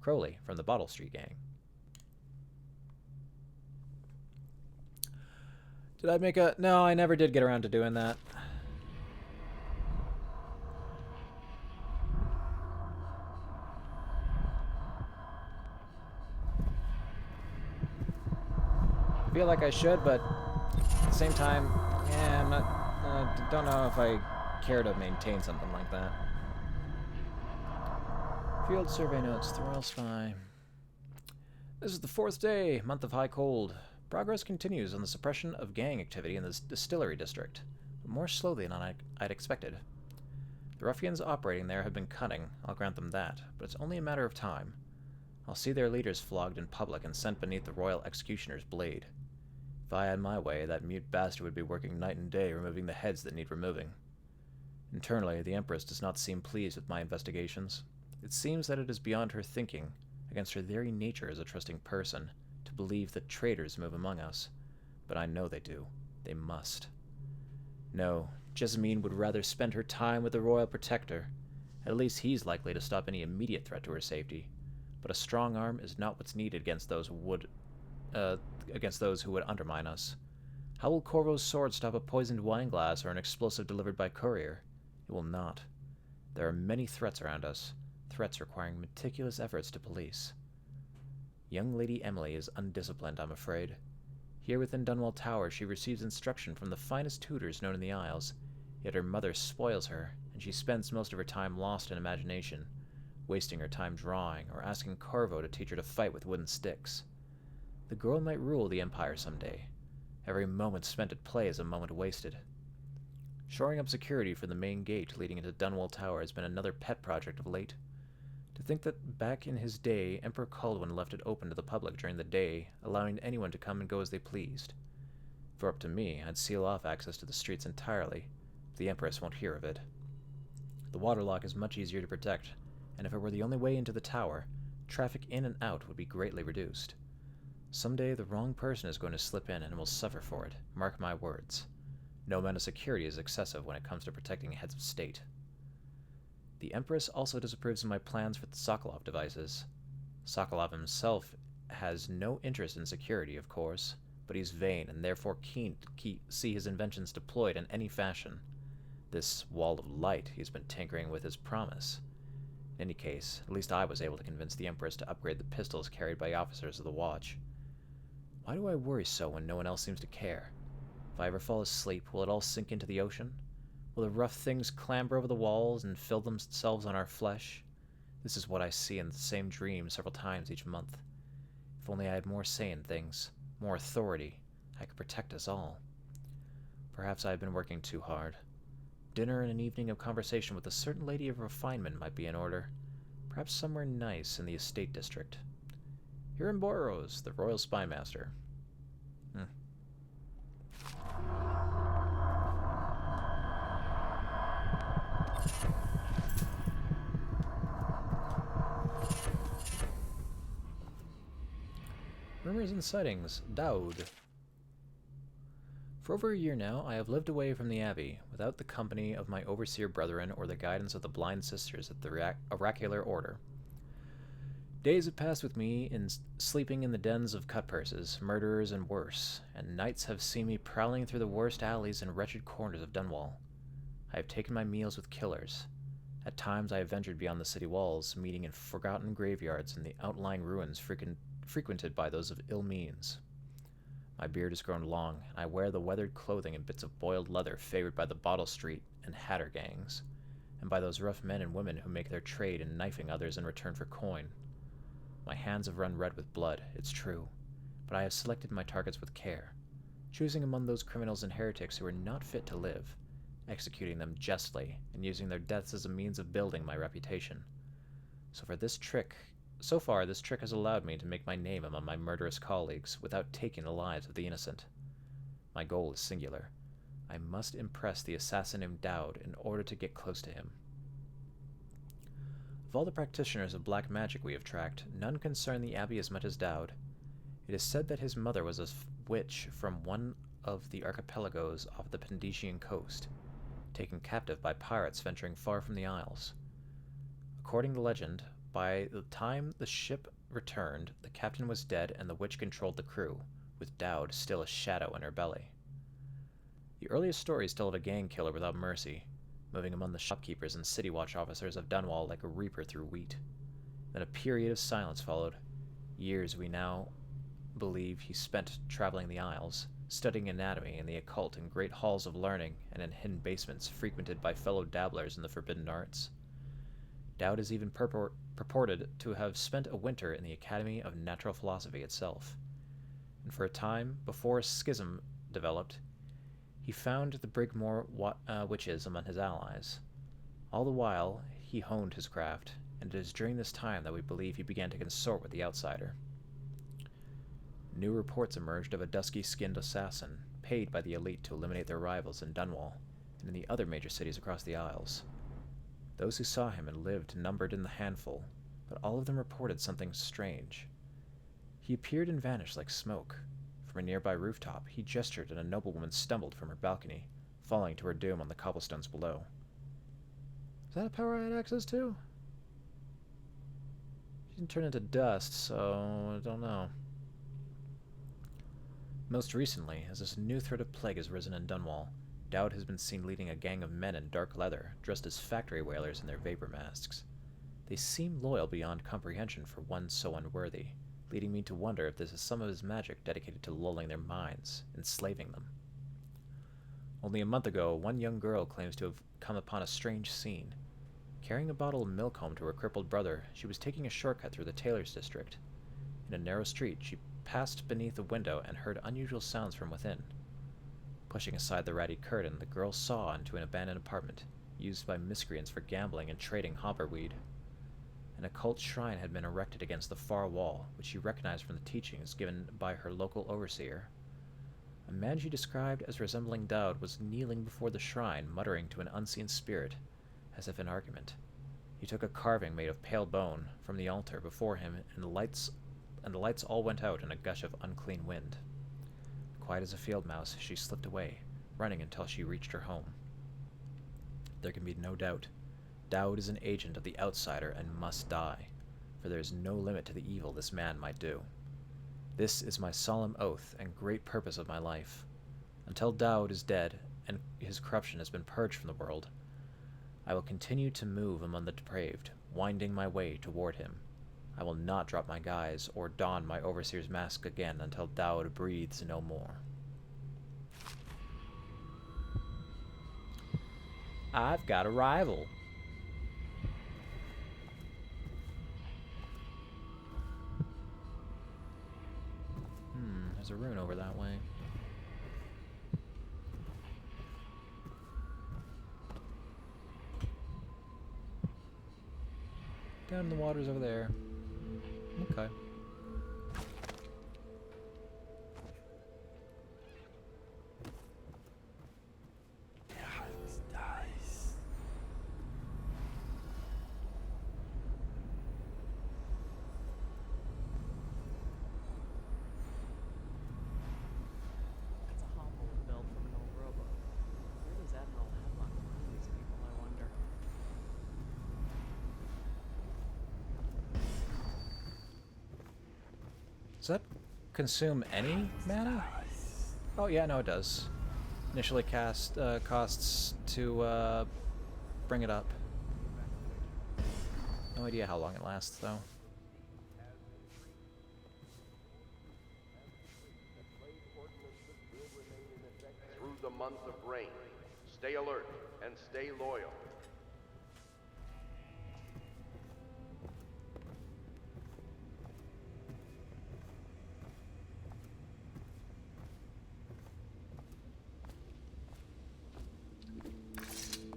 A: Crowley, from the Bottle Street Gang. Did I make a... No, I never did get around to doing that. I feel like I should, but at the same time, yeah, I'm not... don't know if I care to maintain something like that. Field survey notes, the Royal Spy. This is the 4th day, month of high cold. Progress continues on the suppression of gang activity in the distillery district, but more slowly than I'd expected. The ruffians operating there have been cunning, I'll grant them that, but it's only a matter of time. I'll see their leaders flogged in public and sent beneath the royal executioner's blade. If I had my way, that mute bastard would be working night and day removing the heads that need removing. Internally, the Empress does not seem pleased with my investigations. It seems that it is beyond her thinking, against her very nature as a trusting person, to believe that traitors move among us. But I know they do. They must. No, Jessamine would rather spend her time with the Royal Protector. At least he's likely to stop any immediate threat to her safety. But a strong arm is not what's needed against those who would undermine us. How will Corvo's sword stop a poisoned wine glass or an explosive delivered by courier? It will not. There are many threats around us, threats requiring meticulous efforts to police. Young Lady Emily is undisciplined, I'm afraid. Here within Dunwall Tower, she receives instruction from the finest tutors known in the Isles, yet her mother spoils her, and she spends most of her time lost in imagination, wasting her time drawing or asking Corvo to teach her to fight with wooden sticks. The girl might rule the Empire someday. Every moment spent at play is a moment wasted. Shoring up security for the main gate leading into Dunwall Tower has been another pet project of late. To think that back in his day, Emperor Kaldwin left it open to the public during the day, allowing anyone to come and go as they pleased. If it were up to me, I'd seal off access to the streets entirely, but the Empress won't hear of it. The waterlock is much easier to protect, and if it were the only way into the tower, traffic in and out would be greatly reduced. Someday the wrong person is going to slip in and will suffer for it, mark my words. No amount of security is excessive when it comes to protecting heads of state. The Empress also disapproves of my plans for the Sokolov devices. Sokolov himself has no interest in security, of course, but he's vain and therefore keen to see his inventions deployed in any fashion. This wall of light he's been tinkering with is promise. In any case, at least I was able to convince the Empress to upgrade the pistols carried by officers of the Watch. Why do I worry so when no one else seems to care? If I ever fall asleep, will it all sink into the ocean? Will the rough things clamber over the walls and fill themselves on our flesh? This is what I see in the same dream several times each month. If only I had more say in things, more authority, I could protect us all. Perhaps I have been working too hard. Dinner and an evening of conversation with a certain lady of refinement might be in order. Perhaps somewhere nice in the estate district. Here in Burroughs, the Royal Spymaster. Rumors and sightings. Dowd. For over a year now, I have lived away from the Abbey, without the company of my overseer brethren or the guidance of the blind sisters of the oracular order. Days have passed with me in sleeping in the dens of cutpurses, murderers, and worse, and nights have seen me prowling through the worst alleys and wretched corners of Dunwall. I have taken my meals with killers. At times I have ventured beyond the city walls, meeting in forgotten graveyards and the outlying ruins frequented by those of ill means. My beard has grown long, and I wear the weathered clothing and bits of boiled leather favored by the Bottle Street and Hatter gangs, and by those rough men and women who make their trade in knifing others in return for coin. My hands have run red with blood, it's true, but I have selected my targets with care, choosing among those criminals and heretics who are not fit to live, executing them justly and using their deaths as a means of building my reputation. So far, this trick has allowed me to make my name among my murderous colleagues without taking the lives of the innocent. My goal is singular. I must impress the assassin named Dowd in order to get close to him. Of all the practitioners of black magic we have tracked, none concern the Abbey as much as Dowd. It is said that his mother was a witch from one of the archipelagos off the Pendician coast, taken captive by pirates venturing far from the Isles. According to legend, by the time the ship returned, the captain was dead and the witch controlled the crew, with Dowd still a shadow in her belly. The earliest stories tell of a gang killer without mercy, moving among the shopkeepers and city watch officers of Dunwall like a reaper through wheat. Then a period of silence followed. Years we now believe he spent traveling the Isles, studying anatomy and the occult in great halls of learning and in hidden basements frequented by fellow dabblers in the forbidden arts. Dowd is even purported to have spent a winter in the Academy of Natural Philosophy itself. And for a time, before a schism developed, he found the Brigmore witches among his allies. All the while, he honed his craft, and it is during this time that we believe he began to consort with the outsider. New reports emerged of a dusky-skinned assassin, paid by the elite to eliminate their rivals in Dunwall and in the other major cities across the Isles. Those who saw him and lived numbered in the handful, but all of them reported something strange. He appeared and vanished like smoke. From a nearby rooftop, he gestured and a noblewoman stumbled from her balcony, falling to her doom on the cobblestones below. Is that a power I had access to? She didn't turn into dust, so I don't know. Most recently, as this new threat of plague has risen in Dunwall, Dowd has been seen leading a gang of men in dark leather, dressed as factory whalers in their vapor masks. They seem loyal beyond comprehension for one so unworthy, leading me to wonder if this is some of his magic dedicated to lulling their minds, enslaving them. Only a month ago, one young girl claims to have come upon a strange scene. Carrying a bottle of milk home to her crippled brother, she was taking a shortcut through the tailor's district. In a narrow street, she passed beneath a window and heard unusual sounds from within. Pushing aside the ratty curtain, the girl saw into an abandoned apartment, used by miscreants for gambling and trading hopperweed. An occult shrine had been erected against the far wall, which she recognized from the teachings given by her local overseer. A man she described as resembling Dowd was kneeling before the shrine, muttering to an unseen spirit, as if in argument. He took a carving made of pale bone from the altar before him, and the lights all went out in a gush of unclean wind. Quiet as a field mouse, she slipped away, running until she reached her home. There can be no doubt. Dowd is an agent of the outsider and must die, for there is no limit to the evil this man might do. This is my solemn oath and great purpose of my life. Until Dowd is dead and his corruption has been purged from the world, I will continue to move among the depraved, winding my way toward him. I will not drop my guise or don my overseer's mask again until Dowd breathes no more. I've got a rival. There's a rune over that way. Down in the waters over there. Okay.
T: That's a hovel built from an old rowboat. Where does Admiral Hadlock find these people, I wonder?
A: Does that consume any mana? Oh yeah, no it does. Initially costs to bring it up. No idea how long it lasts though.
C: Through the month of rain, stay alert and stay loyal.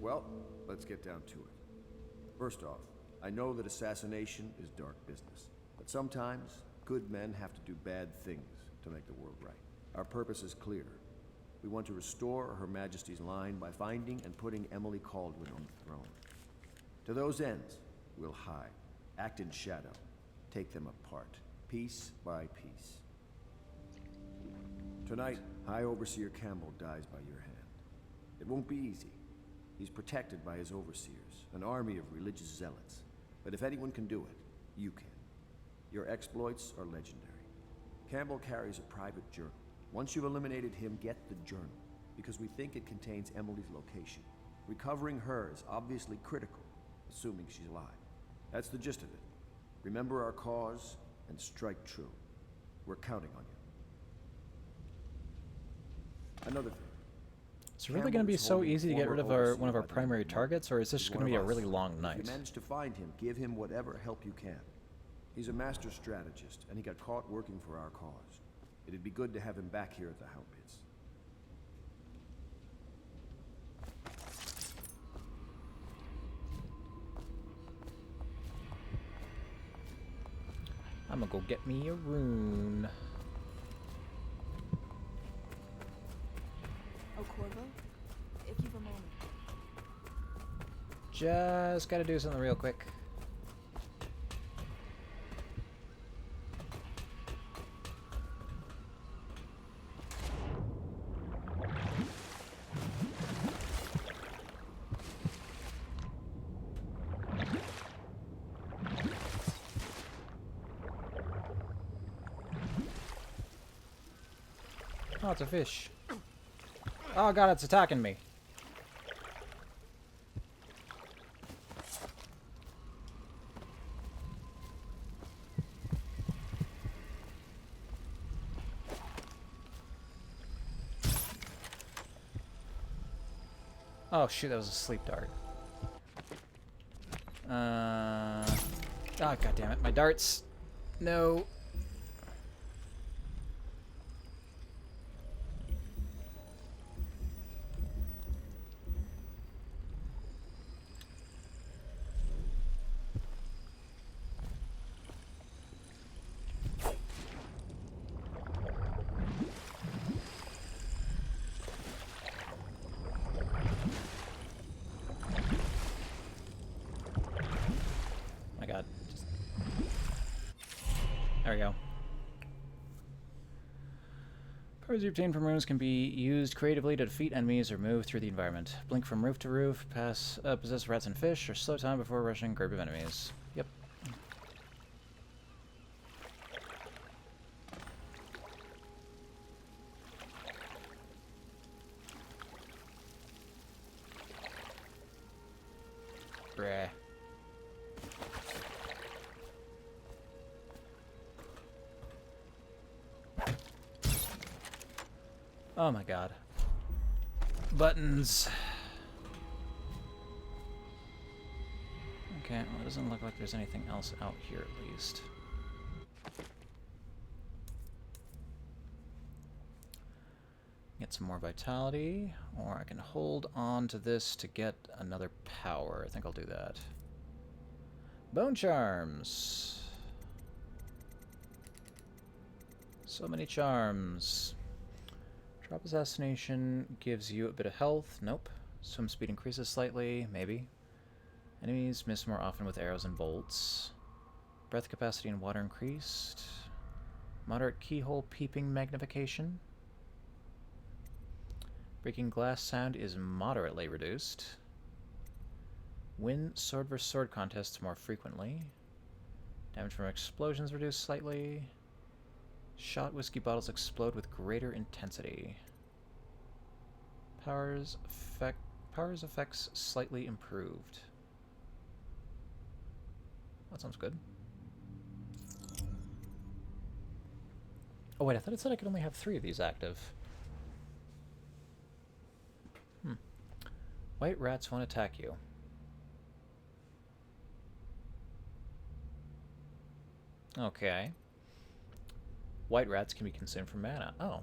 N: Well, let's get down to it. First off, I know that assassination is dark business, but sometimes good men have to do bad things to make the world right. Our purpose is clear. We want to restore Her Majesty's line by finding and putting Emily Kaldwin on the throne. To those ends, we'll hide, act in shadow, take them apart, piece by piece. Tonight, High Overseer Campbell dies by your hand. It won't be easy. He's protected by his overseers, an army of religious zealots. But if anyone can do it, you can. Your exploits are legendary. Campbell carries a private journal. Once you've eliminated him, get the journal, because we think it contains Emily's location. Recovering her is obviously critical, assuming she's alive. That's the gist of it. Remember our cause and strike true. We're counting on you. Another thing.
A: Is it really going to be so easy to get rid of one of our primary targets, or is this going to be a really long night?
N: If you manage to find him, give him whatever help you can. He's a master strategist, and he got caught working for our cause. It'd be good to have him back here at the Hound Pits.
A: I'm gonna go get me a rune.
Q: Oh, Corvo, if you've a moment.
A: Just gotta do something real quick. Oh, it's a fish. Oh god, it's attacking me. Oh shoot, that was a sleep dart. Oh god damn it, my darts. No. There we go. Powers you obtain from rooms can be used creatively to defeat enemies or move through the environment. Blink from roof to roof, possess rats and fish, or slow time before rushing a group of enemies. Yep. Bruh. Oh my god. Buttons. Okay, well, it doesn't look like there's anything else out here at least. Get some more vitality, or I can hold on to this to get another power. I think I'll do that. Bone charms. So many charms. Drop assassination gives you a bit of health. Nope. Swim speed increases slightly. Maybe. Enemies miss more often with arrows and bolts. Breath capacity and water increased. Moderate keyhole peeping magnification. Breaking glass sound is moderately reduced. Win sword vs sword contests more frequently. Damage from explosions reduced slightly. Shot whiskey bottles explode with greater intensity. Powers effects slightly improved. That sounds good. Oh wait, I thought it said I could only have 3 of these active. White rats won't attack you. Okay. White rats can be consumed for mana. Oh.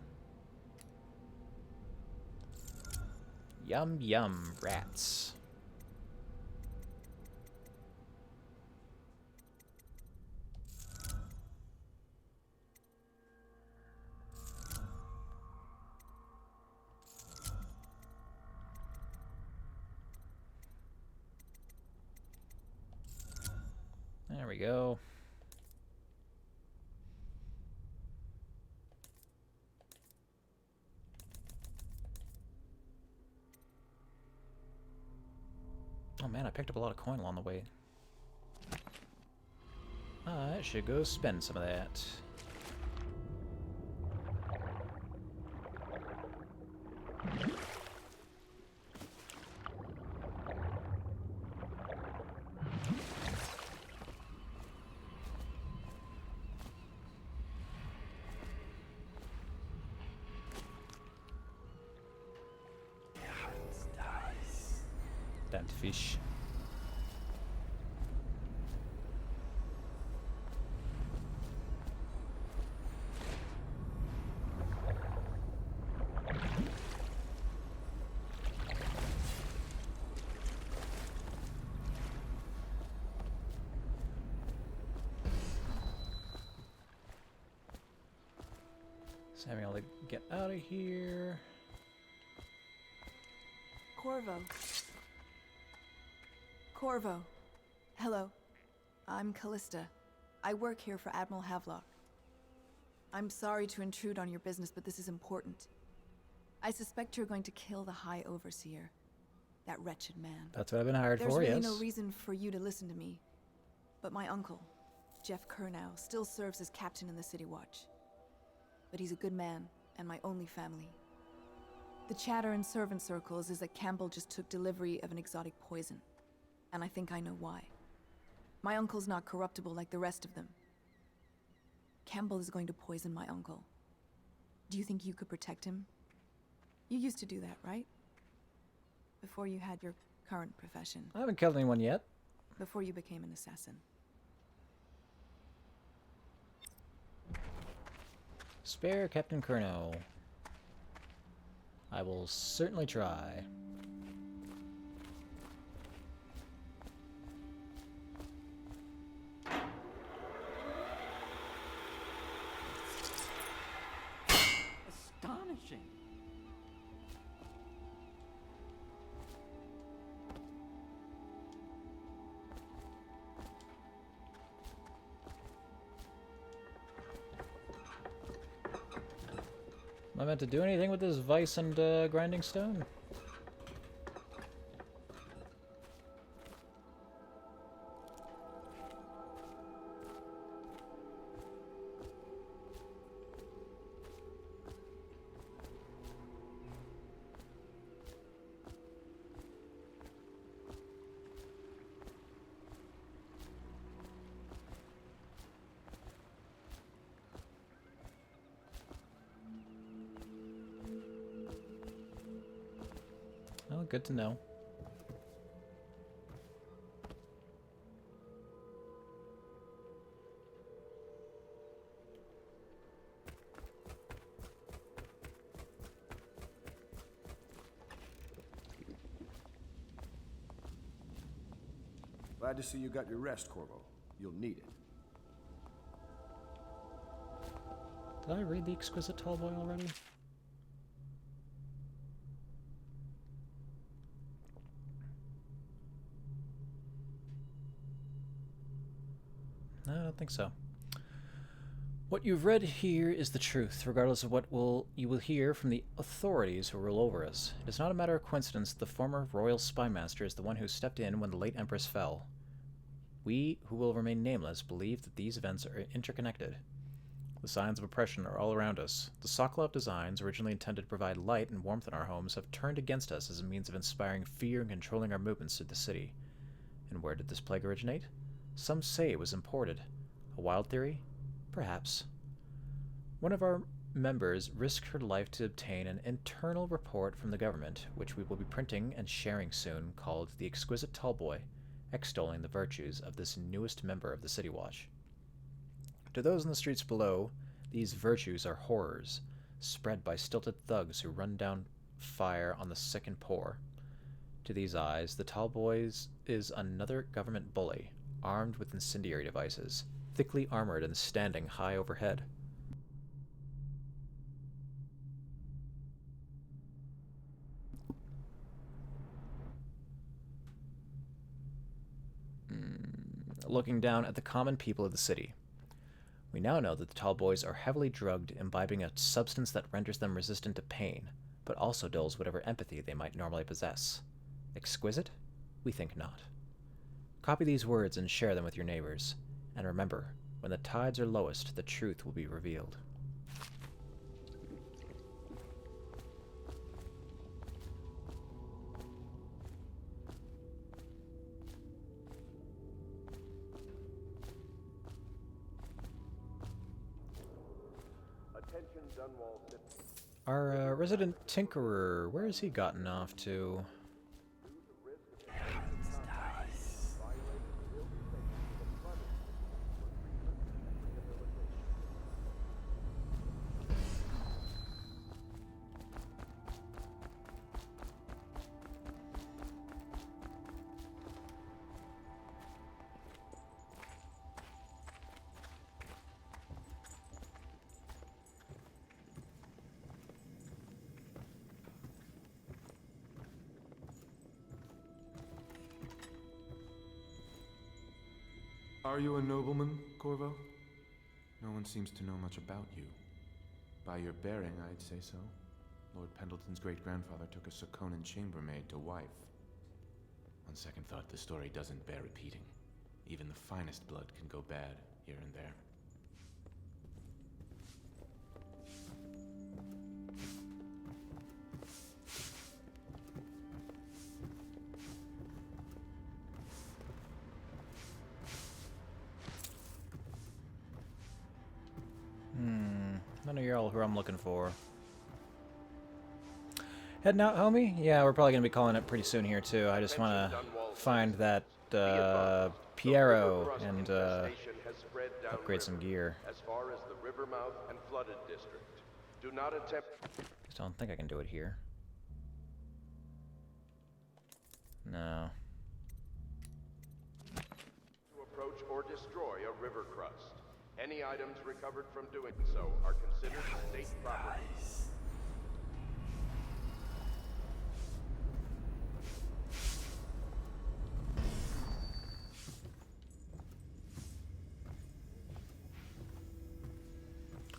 A: Yum yum rats. There we go. Oh man, I picked up a lot of coin along the way. I should go spend some of that. Damn fish. Just having to get out of here.
D: Corvo. Corvo. Hello. I'm Callista. I work here for Admiral Havelock. I'm sorry to intrude on your business, but this is important. I suspect you're going to kill the High Overseer. That wretched man.
A: That's what I've been hired
D: There's
A: for,
D: really
A: yes.
D: no reason for you to listen to me. But my uncle, Jeff Kernow, still serves as captain in the City Watch. But he's a good man, and my only family. The chatter in servant circles is that Campbell just took delivery of an exotic poison. And I think I know why. My uncle's not corruptible like the rest of them. Campbell is going to poison my uncle. Do you think you could protect him? You used to do that, right? Before you had your current profession.
A: I haven't killed anyone yet.
D: Before you became an assassin.
A: Spare Captain Kernow. I will certainly try.
O: Astonishing.
A: Am I meant to do anything with this vice and grinding stone? Oh, good to know.
N: Glad to see you got your rest, Corvo. You'll need it.
A: Did I read the Exquisite Tallboy already? No, I don't think so. What you've read here is the truth, regardless of what you will hear from the authorities who rule over us. It is not a matter of coincidence that the former royal spy master is the one who stepped in when the late Empress fell. We, who will remain nameless, believe that these events are interconnected. The signs of oppression are all around us. The Sokolov designs, originally intended to provide light and warmth in our homes, have turned against us as a means of inspiring fear and controlling our movements through the city. And where did this plague originate? Some say it was imported. A wild theory? Perhaps. One of our members risked her life to obtain an internal report from the government, which we will be printing and sharing soon, called The Exquisite Tallboy, extolling the virtues of this newest member of the City Watch. To those in the streets below, these virtues are horrors, spread by stilted thugs who run down fire on the sick and poor. To these eyes, the Tallboy is another government bully, armed with incendiary devices, thickly armored and standing high overhead. looking down at the common people of the city. We now know that the tall boys are heavily drugged, imbibing a substance that renders them resistant to pain, but also dulls whatever empathy they might normally possess. Exquisite? We think not. Copy these words and share them with your neighbors. And remember, when the tides are lowest, the truth will be revealed. Our resident tinkerer, where has he gotten off to?
R: Are you a nobleman, Corvo? No one seems to know much about you. By your bearing, I'd say so. Lord Pendleton's great-grandfather took a Sakonan chambermaid to wife. On second thought, the story doesn't bear repeating. Even the finest blood can go bad here and there.
A: None of y'all who I'm looking for. Heading out, homie? Yeah, we're probably going to be calling it pretty soon here, too. I just want to find that Piero and upgrade some gear.
C: As far as the river mouth and flooded district. Do not attempt.
A: Just don't think I can do it here. No.
C: To approach or destroy a river crust. Any items recovered from doing so are considered state property.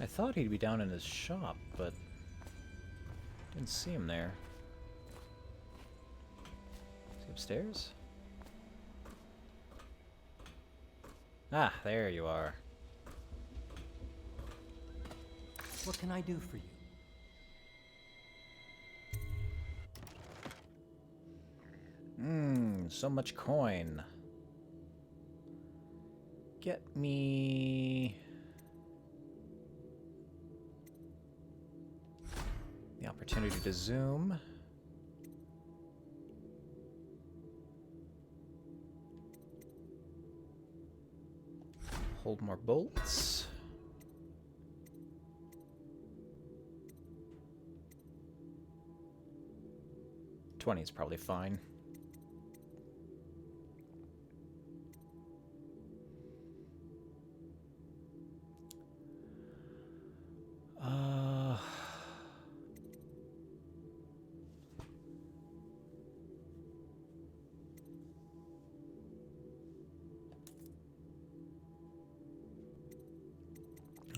A: I thought he'd be down in his shop, but didn't see him there. Is he upstairs? Ah, there you are.
O: What can I do for you?
A: So much coin. Get me the opportunity to zoom. Hold more bolts. $20 is probably fine.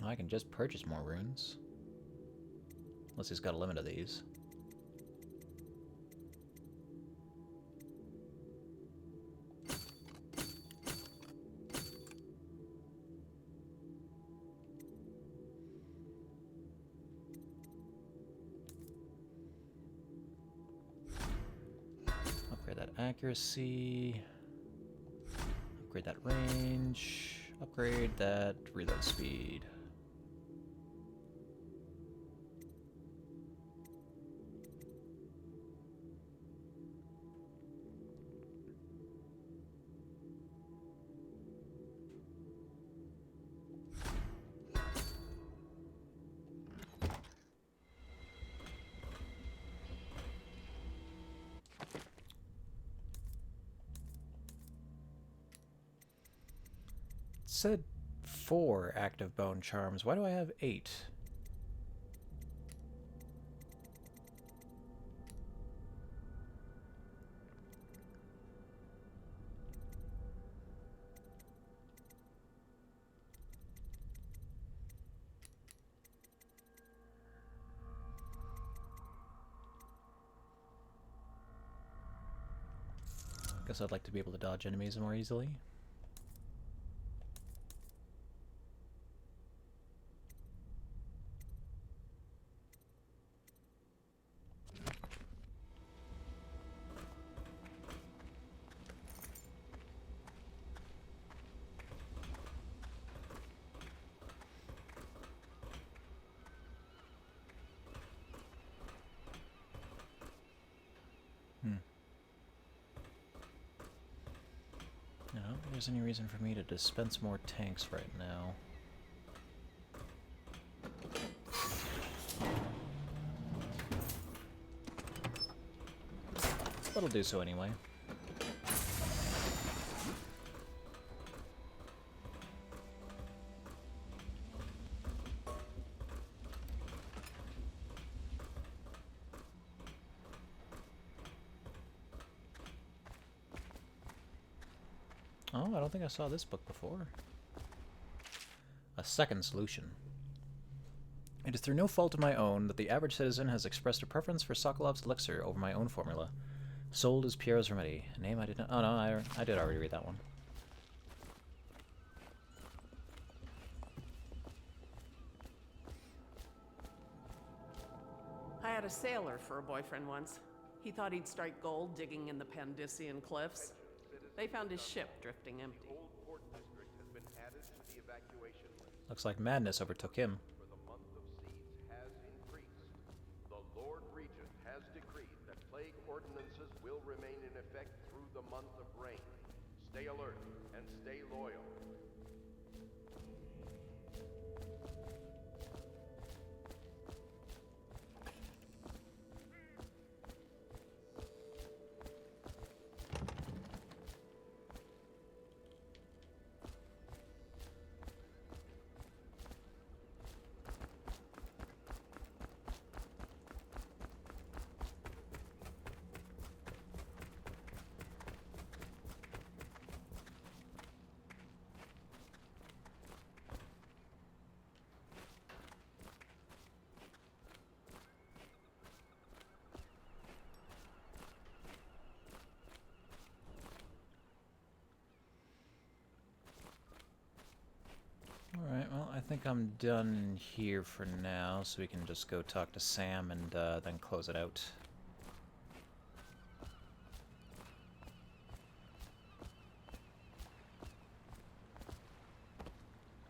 A: I can just purchase more runes. Unless he's got a limit of these. Upgrade that accuracy. Upgrade that range. Upgrade that reload speed. Said 4 active bone charms. Why do I have 8? Guess I'd like to be able to dodge enemies more easily. I don't think there's any reason for me to dispense more tanks right now. But I'll do so anyway. Oh, I don't think I saw this book before. A second solution. It is through no fault of my own that the average citizen has expressed a preference for Sokolov's elixir over my own formula. Sold is Piero's remedy. A name I did not... Oh no, I did already read that one.
T: I had a sailor for a boyfriend once. He thought he'd strike gold digging in the Pandician cliffs. They found his ship drifting empty.
C: Old Port District has been added to the evacuation list.
A: Looks like madness overtook him.
C: For the month of seeds has increased. The Lord Regent has decreed that plague ordinances will remain in effect through the month of rain. Stay alert and stay loyal.
A: Alright, well, I think I'm done here for now, so we can just go talk to Sam and then close it out.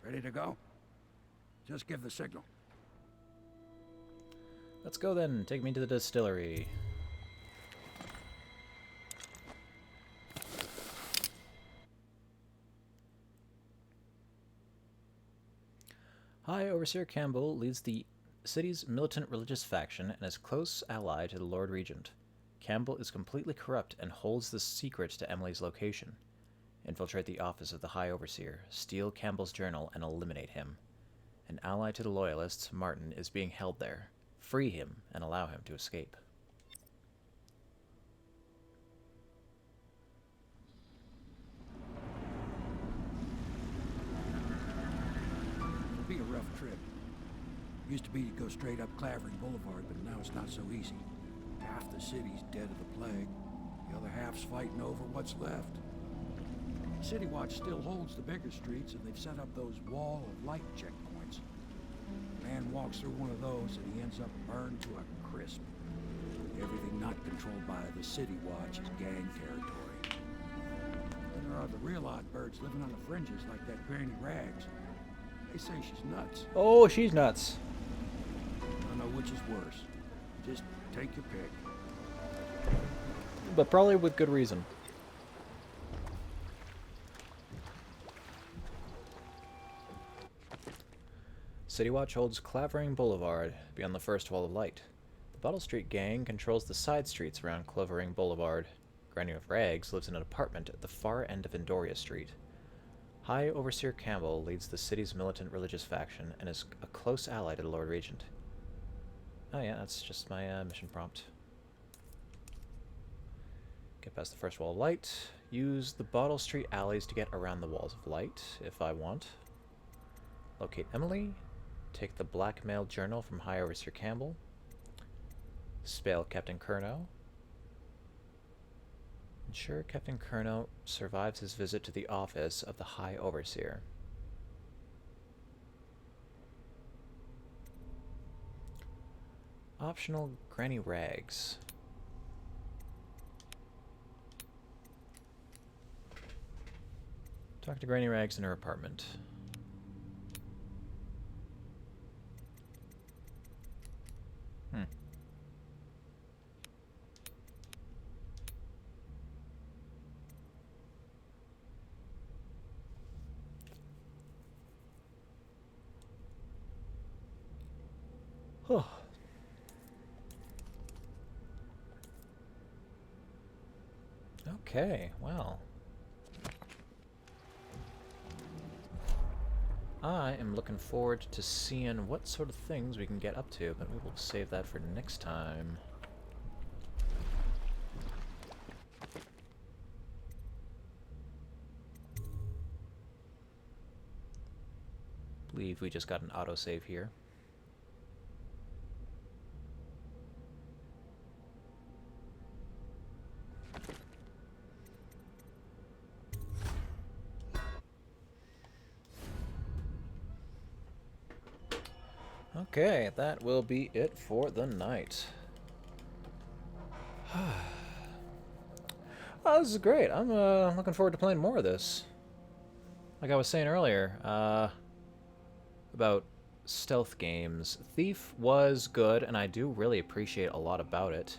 L: Ready to go? Just give the signal.
A: Let's go then. Take me to the distillery. High Overseer Campbell leads the city's militant religious faction and is a close ally to the Lord Regent. Campbell is completely corrupt and holds the secret to Emily's location. Infiltrate the office of the High Overseer, steal Campbell's journal, and eliminate him. An ally to the Loyalists, Martin, is being held there. Free him and allow him to escape.
L: It'll be a rough trip. Used to be to go straight up Clavering Boulevard, but now it's not so easy. Half the city's dead of the plague. The other half's fighting over what's left. City Watch still holds the bigger streets, and they've set up those wall of light checkpoints. A man walks through one of those, and he ends up burned to a crisp. Everything not controlled by the City Watch is gang territory. Then there are the real odd birds living on the fringes, like that Granny Rags. They say she's nuts.
A: Oh, she's nuts.
L: I don't know which is worse. Just take your pick.
A: But probably with good reason. City Watch holds Clavering Boulevard beyond the first wall of light. The Bottle Street gang controls the side streets around Clavering Boulevard. Granny of Rags lives in an apartment at the far end of Endoria Street. High Overseer Campbell leads the city's militant religious faction and is a close ally to the Lord Regent. Oh yeah, that's just my mission prompt. Get past the first wall of light. Use the Bottle Street alleys to get around the walls of light, if I want. Locate Emily. Take the blackmail journal from High Overseer Campbell. Spell Captain Curnow. Ensure Captain Kerno survives his visit to the office of the High Overseer. Optional Granny Rags. Talk to Granny Rags in her apartment. Oh. Okay, well. I am looking forward to seeing what sort of things we can get up to, but we will save that for next time. I believe we just got an autosave here. Okay, that will be it for the night. Oh, this is great. I'm looking forward to playing more of this. Like I was saying earlier, about stealth games. Thief was good, and I do really appreciate a lot about it.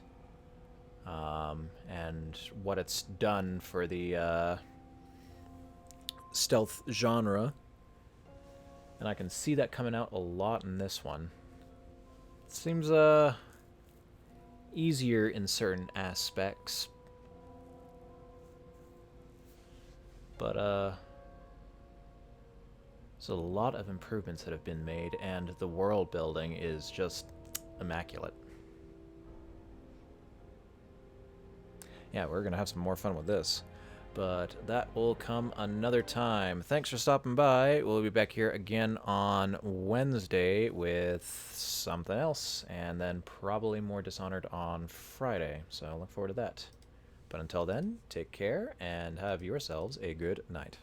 A: And what it's done for the stealth genre. And I can see that coming out a lot in this one. It seems easier in certain aspects. But there's a lot of improvements that have been made, and the world building is just immaculate. Yeah, we're gonna have some more fun with this. But that will come another time. Thanks for stopping by. We'll be back here again on Wednesday with something else, and then probably more Dishonored on Friday. So look forward to that. But until then, take care and have yourselves a good night.